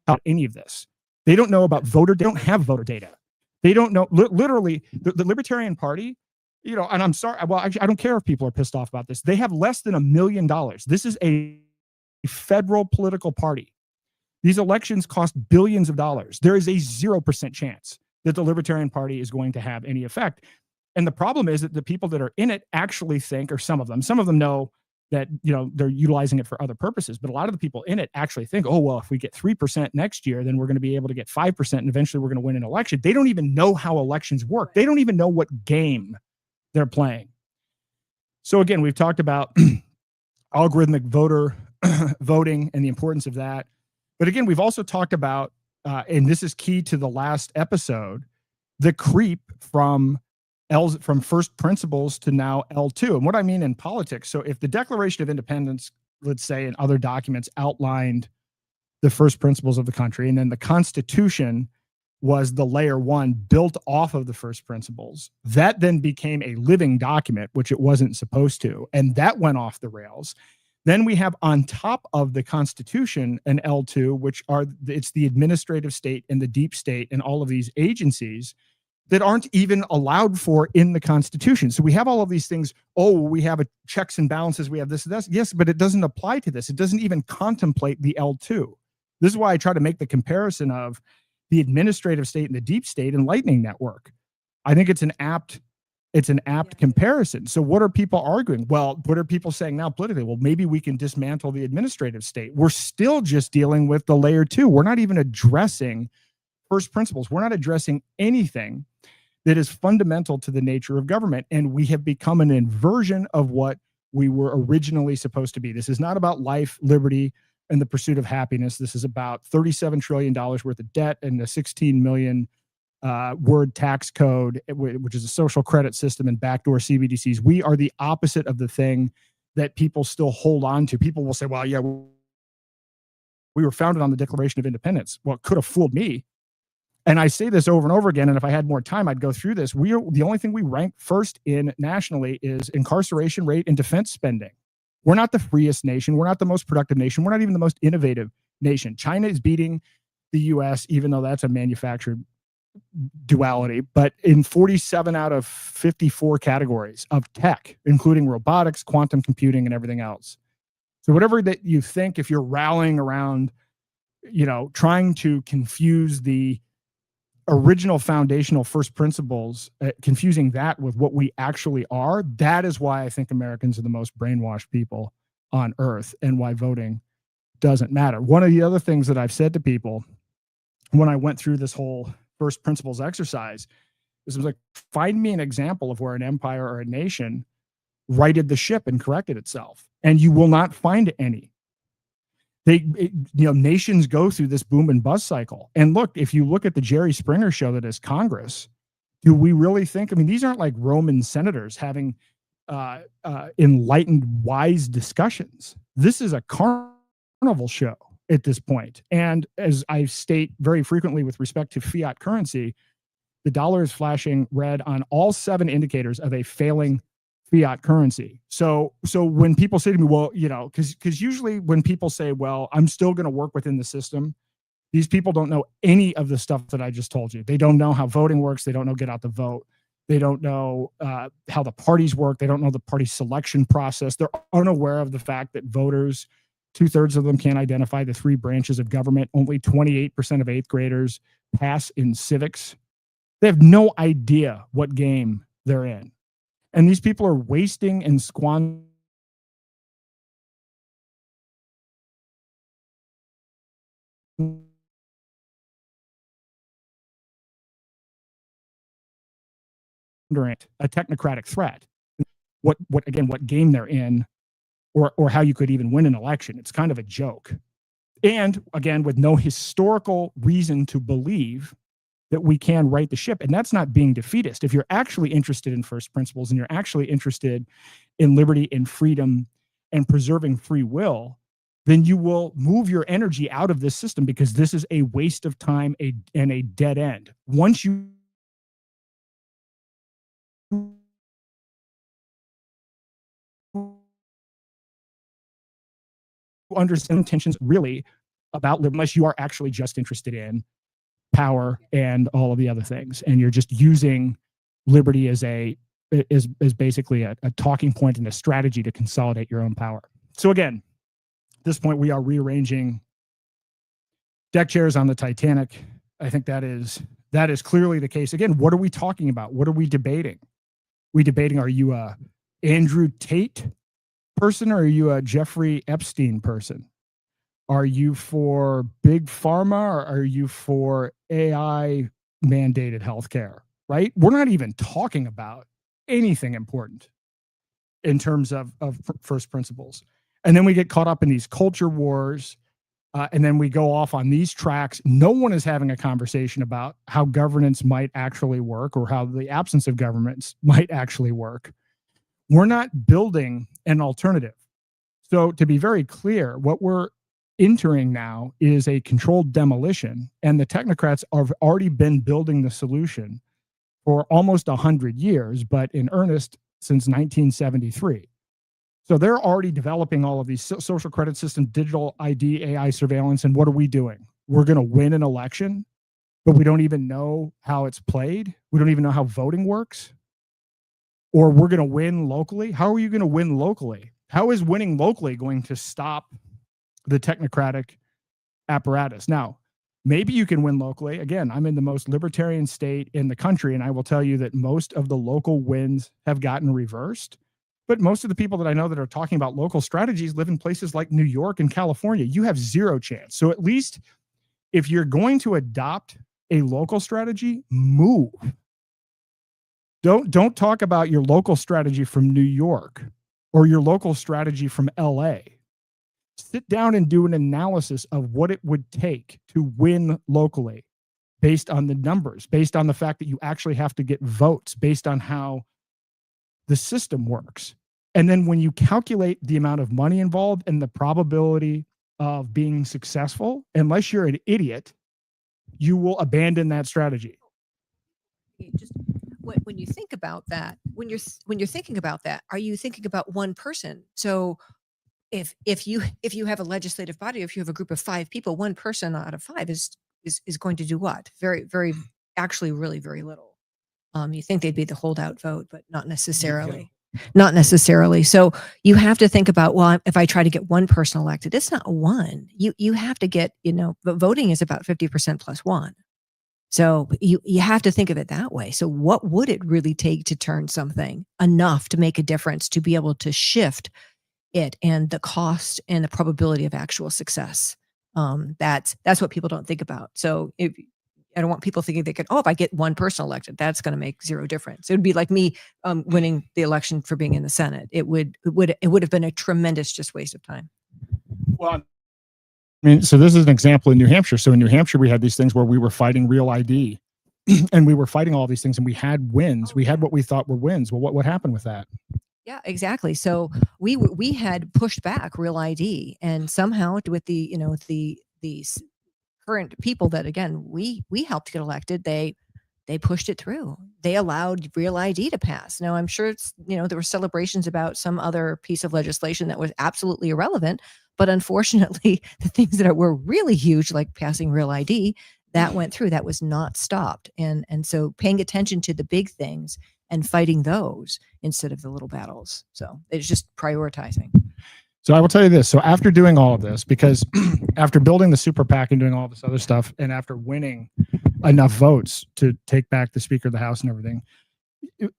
about any of this. They don't know about voter. They don't have voter data. They don't know, literally, the Libertarian Party, and I'm sorry, well, actually, I don't care if people are pissed off about this. They have less than $1 million. This is a federal political party. These elections cost billions of dollars. There is a 0% chance that the Libertarian Party is going to have any effect. And the problem is that the people that are in it actually think, or some of them know that, they're utilizing it for other purposes. But a lot of the people in it actually think, oh, well, if we get 3% next year, then we're going to be able to get 5% and eventually we're going to win an election. They don't even know how elections work. They don't even know what game they're playing. So again, we've talked about algorithmic voter voting and the importance of that. But again, we've also talked about, and this is key to the last episode, the creep from first principles to now L2. And what I mean in politics, so if the Declaration of Independence, let's say, and other documents outlined the first principles of the country, and then the Constitution was the layer 1 built off of the first principles, that then became a living document, which it wasn't supposed to, and that went off the rails. Then we have on top of the Constitution an L2, which it's the administrative state and the deep state and all of these agencies that aren't even allowed for in the Constitution. So we have all of these things. Oh, we have a checks and balances. We have this and that. Yes, but it doesn't apply to this. It doesn't even contemplate the L2. This is why I try to make the comparison of the administrative state and the deep state and Lightning Network. I think it's an apt comparison. So what are people arguing? Well, what are people saying now politically? Well, maybe we can dismantle the administrative state. We're still just dealing with the layer 2. We're not even addressing first principles. We're not addressing anything that is fundamental to the nature of government. And we have become an inversion of what we were originally supposed to be. This is not about life, liberty, and the pursuit of happiness. This is about $37 trillion worth of debt and the 16 million word tax code, which is a social credit system and backdoor CBDCs. We are the opposite of the thing that people still hold on to. People will say, well, yeah, we were founded on the Declaration of Independence. Well, it could have fooled me. And I say this over and over again, and if I had more time, I'd go through this. The only thing we rank first in nationally is incarceration rate and defense spending. We're not the freest nation. We're not the most productive nation. We're not even the most innovative nation. China is beating the US, even though that's a manufactured duality, but in 47 out of 54 categories of tech, including robotics, quantum computing, and everything else. So whatever that you think, if you're rallying around, trying to confuse the original foundational first principles, confusing that with what we actually are, that is why I think Americans are the most brainwashed people on earth and why voting doesn't matter. One of the other things that I've said to people when I went through this whole first principles exercise is I was like, find me an example of where an empire or a nation righted the ship and corrected itself. And you will not find any. Nations go through this boom and bust cycle. And look, if you look at the Jerry Springer show that is Congress, do we really think, these aren't like Roman senators having enlightened, wise discussions. This is a carnival show at this point. And as I state very frequently with respect to fiat currency, the dollar is flashing red on all 7 indicators of a failing fiat currency. So when people say to me, well, because usually when people say, well, I'm still going to work within the system, these people don't know any of the stuff that I just told you. They don't know how voting works. They don't know get out the vote. They don't know how the parties work. They don't know the party selection process. They're unaware of the fact that voters, 2/3 of them can't identify the 3 branches of government. Only 28% of 8th graders pass in civics. They have no idea what game they're in. And these people are wasting and squandering a technocratic threat. What game they're in, or how you could even win an election. It's kind of a joke. And again, with no historical reason to believe that we can right the ship. And that's not being defeatist. If you're actually interested in first principles and you're actually interested in liberty and freedom and preserving free will, then you will move your energy out of this system, because this is a waste of time and a dead end. Once you understand intentions really about liberty, unless you are actually just interested in power and all of the other things, and you're just using liberty as basically a talking point and a strategy to consolidate your own power. So again, at this point, we are rearranging deck chairs on the Titanic. I think that is clearly the case. Again, what are we talking about? What are we debating? We debating, are you a Andrew Tate person, or are you a Jeffrey Epstein person? Are you for big pharma, or are you for AI mandated healthcare? Right? We're not even talking about anything important in terms of first principles. And then we get caught up in these culture wars, and then we go off on these tracks. No one is having a conversation about how governance might actually work, or how the absence of governments might actually work. We're not building an alternative. So to be very clear, what we're entering now is a controlled demolition, and the technocrats have already been building the solution for almost 100 years, but in earnest since 1973. So they're already developing all of these social credit systems, digital ID, AI surveillance. And what are we doing? We're going to win an election, but we don't even know how it's played. We don't even know how voting works. Or we're going to win locally. How are you going to win locally? How is winning locally going to stop the technocratic apparatus? Now, maybe you can win locally. Again, I'm in the most libertarian state in the country, and I will tell you that most of the local wins have gotten reversed. But most of the people that I know that are talking about local strategies live in places like New York and California. You have zero chance. So at least if you're going to adopt a local strategy, move. Don't talk about your local strategy from New York or your local strategy from LA. Sit down and do an analysis of what it would take to win locally based on the numbers, based on the fact that you actually have to get votes, based on how the system works. And then when you calculate the amount of money involved and the probability of being successful, unless you're an idiot, you will abandon that strategy. Just when you think about that, when you're thinking about that, are you thinking about one person? So if you have a legislative body, if you have a group of 5 people, one person out of 5 is going to do what? Very actually really very little. You think they'd be the holdout vote, but not necessarily. Not necessarily. So you have to think about, well, if I try to get one person elected, it's not one. You have to get, but voting is about 50% plus 1. So you have to think of it that way. So what would it really take to turn something enough to make a difference, to be able to shift it and the cost and the probability of actual success? That's what people don't think about. So I don't want people thinking they could, if I get one person elected, that's going to make zero difference. It would be like me winning the election for being in the Senate. It would have been a tremendous just waste of time. Well, I mean, so this is an example in New Hampshire. So in New Hampshire, we had these things where we were fighting real ID and we were fighting all these things and we had wins. We had what we thought were wins. Well, what happened with that? Yeah, exactly. So we had pushed back real ID, and somehow with the current people that, again, we helped get elected, they pushed it through. They allowed real ID to pass. Now, I'm sure there were celebrations about some other piece of legislation that was absolutely irrelevant, but unfortunately, the things that were really huge, like passing real ID, that went through. That was not stopped. And so paying attention to the big things and fighting those instead of the little battles. So it's just prioritizing. So I will tell you this. So after doing all of this, because after building the super PAC and doing all this other stuff, and after winning enough votes to take back the Speaker of the House and everything,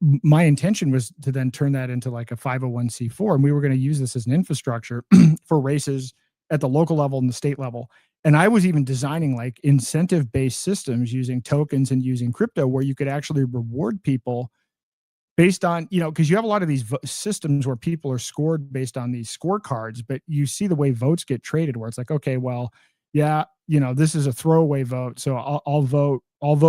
my intention was to then turn that into like a 501c4. And we were going to use this as an infrastructure for races at the local level and the state level. And I was even designing like incentive-based systems using tokens and using crypto where you could actually reward people based on, because you have a lot of these systems where people are scored based on these scorecards, but you see the way votes get traded where it's like, okay, well, yeah, this is a throwaway vote. So I'll vote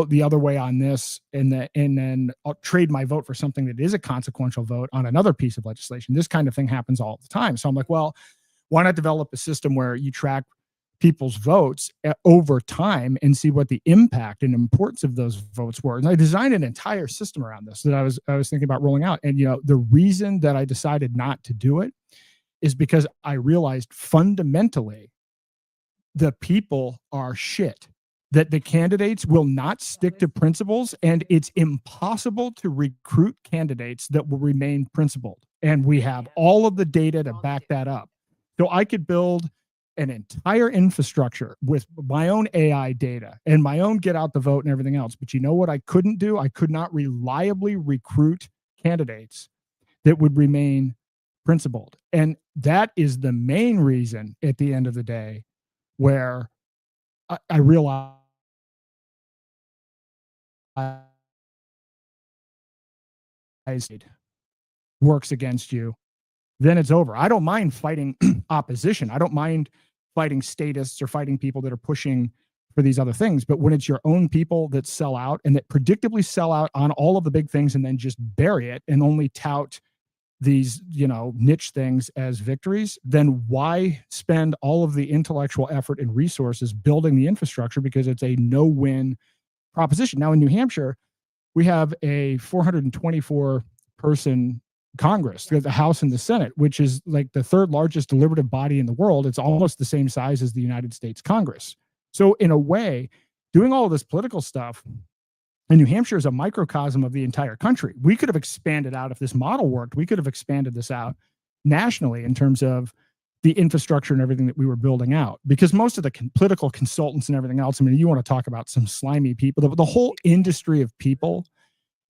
the other way on this. And then I'll trade my vote for something that is a consequential vote on another piece of legislation. This kind of thing happens all the time. So I'm like, well, why not develop a system where you track people's votes over time and see what the impact and importance of those votes were. And I designed an entire system around this that I was thinking about rolling out. And the reason that I decided not to do it is because I realized fundamentally the people are shit, that the candidates will not stick to principles, and it's impossible to recruit candidates that will remain principled. And we have all of the data to back that up. So I could build an entire infrastructure with my own AI data and my own get out the vote and everything else. But you know what I couldn't do? I could not reliably recruit candidates that would remain principled. And that is the main reason at the end of the day where I realized works against you, then it's over. I don't mind fighting opposition. I don't mind fighting statists or fighting people that are pushing for these other things. But when it's your own people that sell out and that predictably sell out on all of the big things and then just bury it and only tout these, niche things as victories, then why spend all of the intellectual effort and resources building the infrastructure? Because it's a no-win proposition. Now in New Hampshire, we have a 424 person Congress, the House and the Senate, which is like the third largest deliberative body in the world. It's almost the same size as the United States Congress. So in a way, doing all of this political stuff, and New Hampshire is a microcosm of the entire country. We could have expanded out if this model worked. We could have expanded this out nationally in terms of the infrastructure and everything that we were building out, because most of the political consultants and everything else, I mean, you want to talk about some slimy people, the whole industry of people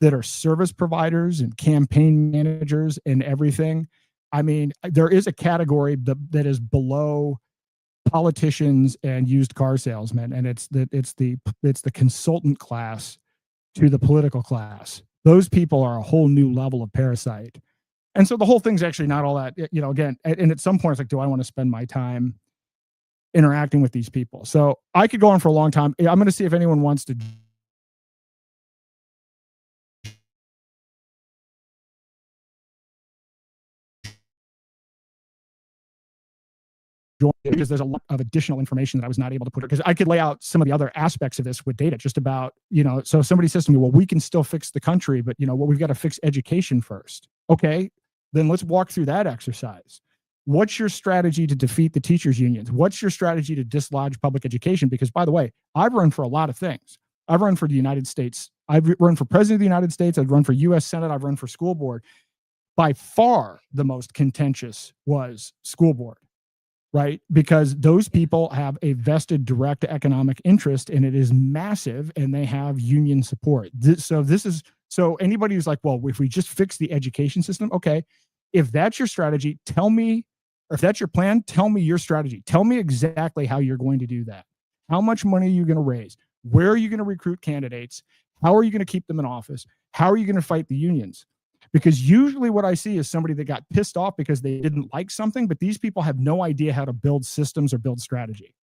that are service providers and campaign managers and everything. I mean, there is a category that is below politicians and used car salesmen, and it's the consultant class to the political class. Those people are a whole new level of parasite. And so the whole thing's actually not all that, again, and at some point it's like, do I want to spend my time interacting with these people? So I could go on for a long time. I'm going to see if anyone wants to join, because there's a lot of additional information that I was not able to put, because I could lay out some of the other aspects of this with data, just about, so somebody says to me, well, we can still fix the country, but we've got to fix education first. Okay, then let's walk through that exercise. What's your strategy to defeat the teachers unions? What's your strategy to dislodge public education? Because, by the way, I've run for a lot of things. I've run for the United States. I've run for president of the United States. I've run for U.S. Senate. I've run for school board. By far, the most contentious was school board, right? Because those people have a vested direct economic interest, and it is massive, and they have union support. So anybody who's like, well, if we just fix the education system, okay, if that's your strategy, tell me, or if that's your plan, tell me your strategy. Tell me exactly how you're going to do that. How much money are you going to raise? Where are you going to recruit candidates? How are you going to keep them in office? How are you going to fight the unions? Because usually what I see is somebody that got pissed off because they didn't like something, but these people have no idea how to build systems or build strategy.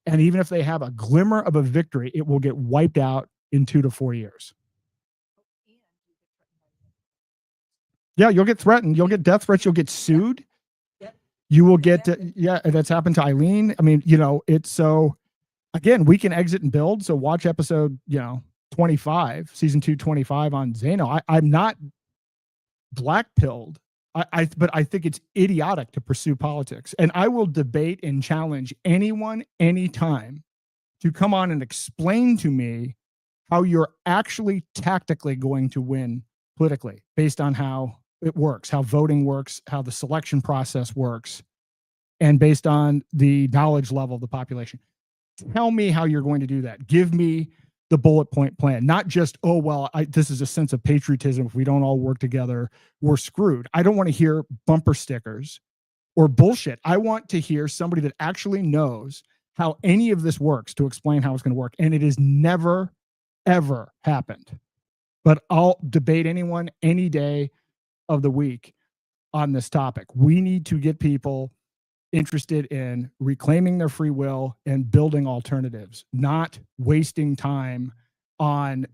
And even if they have a glimmer of a victory, it will get wiped out in 2 to 4 years. Yeah, you'll get threatened. You'll get death threats. You'll get sued. You will get, that's happened to Eileen. I mean, it's so, again, we can exit and build. So watch episode, 25, season 2, 25 on Zano. I'm not black-pilled, but I think it's idiotic to pursue politics. And I will debate and challenge anyone, anytime, to come on and explain to me how you're actually tactically going to win politically based on how it works, how voting works, how the selection process works, and based on the knowledge level of the population. Tell me how you're going to do that. Give me the bullet point plan, not just, oh, well, this is a sense of patriotism. If we don't all work together, we're screwed. I don't want to hear bumper stickers or bullshit. I want to hear somebody that actually knows how any of this works to explain how it's going to work. And it has never, ever happened. But I'll debate anyone any day of the week on this topic. We need to get people interested in reclaiming their free will and building alternatives, not wasting time on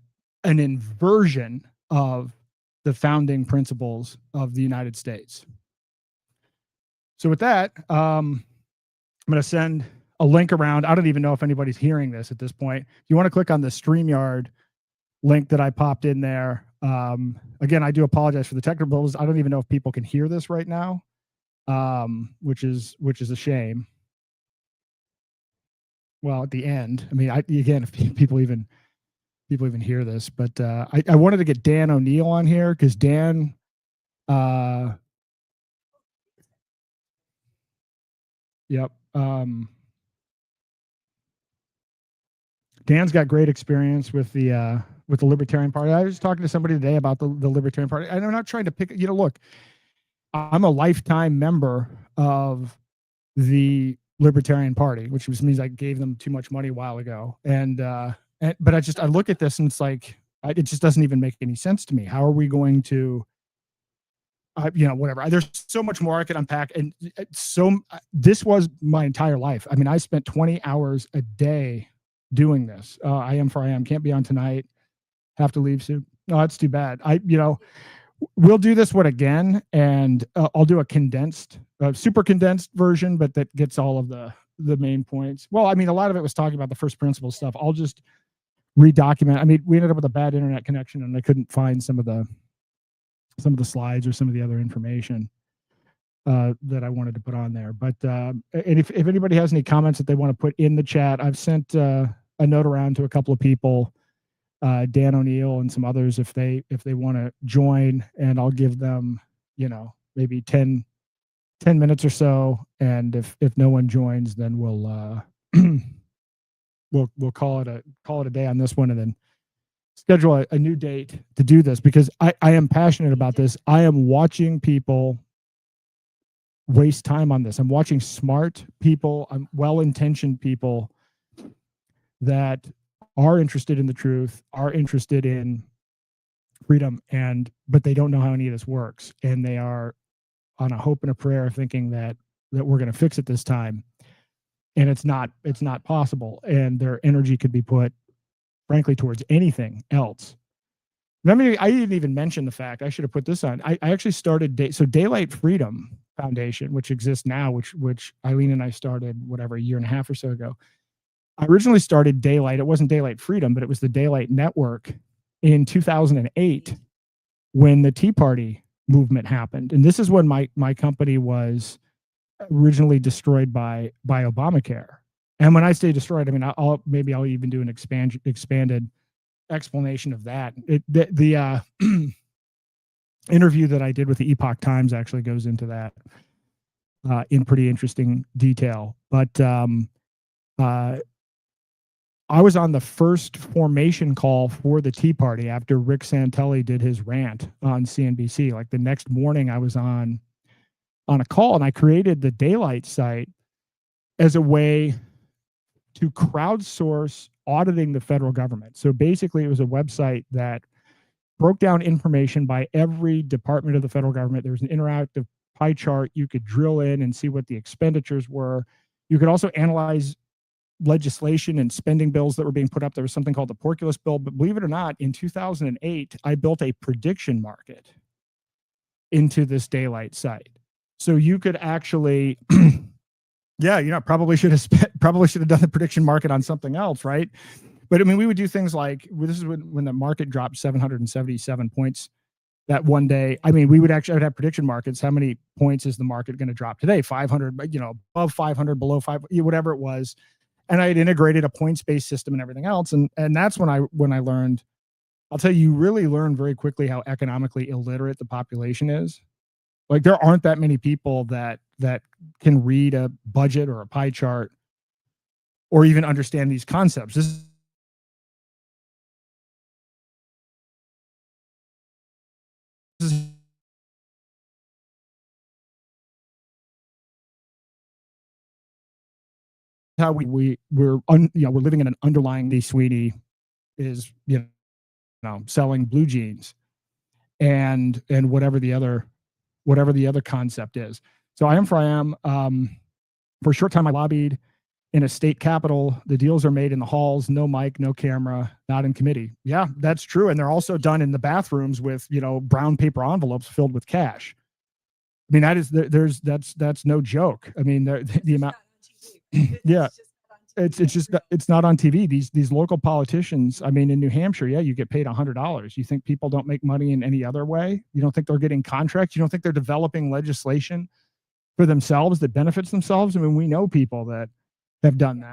an inversion of the founding principles of the United States. So with that, I'm going to send a link around. I don't even know if anybody's hearing this at this point. You want to click on the StreamYard link that I popped in there. Again, I do apologize for the technical issues. I don't even know if people can hear this right now, which is a shame. Well, at the end, I mean, again, if people even hear this, but I wanted to get Dan O'Neill on here because Dan, yep. Dan's got great experience with the Libertarian Party. I was talking to somebody today about the Libertarian Party, and I'm not trying to pick, look, I'm a lifetime member of the Libertarian Party, which means I gave them too much money a while ago. But I look at this and it's like, it just doesn't even make any sense to me. How are we going to, whatever. There's so much more I could unpack. And this was my entire life. I mean, I spent 20 hours a day doing this. I am. Can't be on tonight. Have to leave soon. No, that's too bad. We'll do this one again, and I'll do a super condensed version, but that gets all of the main points. Well, I mean, a lot of it was talking about the first principles stuff. I'll just redocument. I mean, we ended up with a bad internet connection, and I couldn't find some of the some of the slides or some of the other information that I wanted to put on there. But and if anybody has any comments that they want to put in the chat, I've sent a note around to a couple of people, Dan O'Neill and some others, if they want to join, and I'll give them, maybe 10 minutes or so. And if no one joins, then we'll we'll call it a day on this one, and then schedule a new date to do this, because I am passionate about this. I am watching people waste time on this. I'm watching smart people, well-intentioned people that are interested in the truth, are interested in freedom, but they don't know how any of this works, and they are on a hope and a prayer, thinking that we're going to fix it this time, and it's not possible, and their energy could be put, frankly, towards anything else. I didn't even mention the fact, I should have put this on. I actually started Daylight Freedom Foundation, which exists now, which Eileen and I started, whatever, a year and a half or so ago. I originally started Daylight. It wasn't Daylight Freedom, but it was the Daylight Network in 2008 when the Tea Party movement happened. And this is when my company was originally destroyed by Obamacare. And when I say destroyed, I mean, I'll even do an expanded explanation of that. The interview that I did with the Epoch Times actually goes into that in pretty interesting detail. But I was on the first formation call for the Tea Party after Rick Santelli did his rant on CNBC. Like the next morning, I was on a call, and I created the Daylight site as a way to crowdsource auditing the federal government. So basically, it was a website that broke down information by every department of the federal government. There was an interactive pie chart. You could drill in and see what the expenditures were. You could also analyze legislation and spending bills that were being put up. There was something called the Porculus Bill, but believe it or not, in 2008, I built a prediction market into this Daylight site. So you could actually, probably should have done the prediction market on something else, right? But I mean, we would do things like, this is when the market dropped 777 points that one day. I mean, I would have prediction markets. How many points is the market going to drop today? 500, above 500, below 5, whatever it was. And I had integrated a points-based system and everything else. And that's when I learned, I'll tell you really learn very quickly how economically illiterate the population is. Like, there aren't that many people that can read a budget or a pie chart or even understand these concepts. This is how we're living in an underlying. The Sweeney is selling blue jeans and whatever the other concept is. So I am for I am. For a short time, I lobbied in a state capitol. The deals are made in the halls, no mic, no camera, not in committee. Yeah, that's true. And they're also done in the bathrooms with brown paper envelopes filled with cash. I mean, that's no joke. I mean, the amount. Yeah, it's not on TV. These local politicians, I mean, in New Hampshire, you get paid $100. You think people don't make money in any other way? You don't think they're getting contracts? You don't think they're developing legislation for themselves that benefits themselves? I mean, we know people that have done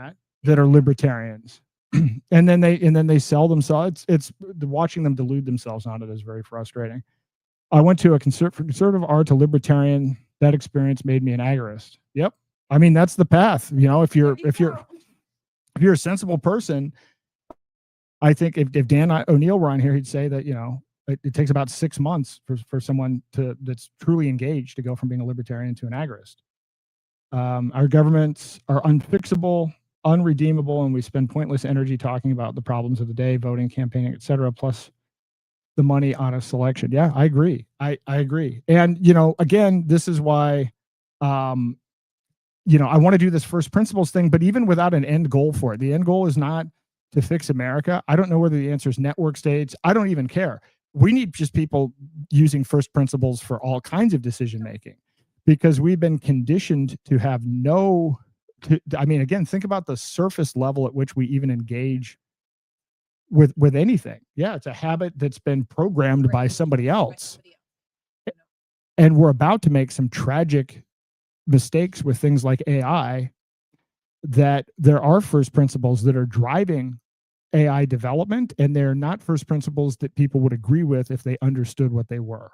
that are libertarians, and then they sell themselves. It's watching them delude themselves on it is very frustrating. I went to a conservative art to libertarian. That experience made me an agorist. Yep. I mean, that's the path. If you're a sensible person, I think if Dan O'Neill were on here, he'd say that, it takes about 6 months for someone that's truly engaged to go from being a libertarian to an agorist. Our governments are unfixable, unredeemable, and we spend pointless energy talking about the problems of the day, voting, campaigning, etc., plus the money on a selection. Yeah, I agree. I agree. And, again, this is why, I want to do this first principles thing, but even without an end goal for it, the end goal is not to fix America. I don't know whether the answer is network states. I don't even care. We need just people using first principles for all kinds of decision making, because we've been conditioned to have again, think about the surface level at which we even engage with anything. Yeah, it's a habit that's been programmed by somebody else. And we're about to make some tragic mistakes with things like AI, that there are first principles that are driving AI development, and they're not first principles that people would agree with if they understood what they were.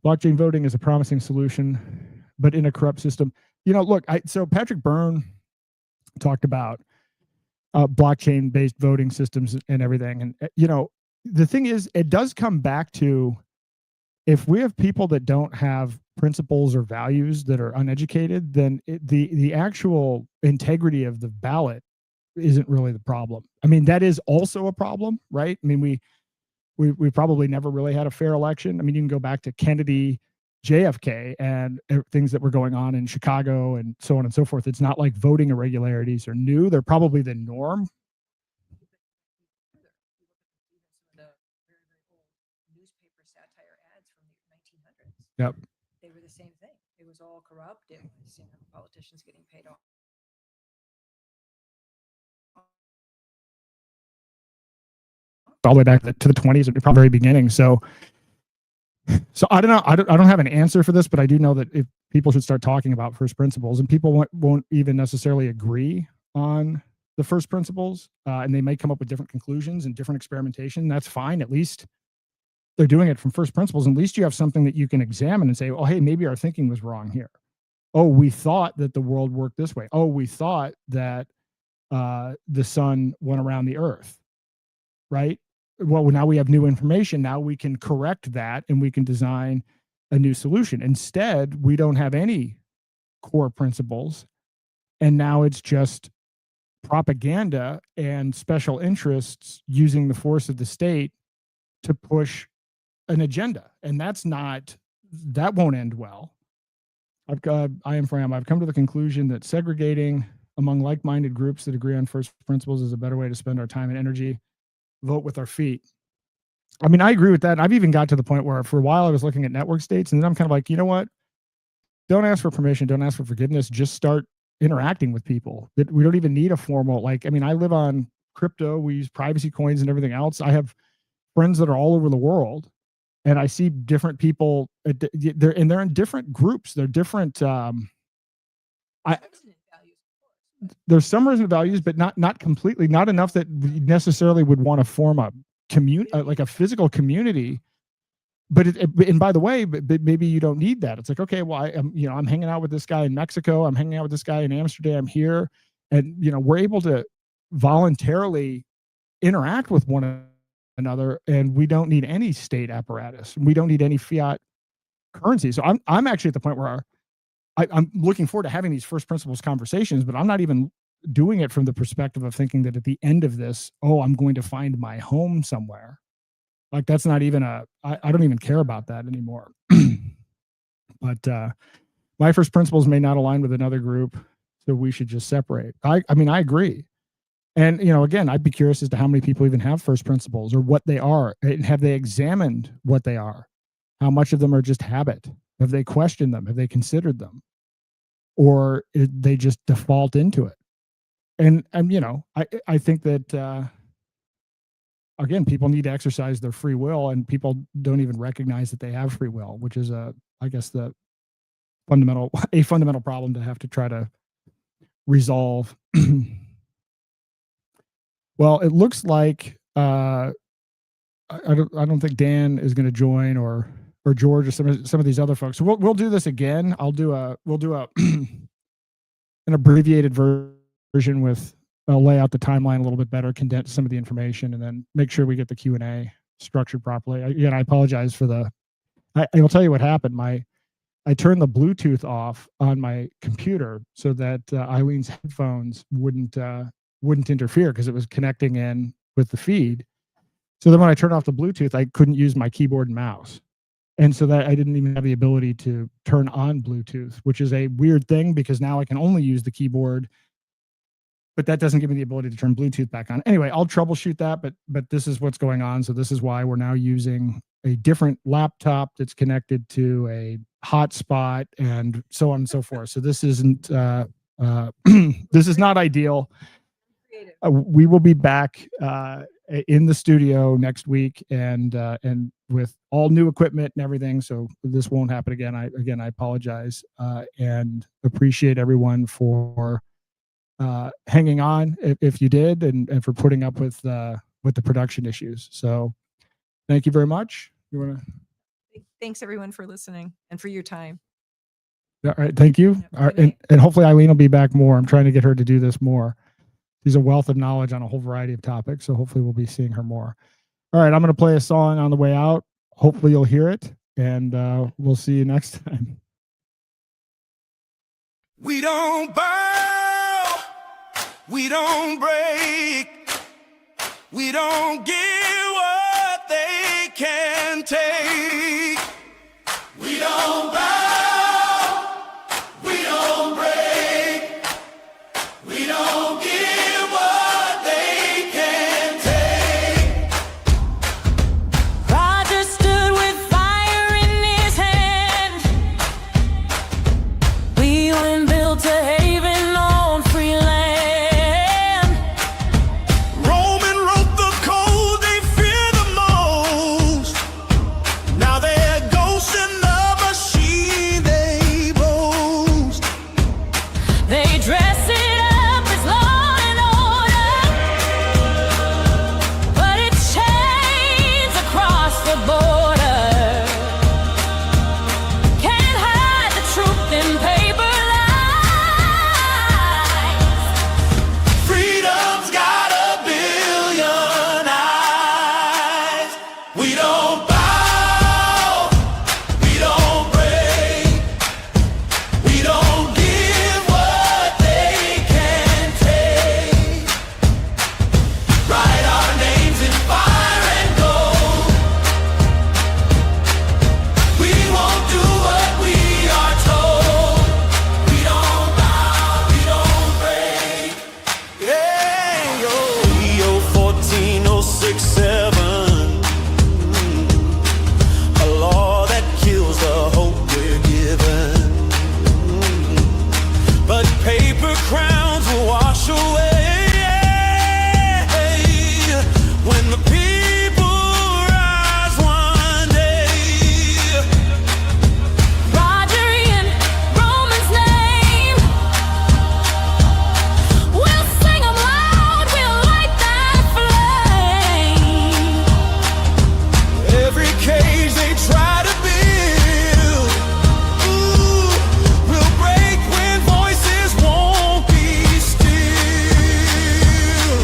Blockchain voting is a promising solution, but in a corrupt system. Look, so Patrick Byrne talked about blockchain-based voting systems and everything. And, the thing is, it does come back to, if we have people that don't have principles or values, that are uneducated, then the actual integrity of the ballot isn't really the problem. I mean, that is also a problem, right? I mean, we probably never really had a fair election. I mean, you can go back to Kennedy, JFK, and things that were going on in Chicago and so on and so forth. It's not like voting irregularities are new. They're probably the norm. Newspaper satire ads from the 1900s. Yep. They were the same thing. It was all corrupt. It was politicians getting paid off. All the way back to the 20s, at the very beginning. So I don't know. I don't have an answer for this, but I do know that if people should start talking about first principles, and people won't even necessarily agree on the first principles, and they may come up with different conclusions and different experimentation. That's fine. At least they're doing it from first principles. At least you have something that you can examine and say, oh, hey, maybe our thinking was wrong here. Oh, we thought that the world worked this way. Oh, we thought that the sun went around the earth, right? Well, now we have new information. Now we can correct that, and we can design a new solution. Instead, we don't have any core principles, and now it's just propaganda and special interests using the force of the state to push an agenda. And that won't end well. I've come to the conclusion that segregating among like-minded groups that agree on first principles is a better way to spend our time and energy. Vote with our feet. I mean, I agree with that. I've even got to the point where for a while I was looking at network states, and then I'm kind of like, you know what? Don't ask for permission. Don't ask for forgiveness. Just start interacting with people. We don't even need a formal, I live on crypto. We use privacy coins and everything else. I have friends that are all over the world, and I see different people. They're in different groups. They're different. There's some resident values, but not completely, not enough that we necessarily would want to form a community, like a physical community. But and by the way, but maybe you don't need that. It's like, okay, well, I'm hanging out with this guy in Mexico. I'm hanging out with this guy in Amsterdam here, and we're able to voluntarily interact with one another, and we don't need any state apparatus. We don't need any fiat currency. So I'm actually at the point where I'm looking forward to having these first principles conversations, but I'm not even doing it from the perspective of thinking that at the end of this, I'm going to find my home somewhere. Like, that's not even I don't even care about that anymore. But my first principles may not align with another group, so we should just separate. I agree. And, again, I'd be curious as to how many people even have first principles, or what they are. And have they examined what they are? How much of them are just habit? Have they questioned them? Have they considered them? Or they just default into it? And I think that, again, people need to exercise their free will, and people don't even recognize that they have free will, which is I guess a fundamental problem to have to try to resolve. Well, it looks like I don't think Dan is going to join, or George, or some of these other folks. So we'll do this again. We'll do an abbreviated version with. I'll lay out the timeline a little bit better, condense some of the information, and then make sure we get the Q&A structured properly. Again, I apologize for I will tell you what happened. I turned the Bluetooth off on my computer so that Eileen's headphones wouldn't interfere, because it was connecting in with the feed. So then when I turned off the Bluetooth, I couldn't use my keyboard and mouse. And so that I didn't even have the ability to turn on Bluetooth, which is a weird thing, because now I can only use the keyboard, but that doesn't give me the ability to turn Bluetooth back on. Anyway, I'll troubleshoot that, but this is what's going on. So this is why we're now using a different laptop that's connected to a hotspot, and so on and so forth. So this isn't this is not ideal. We will be back in the studio next week, and with all new equipment and everything. So this won't happen again. I apologize, and appreciate everyone for hanging on if you did, and for putting up with the production issues. So thank you very much. You want to? Thanks everyone for listening and for your time. All right, thank you. All right, and hopefully Eileen will be back more. I'm trying to get her to do this more. She's a wealth of knowledge on a whole variety of topics, so hopefully we'll be seeing her more. All right, I'm going to play a song on the way out. Hopefully you'll hear it, and we'll see you next time. We don't bow, we don't break, we don't give what they can take. We don't bow, we don't break, we don't give what they can take. Roger stood with fire in his hand. Wheeling built a haven on free land. Roman wrote the code they fear the most. Now they're ghosts in the machine they boast. They dress it up as law and order, but it's chains across the border. Can't hide the truth in paper lies. Freedom's got a billion eyes. We don't bow, we don't break, we don't give what they can take. Write our names in fire and gold. We won't do what we are told. We don't bow, we don't break. Yeah, yo, EO 14067, a law that kills the hope we're given. But paper crowns will wash away when the people rise one day. Roger in Roman's name. We'll sing 'em loud, we'll light that flame. Every cage they try to build, ooh, will break when voices won't be still.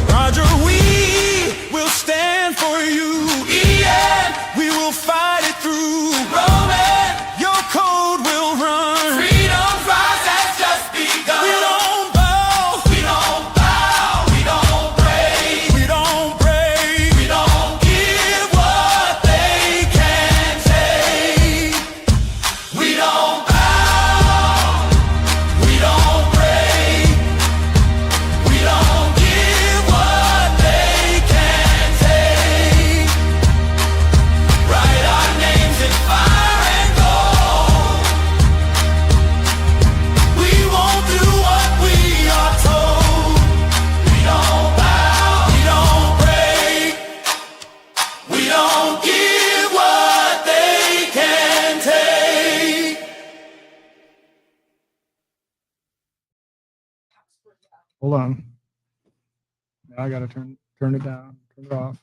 Roger, we will stand for you. Ian, we will fight it through. Roman, your code will run. Freedom's rise has just begun. We don't bow, we don't bow, we don't break, we don't break, we don't give what they can take. We don't bow, we don't break, we don't give what they can take. Write our names in fire and gold. We won't do what we are told. We don't bow, we don't break, we don't give what they can take. Hold on. Now I got to turn it down, turn it off.